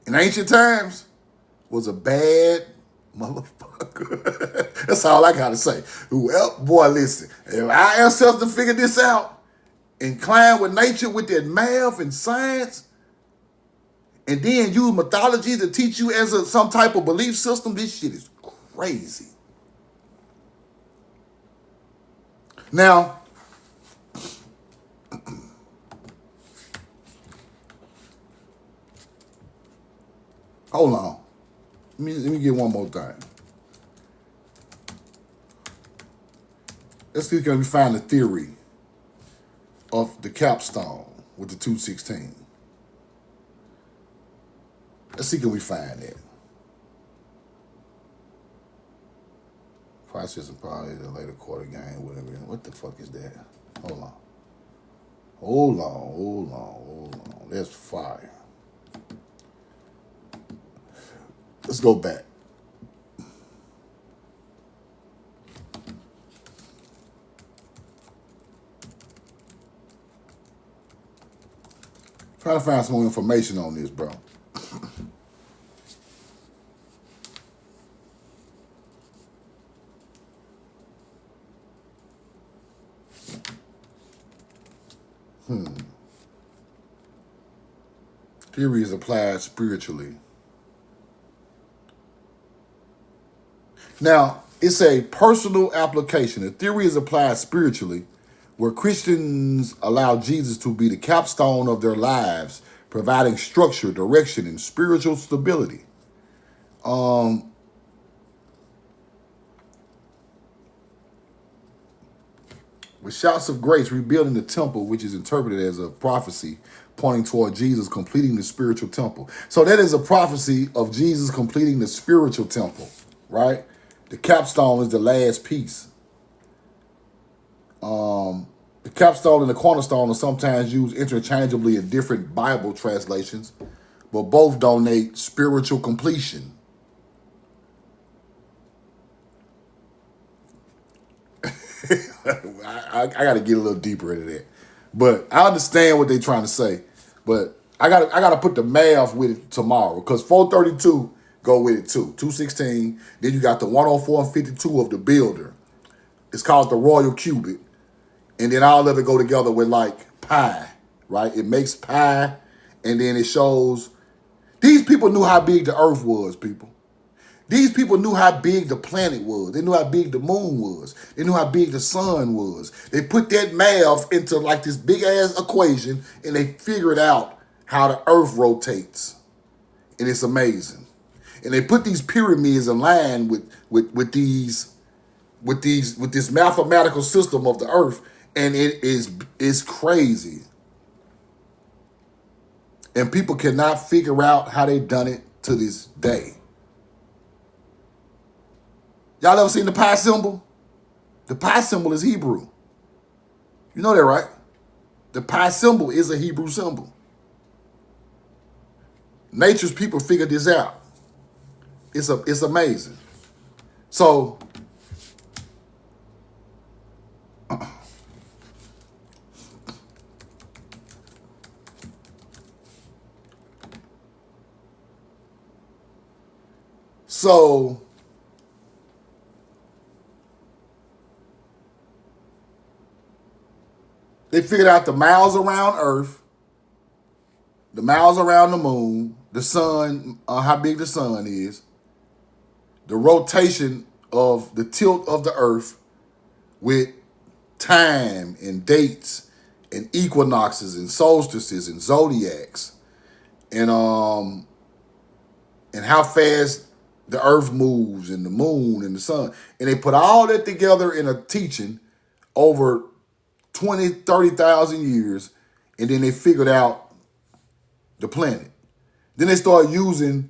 Speaker 2: in ancient times was a bad motherfucker. That's all I gotta say. Well, boy, listen, if our ancestors figured this out, inclined with nature with that math and science, and then use mythology to teach you as some type of belief system, this shit is crazy. Now, hold on. Let me get one more thing. Let's see if we can find the theory of the capstone with the 216. Let's see can we find that. Processing probably the later quarter game, whatever. What the fuck is that? Hold on. That's fire. Let's go back. Trying to find some more information on this, bro. Theory is applied spiritually. Now, it's a personal application. The theory is applied spiritually, where Christians allow Jesus to be the capstone of their lives, providing structure, direction, and spiritual stability. With shouts of grace, rebuilding the temple, which is interpreted as a prophecy pointing toward Jesus completing the spiritual temple. So that is a prophecy of Jesus completing the spiritual temple, right? The capstone is the last piece. The capstone and the cornerstone are sometimes used interchangeably in different Bible translations, but both donate spiritual completion. I got to get a little deeper into that, but I understand what they're trying to say. But I got to put the math with it tomorrow, because 432 go with it too. 216. Then you got the 104 and 52 of the builder. It's called the royal cubit, and then all of it go together with like pi, right? It makes pi, and then it shows. These people knew how big the earth was, people. These people knew how big the planet was. They knew how big the moon was. They knew how big the sun was. They put that math into like this big ass equation, and they figured out how the earth rotates. And it's amazing. And they put these pyramids in line with this mathematical system of the earth, and it's crazy. And people cannot figure out how they done it to this day. Y'all ever seen the pi symbol? The pi symbol is Hebrew. You know that, right? The pi symbol is a Hebrew symbol. Nature's people figured this out. It's amazing. So, they figured out the miles around Earth, the miles around the moon, the sun, how big the sun is, the rotation of the tilt of the Earth with time and dates and equinoxes and solstices and zodiacs, and how fast the Earth moves and the moon and the sun. And they put all that together in a teaching over 20, 30,000 years, and then they figured out the planet. Then they started using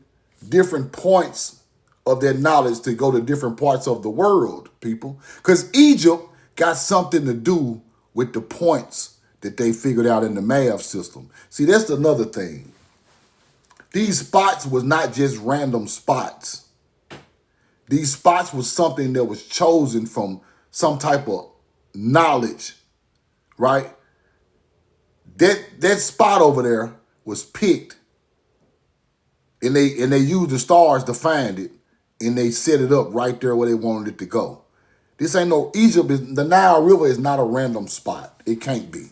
Speaker 2: different points of their knowledge to go to different parts of the world, people. Because Egypt got something to do with the points that they figured out in the math system. See, that's another thing. These spots was not just random spots. These spots was something that was chosen from some type of knowledge, right? That spot over there was picked, and they used the stars to find it, and they set it up right there where they wanted it to go. This ain't no Egypt. The Nile River is not a random spot. It can't be.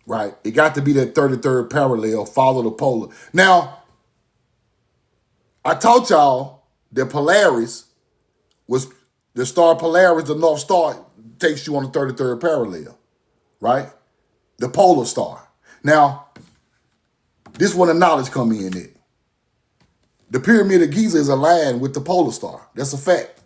Speaker 2: Right? It got to be that 33rd parallel, follow the polar. Now, I taught y'all that Polaris was the star Polaris, the North Star, takes you on the 33rd parallel, right? The polar star. Now, this is where the knowledge come in it. The Pyramid of Giza is aligned with the polar star. That's a fact.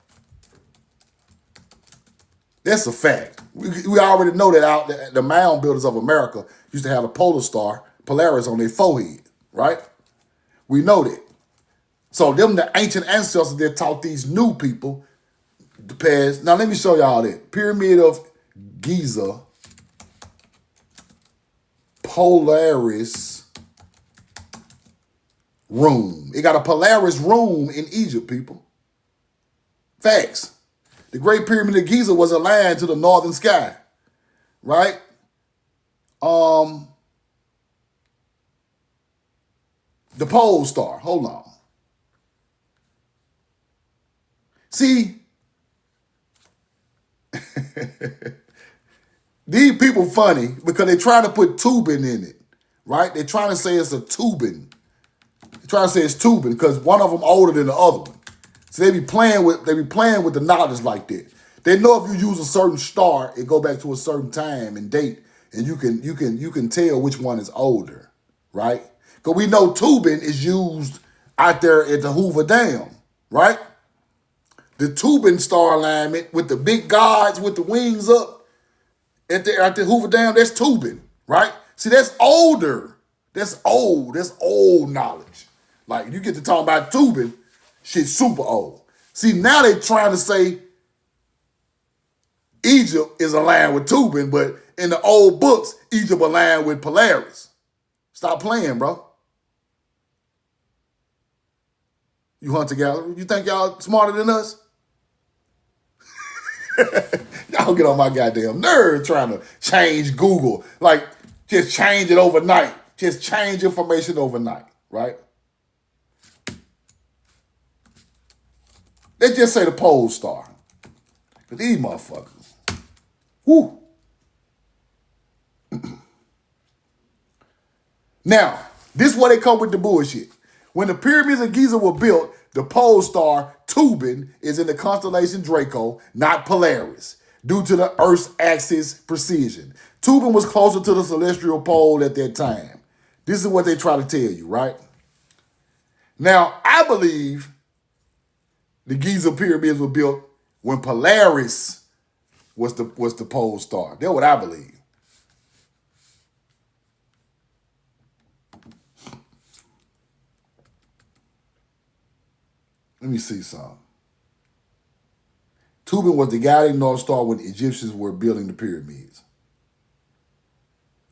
Speaker 2: That's a fact. We already know that the mound builders of America used to have a polar star, Polaris, on their forehead, right? We know that. So them, the ancient ancestors that taught these new people the past. Now let me show y'all that. Pyramid of Giza, Polaris room. It got a Polaris room in Egypt, people. Facts. The Great Pyramid of Giza was aligned to the northern sky, right? The pole star. Hold on. See, these people funny because they try to put tubing in it, right? They're trying to say it's a tubing. They're trying to say it's tubing because one of them older than the other one. So they be playing with the knowledge like that. They know if you use a certain star, it go back to a certain time and date, and you can tell which one is older, right? Because we know tubing is used out there at the Hoover Dam, right? The tubing star alignment with the big gods with the wings up at the Hoover Dam, that's tubing, right? See, that's older. That's old. That's old knowledge. Like, you get to talk about tubing, shit's super old. See, now they trying to say Egypt is aligned with tubing, but in the old books, Egypt aligned with Polaris. Stop playing, bro. You hunter-gatherer, you think y'all smarter than us? Y'all get on my goddamn nerve trying to change Google. Like, just change it overnight. Just change information overnight, right? They just say the pole star. But these motherfuckers, whoo. Now, this is where they come with the bullshit. When the pyramids of Giza were built, the pole star Tubin is in the constellation Draco, not Polaris, due to the Earth's axis precision. Tubin was closer to the celestial pole at that time. This is what they try to tell you, right? Now, I believe the Giza pyramids were built when Polaris was the pole star. That's what I believe. Let me see something. Tubin was the guiding North Star when the Egyptians were building the pyramids.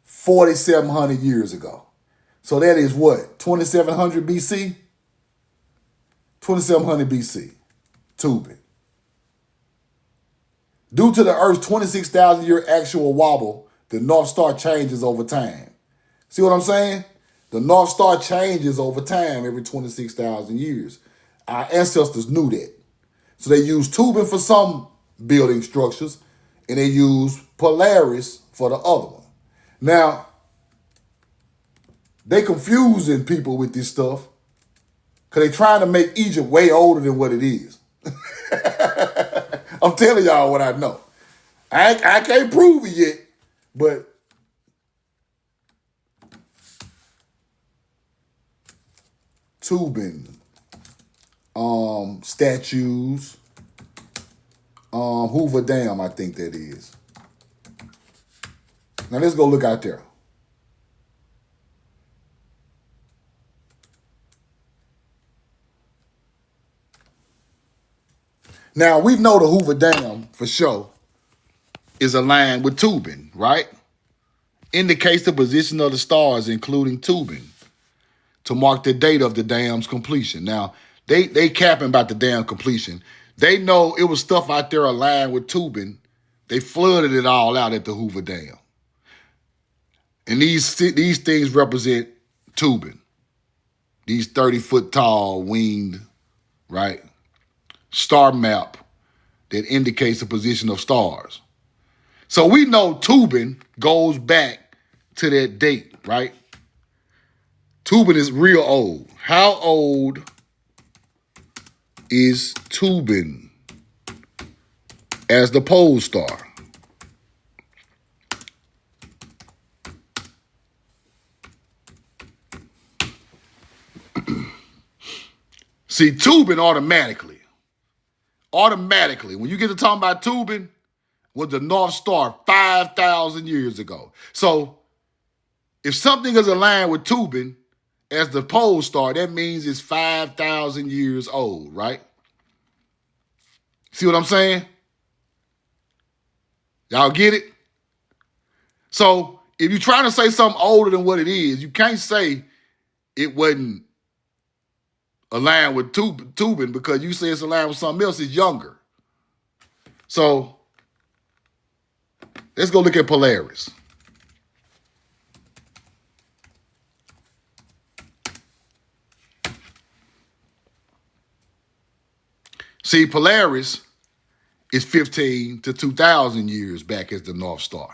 Speaker 2: 4,700 years ago. So that is what? 2,700 BC? 2,700 BC. Tubin. Due to the Earth's 26,000 year actual wobble, the North Star changes over time. See what I'm saying? The North Star changes over time every 26,000 years. Our ancestors knew that. So they used tubing for some building structures, and they used Polaris for the other one. Now, they confusing people with this stuff because they trying to make Egypt way older than what it is. I'm telling y'all what I know. I can't prove it yet, but tubing. Statues, Hoover Dam, I think that is. Now let's go look out there. Now we know the Hoover Dam for sure is aligned with tubing, right? Indicates the position of the stars, including tubing, to mark the date of the dam's completion. Now, They capping about the damn completion. They know it was stuff out there aligned with tubing. They flooded it all out at the Hoover Dam. And these things represent tubing. These 30-foot tall winged, right, star map that indicates the position of stars. So we know tubing goes back to that date, right? Tubing is real old. How old is Tubin as the pole star? See, Tubin automatically, when you get to talking about Tubin, was the North Star 5,000 years ago. So if something is aligned with Tubin as the pole star, that means it's 5,000 years old, right? See what I'm saying? Y'all get it? So if you're trying to say something older than what it is, you can't say it wasn't aligned with tubing because you say it's aligned with something else, it's younger. So let's go look at Polaris. See, Polaris is 15 to 2,000 years back as the North Star.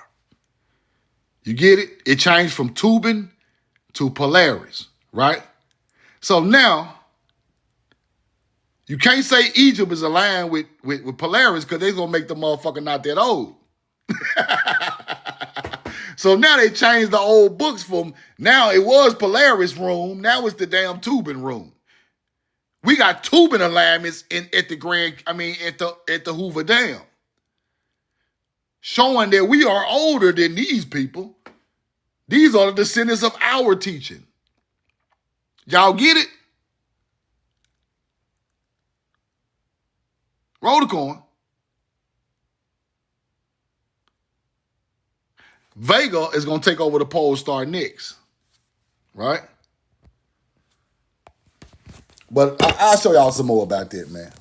Speaker 2: You get it? It changed from Tubin to Polaris, right? So now, you can't say Egypt is aligned with Polaris because they're going to make the motherfucker not that old. So now they changed the old books from, now it was Polaris room, now it's the damn Tubin room. We got Tubin alignments at the Hoover Dam, showing that we are older than these people. These are the descendants of our teaching. Y'all get it? Roll the coin. Vega is going to take over the pole star next, right? But I'll show y'all some more about that, man.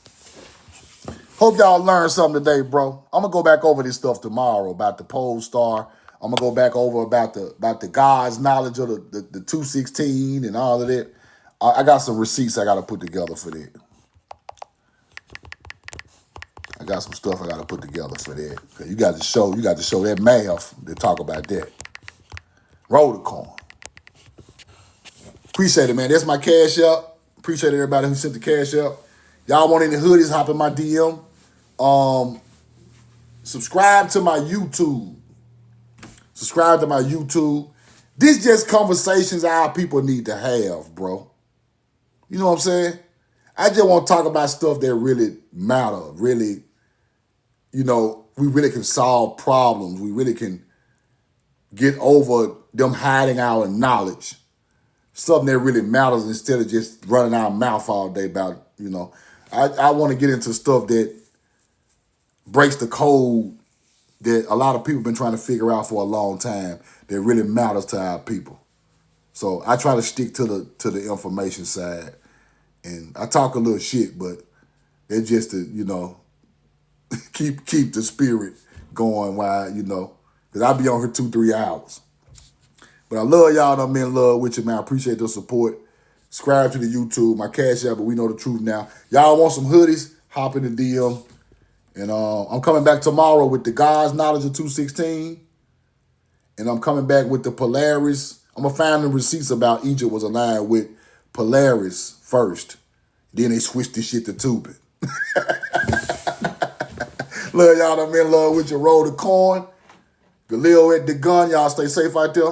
Speaker 2: Hope y'all learned something today, bro. I'm going to go back over this stuff tomorrow about the pole star. I'm going to go back over about the God's knowledge of the 216 and all of that. I got some receipts I got to put together for that. I got some stuff I got to put together for that. You got to show that math to talk about that. Roll the coin. Appreciate it, man. That's my cash up. Appreciate everybody who sent the cash up. Y'all want any hoodies, hop in my DM. Subscribe to my YouTube. Subscribe to my YouTube. This just conversations our people need to have, bro. You know what I'm saying? I just want to talk about stuff that really matter, really, we really can solve problems. We really can get over them hiding our knowledge. Something that really matters instead of just running our mouth all day about, I want to get into stuff that breaks the code that a lot of people have been trying to figure out for a long time that really matters to our people. So I try to stick to the information side. And I talk a little shit, but it's just to, keep the spirit going while, because I'll be on here 2-3 hours. But I love y'all. I'm in love with you, man. I appreciate the support. Subscribe to the YouTube, my cash app, but we know the truth now. Y'all want some hoodies? Hop in the DM. And I'm coming back tomorrow with the God's knowledge of 216. And I'm coming back with the Polaris. I'm going to find the receipts about Egypt was aligned with Polaris first. Then they switched this shit to Tubin. Love y'all. I'm in love with you. Roll the coin. Galil at the gun. Y'all stay safe out there.